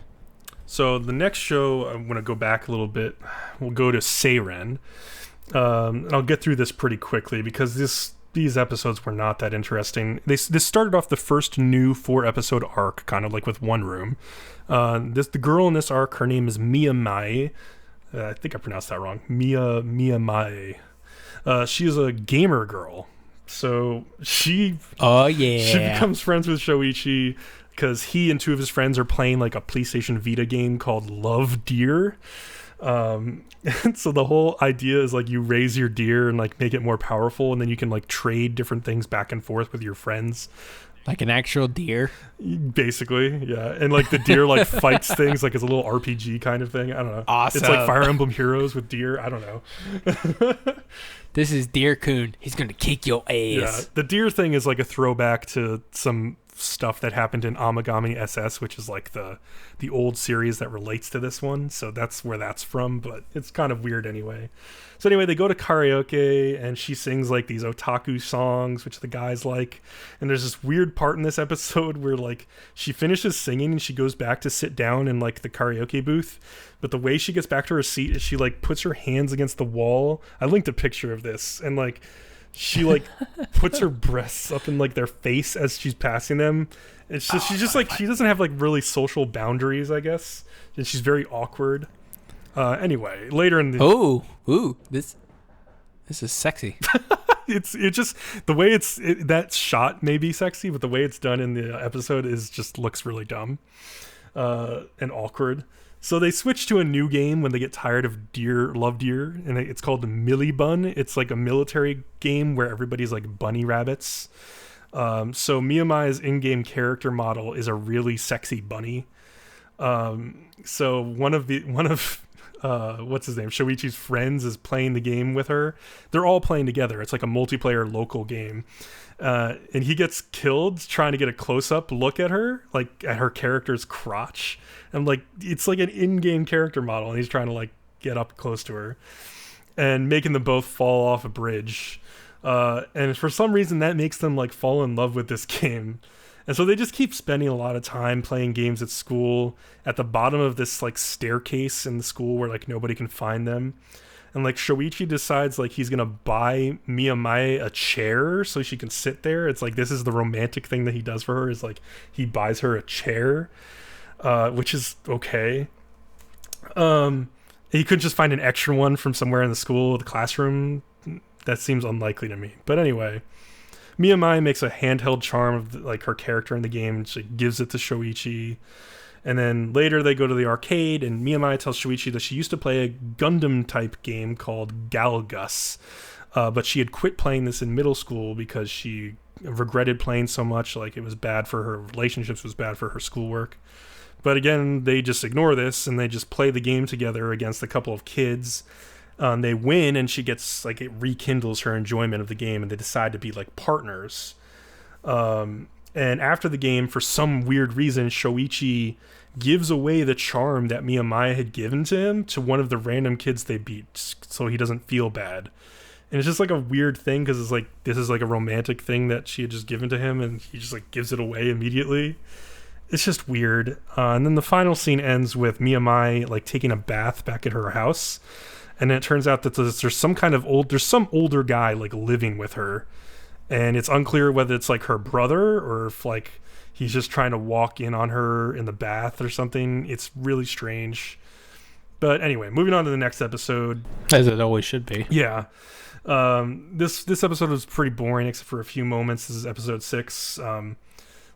So the next show, I'm going to go back a little bit. We'll go to Seiren. I'll get through this pretty quickly because these episodes were not that interesting. This started off the first new 4-episode arc, kind of like with One Room. The girl in this arc, her name is Mia Mai. I think I pronounced that wrong. Mia Mai. She is a gamer girl. So she becomes friends with Shoichi because he and 2 of his friends are playing like a PlayStation Vita game called Love Deer. And so the whole idea is like you raise your deer and like make it more powerful, and then you can like trade different things back and forth with your friends. Like an actual deer? Basically, yeah. And like the deer like fights things like it's a little RPG kind of thing. I don't know. Awesome. It's like Fire Emblem Heroes with deer. I don't know. This is Deer-kun. He's going to kick your ass. Yeah. The deer thing is like a throwback to some stuff that happened in Amagami SS, which is like the old series that relates to this one. So that's where that's from, but it's kind of weird anyway. So anyway, they go to karaoke and she sings like these otaku songs, which the guys like. And there's this weird part in this episode where like she finishes singing and she goes back to sit down in like the karaoke booth. But the way she gets back to her seat is she like puts her hands against the wall. I linked a picture of this, and like she like puts her breasts up in like their face as she's passing them. It's just she's just like she doesn't have like really social boundaries, I guess, and she's very awkward. Anyway, later in the this is sexy. it's just the way that shot may be sexy, but the way it's done in the episode is just looks really dumb and awkward. So they switch to a new game when they get tired of Love Deer, and it's called the Millie Bun. It's like a military game where everybody's like bunny rabbits. So Miyamai's in-game character model is a really sexy bunny. So one of what's his name? Shoichi's friends is playing the game with her. They're all playing together. It's like a multiplayer local game. And he gets killed trying to get a close-up look at her, like at her character's crotch. And like it's like an in-game character model, and he's trying to like get up close to her and making them both fall off a bridge. And for some reason that makes them like fall in love with this game. And so they just keep spending a lot of time playing games at school at the bottom of this like staircase in the school where like nobody can find them. And like Shoichi decides like he's going to buy Miyamai a chair so she can sit there. It's like this is the romantic thing that he does for her, is like he buys her a chair, which is okay. He could just find an extra one from somewhere in the school, the classroom. That seems unlikely to me. But anyway, Miyamai makes a handheld charm of like her character in the game, and she gives it to Shoichi. And then later they go to the arcade, and Miyamai tells Shoichi that she used to play a Gundam type game called Galgus, but she had quit playing this in middle school because she regretted playing so much. Like it was bad for her relationships, was bad for her schoolwork. But again, they just ignore this and they just play the game together against a couple of kids. They win, and she gets like, it rekindles her enjoyment of the game, and they decide to be like partners. And after the game, for some weird reason, Shoichi gives away the charm that Miyamai had given to him to one of the random kids they beat, so he doesn't feel bad. And it's just like a weird thing, because it's like this is like a romantic thing that she had just given to him, and he just like gives it away immediately. It's just weird. And then the final scene ends with Miyamai like taking a bath back at her house. And it turns out that there's some older guy like living with her, and it's unclear whether it's like her brother or if like he's just trying to walk in on her in the bath or something. It's really strange. But anyway, moving on to the next episode, as it always should be. Yeah, this episode was pretty boring except for a few moments. This is episode 6.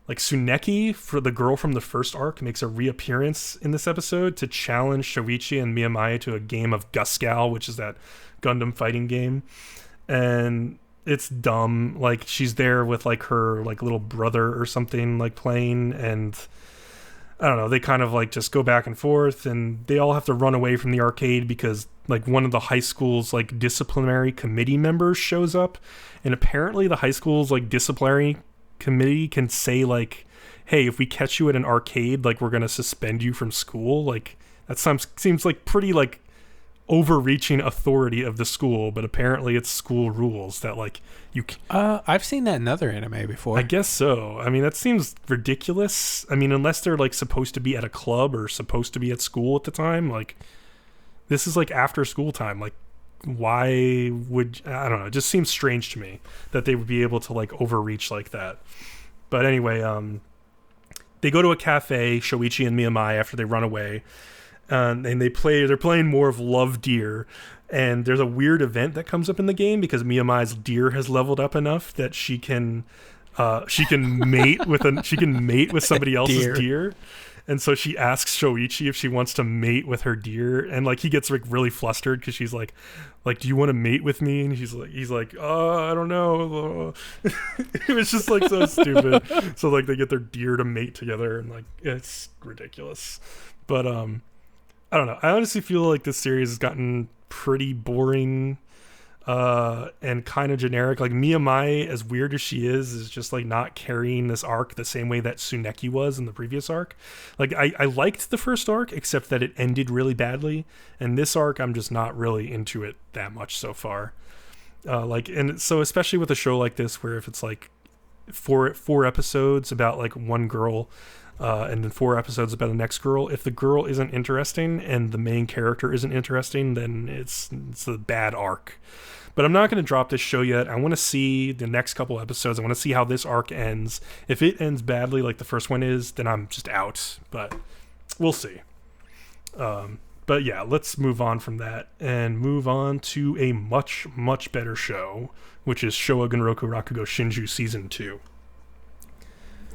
Like Tsuneki, for the girl from the first arc, makes a reappearance in this episode to challenge Shoichi and Miyamai to a game of Gusgal, which is that Gundam fighting game. And it's dumb. Like she's there with like her like little brother or something like playing, and I don't know, they kind of like just go back and forth, and they all have to run away from the arcade because like one of the high school's like disciplinary committee members shows up, and apparently the high school's like disciplinary committee can say like, hey, if we catch you at an arcade, like we're gonna suspend you from school. Like that seems like pretty like overreaching authority of the school, but apparently it's school rules that like you I've seen that in other anime before. I guess so. I mean, that seems ridiculous. I mean, unless they're like supposed to be at a club or supposed to be at school at the time, like this is like after school time. Like why would, I don't know, it just seems strange to me that they would be able to like overreach like that. But anyway, they go to a cafe, Shoichi and Miyamai, after they run away, and they're playing more of Love Deer, and there's a weird event that comes up in the game because Miyamai's deer has leveled up enough that she can mate with somebody else's deer. And so she asks Shoichi if she wants to mate with her deer, and like he gets like really flustered because she's like, do you want to mate with me? And he's like, I don't know. It was just like so stupid. So like they get their deer to mate together, and like it's ridiculous. But I don't know. I honestly feel like this series has gotten pretty boring and kind of generic. Like Miyamai, as weird as she is just like not carrying this arc the same way that Tsuneki was in the previous arc. Like I liked the first arc, except that it ended really badly, and this arc I'm just not really into it that much so far. And so especially with a show like this, where if it's like four episodes about like one girl, and then 4 episodes about the next girl, if the girl isn't interesting and the main character isn't interesting, then it's a bad arc. But I'm not going to drop this show yet. I want to see the next couple episodes. I want to see how this arc ends. If it ends badly like the first one is, then I'm just out. But we'll see. But yeah, let's move on from that and move on to a much, much better show, which is Shouwa Genroku Rakugo Shinjuu Season 2.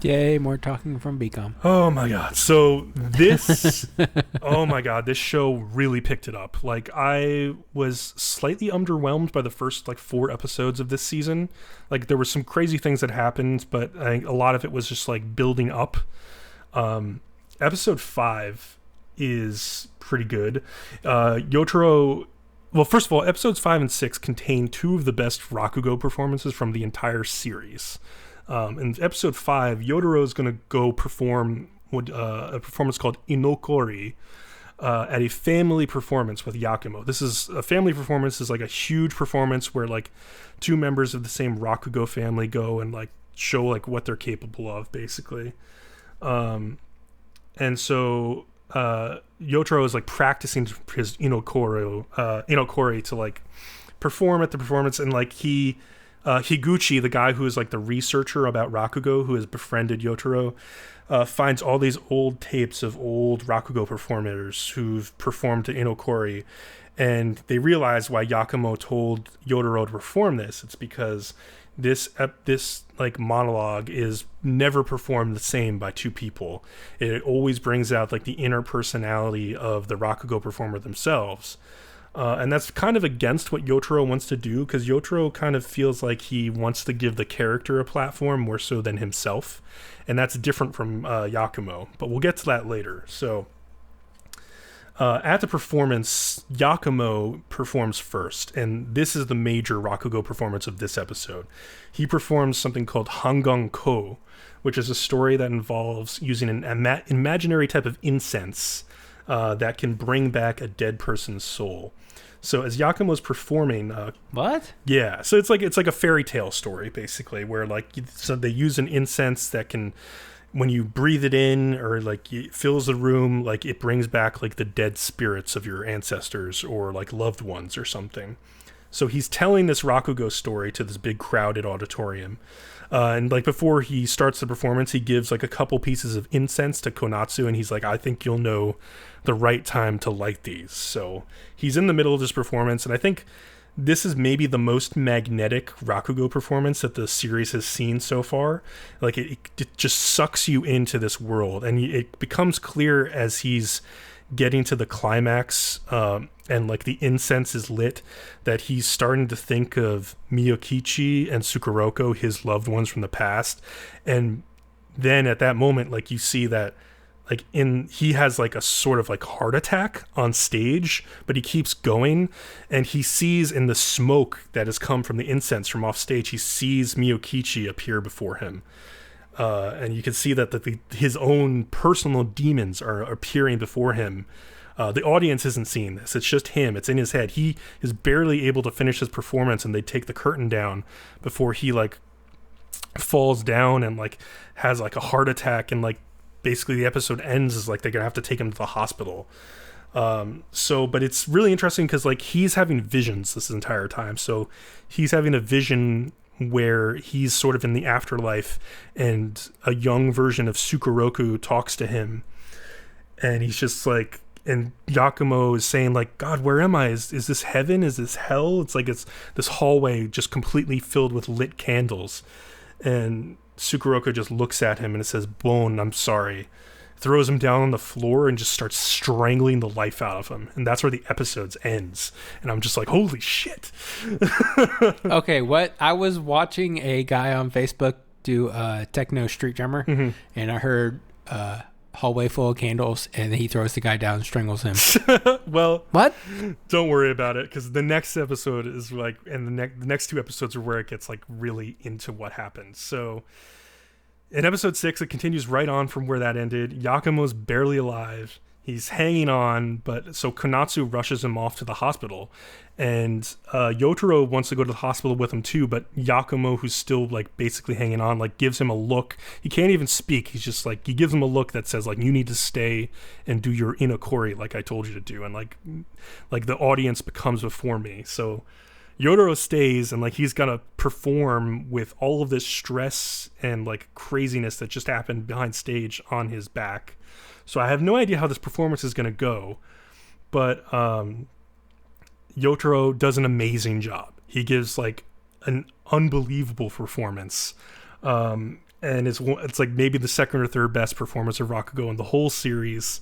Yay, more talking from Bcom. Oh my god. So this this show really picked it up. Like, I was slightly underwhelmed by the first 4 episodes of this season. Like, there were some crazy things that happened, but I think a lot of it was just building up. Episode 5 is pretty good. Yotaro, well, first of all, episodes 5 and 6 contain 2 of the best Rakugo performances from the entire series. In episode 5, Yotaro is going to go perform a performance called Inokori at a family performance with Yakumo. This is a family performance, is a huge performance where 2 members of the same Rakugo family go and show what they're capable of, basically. And so Yotaro is practicing his Inokori to perform at the performance, and Higuchi, the guy who is the researcher about Rakugo, who has befriended Yotaro, finds all these old tapes of old Rakugo performers who've performed to Inokori, and they realize why Yakumo told Yotaro to perform this. It's because this monologue is never performed the same by 2 people. It always brings out the inner personality of the Rakugo performer themselves. And that's kind of against what Yotaro wants to do, because Yotaro kind of feels like he wants to give the character a platform more so than himself. And that's different from Yakumo. But we'll get to that later. So at the performance, Yakumo performs first. And this is the major Rakugo performance of this episode. He performs something called Hangon Ko, which is a story that involves using an imaginary type of incense that can bring back a dead person's soul. So as Yakumo's performing, what? Yeah, so it's like a fairy tale story, basically, where so they use an incense that can, when you breathe it in or it fills the room, it brings back the dead spirits of your ancestors or loved ones or something. So he's telling this Rakugo story to this big crowded auditorium. And before he starts the performance, he gives a couple pieces of incense to Konatsu, and he's I think you'll know the right time to light these. So he's in the middle of this performance, and I think this is maybe the most magnetic Rakugo performance that the series has seen so far. It just sucks you into this world, and it becomes clear as he's getting to the climax and the incense is lit, that he's starting to think of Miyokichi and Tsukuroko, his loved ones from the past. And then at that moment, you see that he has a sort of heart attack on stage, but he keeps going, and he sees in the smoke that has come from the incense from off stage, he sees Miyokichi appear before him. And you can see that his own personal demons are appearing before him. The audience isn't seeing this. It's just him. It's in his head. He is barely able to finish his performance, and they take the curtain down before he falls down and has a heart attack, and basically the episode ends as they're gonna have to take him to the hospital. But it's really interesting because he's having visions this entire time. So he's having a vision where he's sort of in the afterlife, and a young version of Tsukuroku talks to him, and he's just and Yakumo is saying God, where am I? Is this heaven? Is this hell? It's this hallway just completely filled with lit candles, and Tsukuroku just looks at him and it says, "Bone, I'm sorry," throws him down on the floor and just starts strangling the life out of him. And that's where the episode ends. And I'm just holy shit. Okay, what? I was watching a guy on Facebook do Techno Street Drummer, and I heard hallway full of candles, and he throws the guy down and strangles him. Well, what? Don't worry about it, because the next episode is and the next 2 episodes are where it gets really into what happened. So in episode 6, it continues right on from where that ended. Yakumo's barely alive. He's hanging on, but so Konatsu rushes him off to the hospital, and Yotaro wants to go to the hospital with him too, but Yakumo, who's still basically hanging on, gives him a look. He can't even speak. He's just he gives him a look that says you need to stay and do your inokori like I told you to do, and the audience becomes before me. So Yotaro stays, and like he's gonna perform with all of this stress and like craziness that just happened behind stage on his back. So I have no idea how this performance is gonna go, but Yotaro does an amazing job. He gives like an unbelievable performance, and it's like maybe the second or third best performance of Rakugo in the whole series,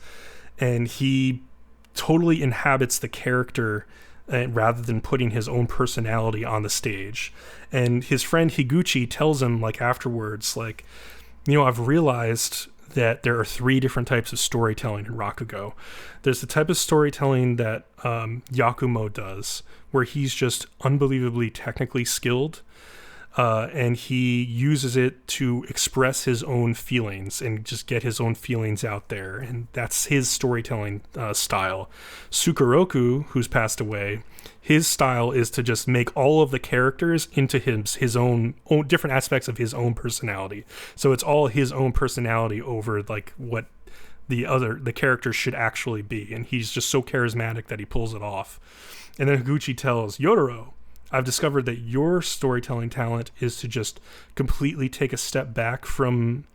and he totally inhabits the character rather than putting his own personality on the stage. And his friend Higuchi tells him like afterwards, like, I've realized that there are 3 different types of storytelling in Rakugo. There's the type of storytelling that Yakumo does, where he's just unbelievably technically skilled, and he uses it to express his own feelings and just get his own feelings out there, and that's his storytelling style. Sukeroku, who's passed away, his style is to just make all of the characters into his own different aspects of his own personality. So it's all his own personality over like what the characters should actually be, and he's just so charismatic that he pulls it off. And then Higuchi tells Yotaro, I've discovered that your storytelling talent is to just completely take a step back from,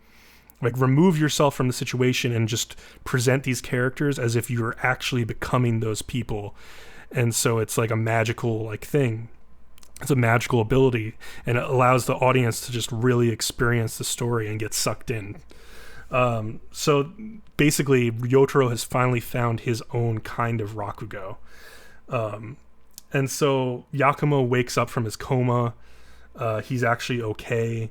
like, remove yourself from the situation and just present these characters as if you're actually becoming those people. And so it's like a magical like thing. It's a magical ability, and it allows the audience to just really experience the story and get sucked in. So basically, Yotaro has finally found his own kind of Rakugo. And so Yakumo wakes up from his coma. He's actually okay.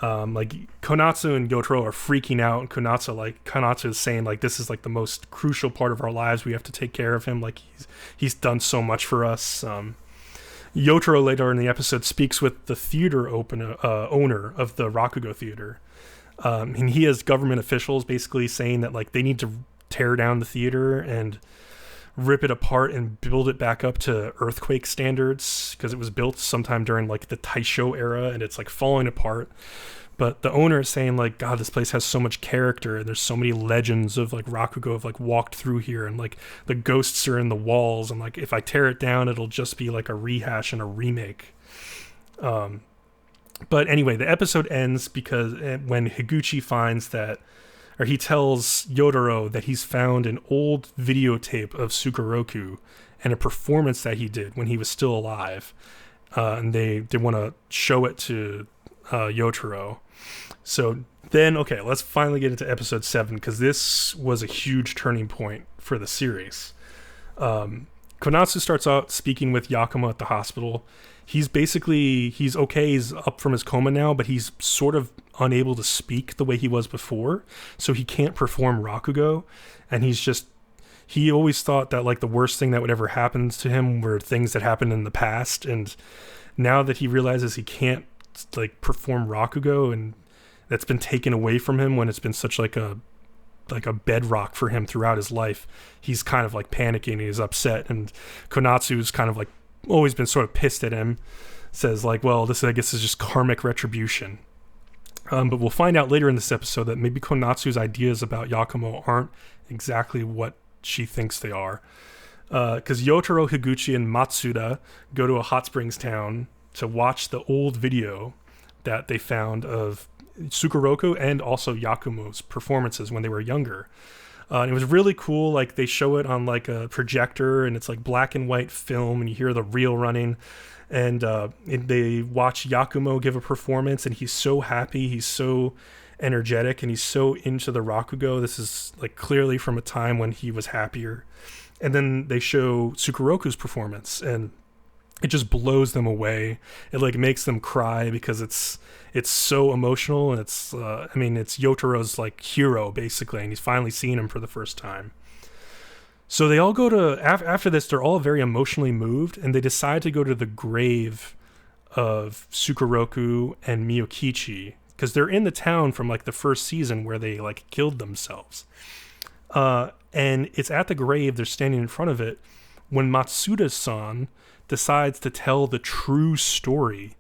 Like Konatsu and Yotaro are freaking out, and Konatsu is saying like, this is like the most crucial part of our lives. We have to take care of him. Like he's done so much for us. Yotaro later in the episode speaks with the theater owner of the Rakugo theater. And he has government officials basically saying that like they need to tear down the theater and rip it apart and build it back up to earthquake standards, because it was built sometime during like the Taisho era and it's like falling apart. But the owner is saying like, God, this place has so much character, and there's so many legends of like Rakugo have like walked through here, and like the ghosts are in the walls, and like if I tear it down, it'll just be like a rehash and a remake. But anyway, the episode ends because when Higuchi finds that, or he tells Yotaro that he's found an old videotape of Sukeroku and a performance that he did when he was still alive. And they want to show it to Yotaro. So then, okay, let's finally get into episode 7, because this was a huge turning point for the series. Konatsu starts out speaking with Yakumo at the hospital. He's okay, he's up from his coma now, but he's sort of unable to speak the way he was before, so he can't perform Rakugo, and he always thought that like the worst thing that would ever happen to him were things that happened in the past, and now that he realizes he can't like perform Rakugo, and that's been taken away from him when it's been such like a bedrock for him throughout his life, he's kind of like panicking and he's upset, and Konatsu's kind of like always been sort of pissed at him, says like, well, this I guess is just karmic retribution. But we'll find out later in this episode that maybe Konatsu's ideas about Yakumo aren't exactly what she thinks they are. Because Yotaro, Higuchi, and Matsuda go to a hot springs town to watch the old video that they found of Sukeroku and also Yakumo's performances when they were younger. And it was really cool. Like they show it on like a projector, and it's like black and white film, and you hear the reel running, and they watch Yakumo give a performance, and he's so happy, he's so energetic, and he's so into the Rakugo. This is like clearly from a time when he was happier. And then they show Sukeroku's performance, and it just blows them away. It like makes them cry because it's so emotional, and it's Yotaro's like hero basically, and he's finally seen him for the first time. So they all go to after this, they're all very emotionally moved, and they decide to go to the grave of Sukeroku and Miyokichi, because they're in the town from like the first season where they like killed themselves. And it's at the grave, they're standing in front of it, when Matsuda-san decides to tell the true story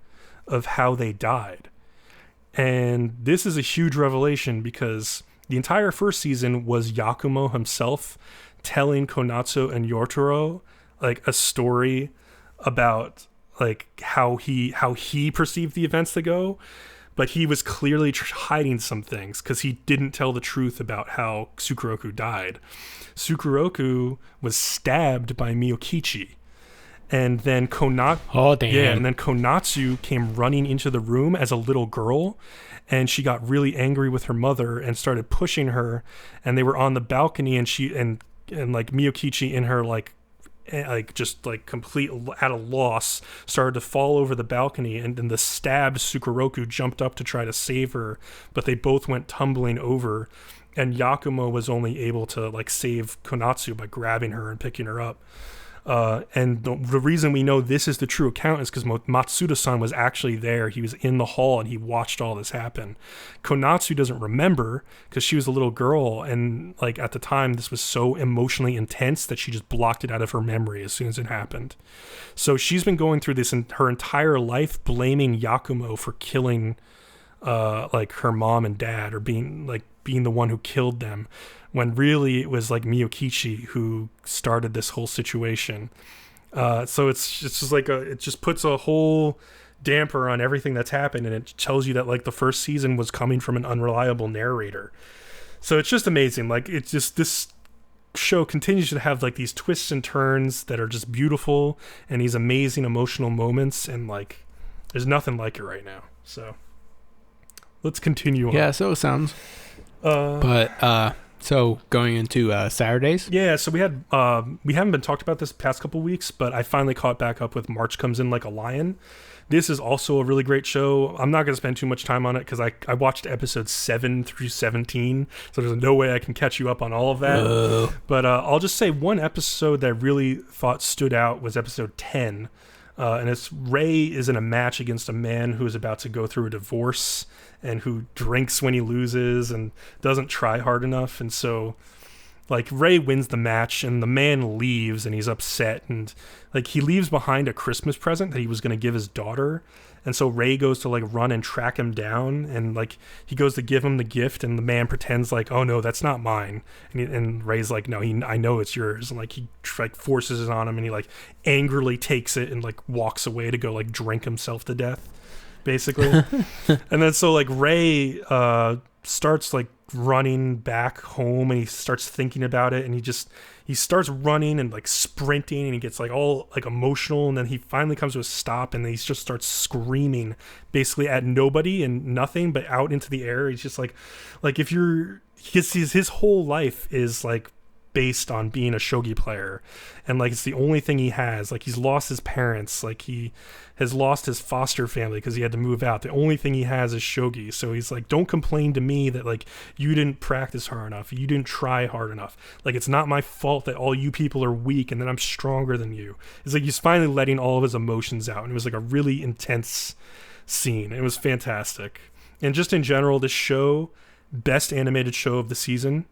of how they died. And this is a huge revelation, because the entire first season was Yakumo himself telling Konatsu and Yotaro like a story about like how he perceived the events to go, but he was clearly hiding some things because he didn't tell the truth about how Tsukuroku died. Tsukuroku was stabbed by Miyokichi. And then Konatsu came running into the room as a little girl, and she got really angry with her mother and started pushing her, and they were on the balcony, and she and like Miyokichi in her like just like complete at a loss started to fall over the balcony, and then the stabbed Tsukuroku jumped up to try to save her, but they both went tumbling over, and Yakumo was only able to like save Konatsu by grabbing her and picking her up. And the reason we know this is the true account is because Matsuda-san was actually there. He was in the hall and he watched all this happen. Konatsu doesn't remember because she was a little girl, and like at the time this was so emotionally intense that she just blocked it out of her memory as soon as it happened. So she's been going through this in her entire life, blaming Yakumo for killing like her mom and dad, or being the one who killed them, when really it was like Miyokichi who started this whole situation. So it's just like it just puts a whole damper on everything that's happened, and it tells you that like the first season was coming from an unreliable narrator. So it's just amazing. Like it's just, this show continues to have like these twists and turns that are just beautiful, and these amazing emotional moments, and like there's nothing like it right now. So let's continue on. Yeah, so it sounds. So going into Saturdays? Yeah, so we haven't been talked about this past couple weeks, but I finally caught back up with March Comes In Like a Lion. This is also a really great show. I'm not going to spend too much time on it because I watched episodes 7 through 17, so there's no way I can catch you up on all of that. But I'll just say one episode that I really thought stood out was episode 10. And it's Ray is in a match against a man who is about to go through a divorce and who drinks when he loses and doesn't try hard enough. And so like Ray wins the match and the man leaves and he's upset, and like he leaves behind a Christmas present that he was going to give his daughter. And so Ray goes to like run and track him down, and like he goes to give him the gift, and the man pretends like, oh no, that's not mine. And Ray's like, no, I know it's yours. And like he like forces it on him, and he like angrily takes it and like walks away to go like drink himself to death, basically. And then so like Ray starts like running back home, and he starts thinking about it, and he starts running and like sprinting, and he gets like all like emotional, and then he finally comes to a stop, and he just starts screaming basically at nobody and nothing but out into the air. He's just like if you're his whole life is like based on being a shogi player, and like it's the only thing he has. Like he's lost his parents, like he has lost his foster family because he had to move out. The only thing he has is shogi. So he's like, don't complain to me that like you didn't practice hard enough, you didn't try hard enough. Like it's not my fault that all you people are weak and that I'm stronger than you. It's like he's finally letting all of his emotions out, and it was like a really intense scene. It was fantastic. And just in general, this show, best animated show of the season.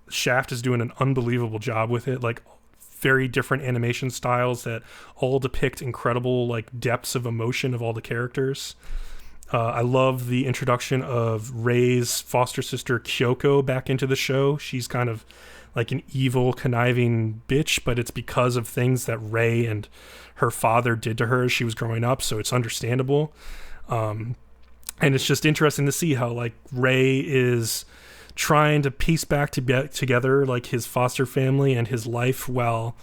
Shaft is doing an unbelievable job with it. Like very different animation styles that all depict incredible like depths of emotion of all the characters. I love the introduction of Ray's foster sister Kyoko back into the show. She's kind of like an evil, conniving bitch, but it's because of things that Ray and her father did to her as she was growing up, so it's understandable. And it's just interesting to see how like Ray is trying to piece back together like his foster family and his life while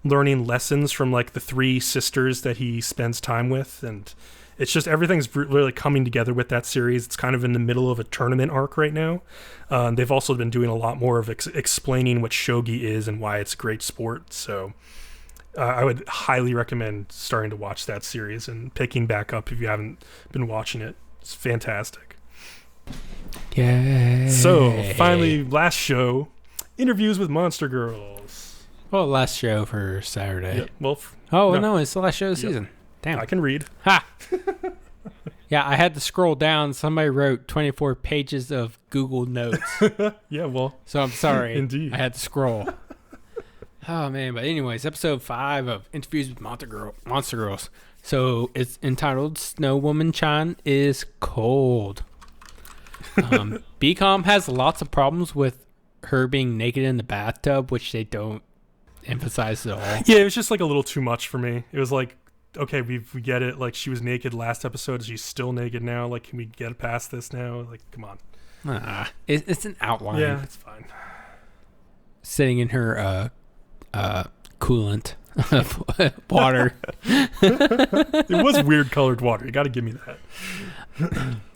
learning lessons from like the three sisters that he spends time with. And it's just everything's really coming together with that series. It's kind of in the middle of a tournament arc right now. They've also been doing a lot more of explaining what shogi is and why it's a great sport. So I would highly recommend starting to watch that series and picking back up if you haven't been watching it. It's fantastic. Yeah. So finally, last show, interviews with Monster Girls. Well, last show for Saturday. Yep. Well, no, it's the last show of the season. Damn. I can read. Ha! Yeah, I had to scroll down. Somebody wrote 24 pages of Google Notes. Yeah, well. So I'm sorry. Indeed. I had to scroll. Oh, man. But anyways, episode 5 of Interviews with Monster Girls. So it's entitled Snow Woman-chan is Cold. Bcom has lots of problems with her being naked in the bathtub, which they don't emphasize at all. Yeah, it was just like a little too much for me. It was like okay, we get it. Like, she was naked last episode. She's still naked now. Like, can we get past this now? Like, come on. It's an outline. Yeah, it's fine. Sitting in her coolant water. It was weird colored water. You got to give me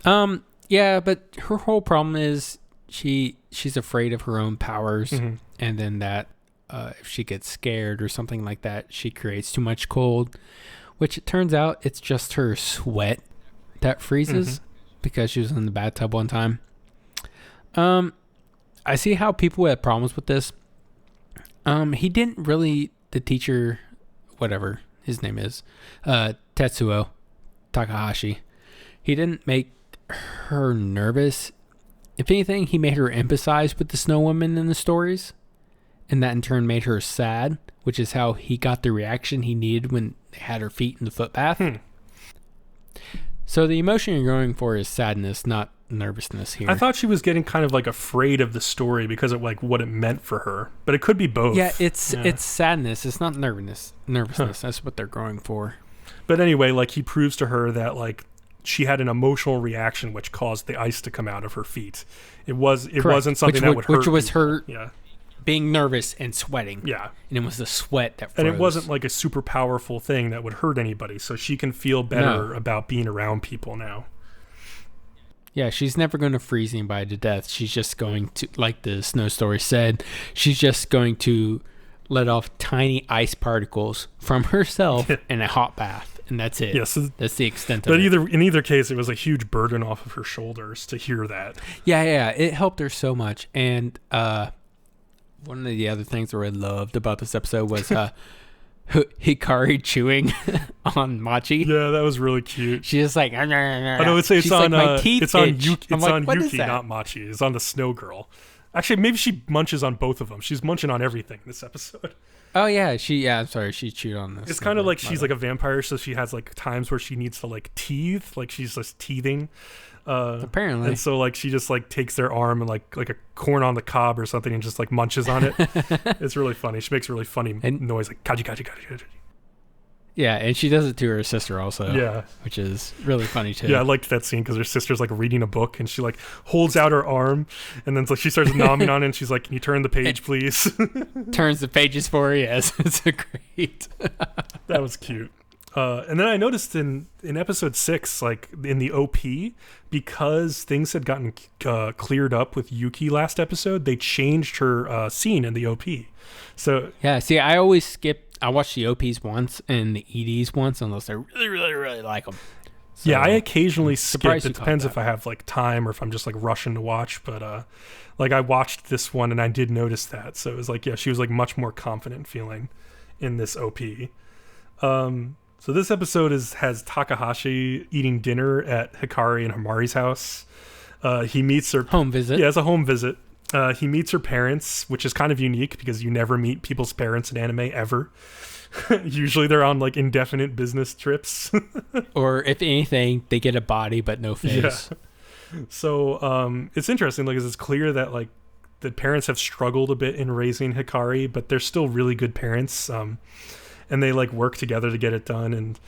that. Yeah, but her whole problem is she's afraid of her own powers, and then that if she gets scared or something like that, she creates too much cold, which it turns out it's just her sweat that freezes because she was in the bathtub one time. I see how people had problems with this. He didn't really, the teacher, whatever his name is, Tetsuo Takahashi, he didn't make her nervous. If anything, he made her empathize with the Snow Woman in the stories, and that in turn made her sad, which is how he got the reaction he needed when they had her feet in the foot bath. So the emotion you're going for is sadness, not nervousness here. I thought she was getting kind of like afraid of the story because of like what it meant for her, but it could be both. Yeah, it's sadness. It's not nervousness. That's what they're going for. But anyway, like, he proves to her that like she had an emotional reaction which caused the ice to come out of her feet. It wasn't something that would hurt. Which was her being nervous and sweating. Yeah. And it was the sweat that froze. And it wasn't like a super powerful thing that would hurt anybody, so she can feel better about being around people now. Yeah, she's never going to freeze anybody to death. She's just going to, like the Snow Story said, she's just going to let off tiny ice particles from herself in a hot bath. And that's it. Yes. That's the extent of it. But in either case, it was a huge burden off of her shoulders to hear that. Yeah. It helped her so much. And one of the other things that I loved about this episode was Hikari chewing on Machi. Yeah, that was really cute. She's just like, I know, it's on like, my teeth it's on itch. Yuki, I'm like, Yuki, not Machi. It's on the Snow Girl. Actually, maybe she munches on both of them. She's munching on everything this episode. Oh yeah, I'm sorry, she chewed on this. It's kind of like she's like a vampire, so she has like times where she needs to like teeth, like she's just teething. Apparently. And so like she just like takes their arm and like a corn on the cob or something and just like munches on it. It's really funny. She makes a really funny noise like kaji kaji kaji kaji. Yeah, and she does it to her sister also. Yeah, which is really funny too. Yeah, I liked that scene because her sister's like reading a book and she like holds out her arm and then she starts nomming on it and she's like, "Can you turn the page, please?" Turns the pages for her. Yes, it's a great. That was cute. And then I noticed in episode 6, like in the OP, because things had gotten cleared up with Yuki last episode, they changed her scene in the OP. So yeah, see, I always skip. I watch the OPs once and the EDs once unless I really, really, really like them. So, yeah, I occasionally skip. It depends that. If I have like time or if I'm just like rushing to watch. But like I watched this one and I did notice that. So it was like, yeah, she was like much more confident feeling in this OP. So this episode has Takahashi eating dinner at Hikari and Hamari's house. He meets her home visit. Yeah, it's a home visit. He meets her parents, which is kind of unique because you never meet people's parents in anime ever. Usually they're on like indefinite business trips. Or if anything, they get a body but no face. Yeah. So it's interesting because it's clear that like the parents have struggled a bit in raising Hikari, but they're still really good parents. And they like work together to get it done. And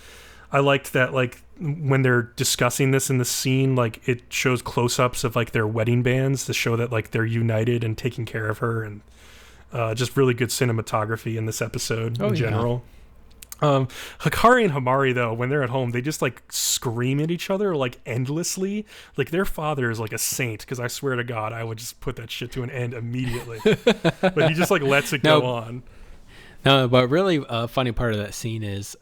I liked that like when they're discussing this in the scene, like it shows close-ups of like their wedding bands to show that like they're united and taking care of her, and just really good cinematography in this episode in general. Hikari and Hamari though, when they're at home, they just like scream at each other like endlessly. Like their father is like a saint, because I swear to God I would just put that shit to an end immediately. But he just like lets it go on. No, but really funny part of that scene is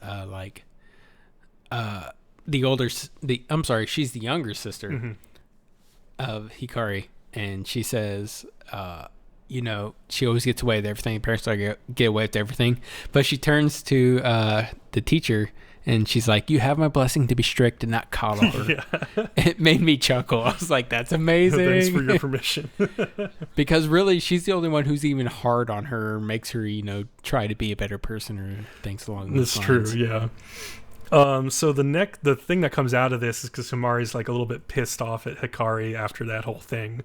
she's the younger sister of Hikari, and she says, she always gets away with everything. Parents get away with everything, but she turns to the teacher and she's like, "You have my blessing to be strict and not coddle her." Yeah. It made me chuckle. I was like, "That's amazing." Thanks for your permission. Because really, she's the only one who's even hard on her, makes her, try to be a better person or things along those lines. That's true, yeah. So the thing that comes out of this is because Himari's like a little bit pissed off at Hikari after that whole thing,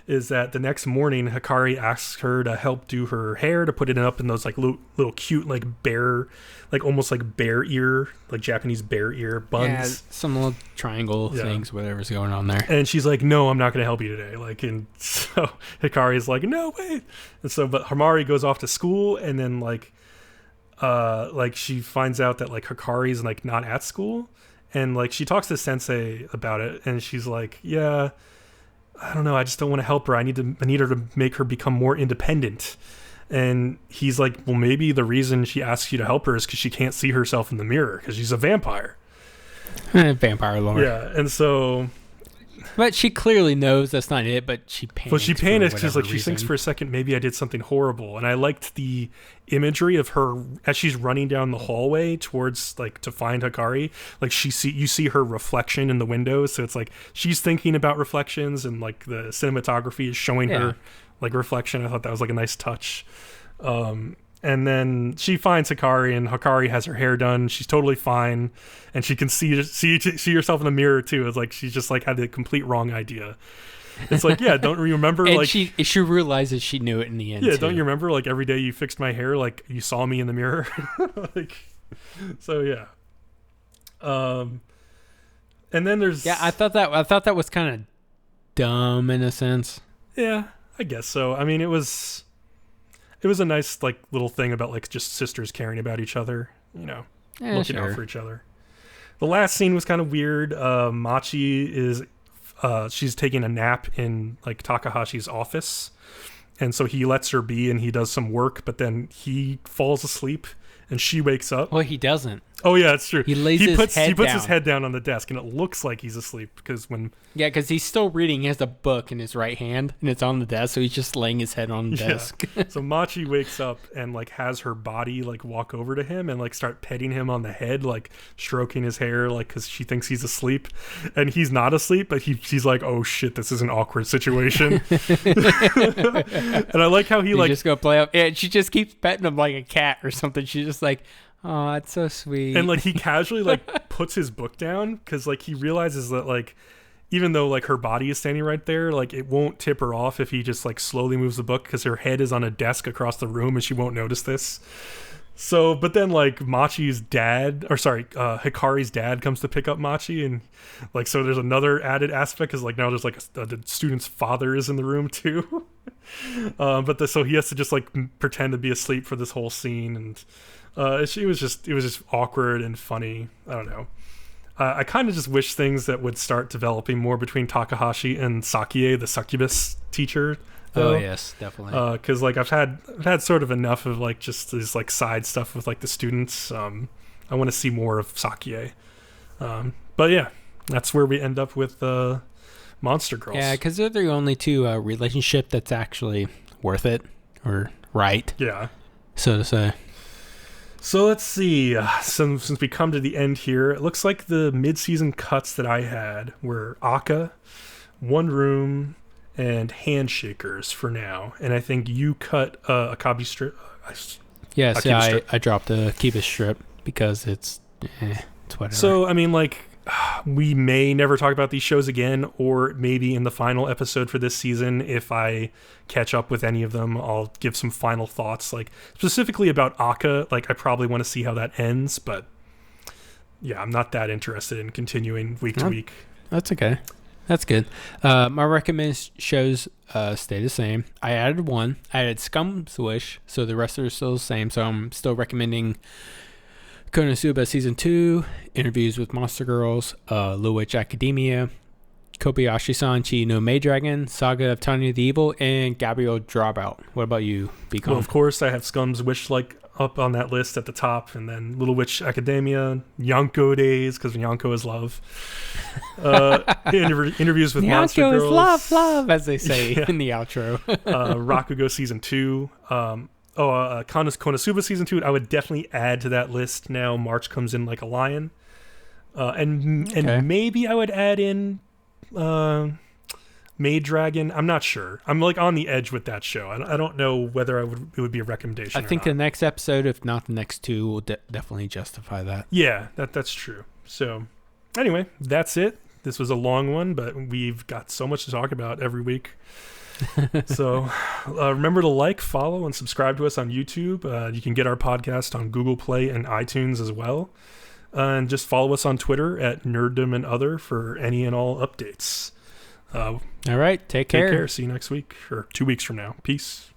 is that the next morning Hikari asks her to help do her hair, to put it up in those like little cute like bear, like almost like bear ear, like Japanese bear ear buns. Yeah, some little triangle things, whatever's going on there. And she's like, no, I'm not going to help you today. Like, and so Hikari's like, no, wait. And so, but Himari goes off to school, and then like she finds out that like Hikari's like not at school, and like she talks to Sensei about it, and she's like, yeah, I don't know, I just don't want to help her. I need her to make her become more independent. And he's like, well, maybe the reason she asks you to help her is because she can't see herself in the mirror because she's a vampire. Vampire lore. Yeah, and so... But she clearly knows that's not it, but she panics. Well, she panics because like she thinks for a second, maybe I did something horrible. And I liked the imagery of her as she's running down the hallway towards like to find Hikari. Like you see her reflection in the window, so it's like she's thinking about reflections, and like the cinematography is showing her like reflection. I thought that was like a nice touch. And then she finds Hikari, and Hikari has her hair done. She's totally fine, and she can see herself in the mirror too. It's like she's just like had the complete wrong idea. It's like, yeah, don't you remember? And like she realizes she knew it in the end. Yeah, too. Don't you remember? Like every day you fixed my hair, like you saw me in the mirror. Like, so yeah. And then there's I thought that was kind of dumb in a sense. Yeah, I guess so. I mean, it was a nice like little thing about like just sisters caring about each other, you know, looking out for each other. The last scene was kind of weird. Machi is she's taking a nap in like Takahashi's office, and so he lets her be and he does some work, but then he falls asleep and she wakes up. Well, he doesn't. Oh yeah, it's true. He puts his head down on the desk, and it looks like he's asleep because because he's still reading. He has a book in his right hand, and it's on the desk, so he's just laying his head on the desk. So Machi wakes up and like has her body like walk over to him and like start petting him on the head, like stroking his hair, like because she thinks he's asleep, and he's not asleep, but she's like, oh shit, this is an awkward situation. And I like how he like just go play up, and she just keeps petting him like a cat or something. She's just like, oh, it's so sweet. And like he casually like puts his book down because like he realizes that like even though like her body is standing right there, like it won't tip her off if he just like slowly moves the book because her head is on a desk across the room and she won't notice this. So, but then like Hikari's dad comes to pick up Machi, and like so there's another added aspect because like now there's like the student's father is in the room too. So he has to just like pretend to be asleep for this whole scene, and it was just awkward and funny. I don't know. I kind of just wish things that would start developing more between Takahashi and Sakie, the succubus teacher. Oh yes, definitely. Because like I've had sort of enough of like just this like side stuff with like the students. I want to see more of Sakie. But yeah, that's where we end up with Monster Girls. Yeah, because they're the only two relationship that's actually worth it or right. Yeah, so to say. So let's see. Since we come to the end here, it looks like the mid-season cuts that I had were ACCA, One Room, and Handshakers for now. And I think you cut Akiba strip. Yes, yeah, I dropped a Akiba strip because it's whatever. So I mean, like, we may never talk about these shows again, or maybe in the final episode for this season, if I catch up with any of them, I'll give some final thoughts, like specifically about ACCA. Like I probably want to see how that ends, but yeah, I'm not that interested in continuing week to week. That's okay. That's good. My recommended shows stay the same. I added one. I added Scum's Wish, so the rest are still the same. So I'm still recommending KonoSuba Season 2, Interviews with Monster Girls, Little Witch Academia, Kobayashi-san Chi no Maid Dragon, Saga of Tanya the Evil, and Gabriel Dropout. What about you, Bcom? Well, of course, I have Scum's Wish like up on that list at the top, and then Little Witch Academia, Nyanko Days, because Nyanko is love. Interviews with Monster Girls. Nyanko is love, as they say in the outro. Rakugo Season 2. KonoSuba Season 2, I would definitely add to that list now. March comes in like a lion. And maybe I would add in Maid Dragon, I'm not sure. I'm like on the edge with that show. I don't know whether it would be a recommendation. I think the next episode, if not the next two, will definitely justify that. Yeah, that's true. So anyway, that's it. This was a long one, but we've got so much to talk about every week. So remember to like, follow, and subscribe to us on YouTube. You can get our podcast on Google Play and iTunes as well. And just follow us on Twitter at Nerdom and Other for any and all updates. All right. Take care. See you next week or 2 weeks from now. Peace.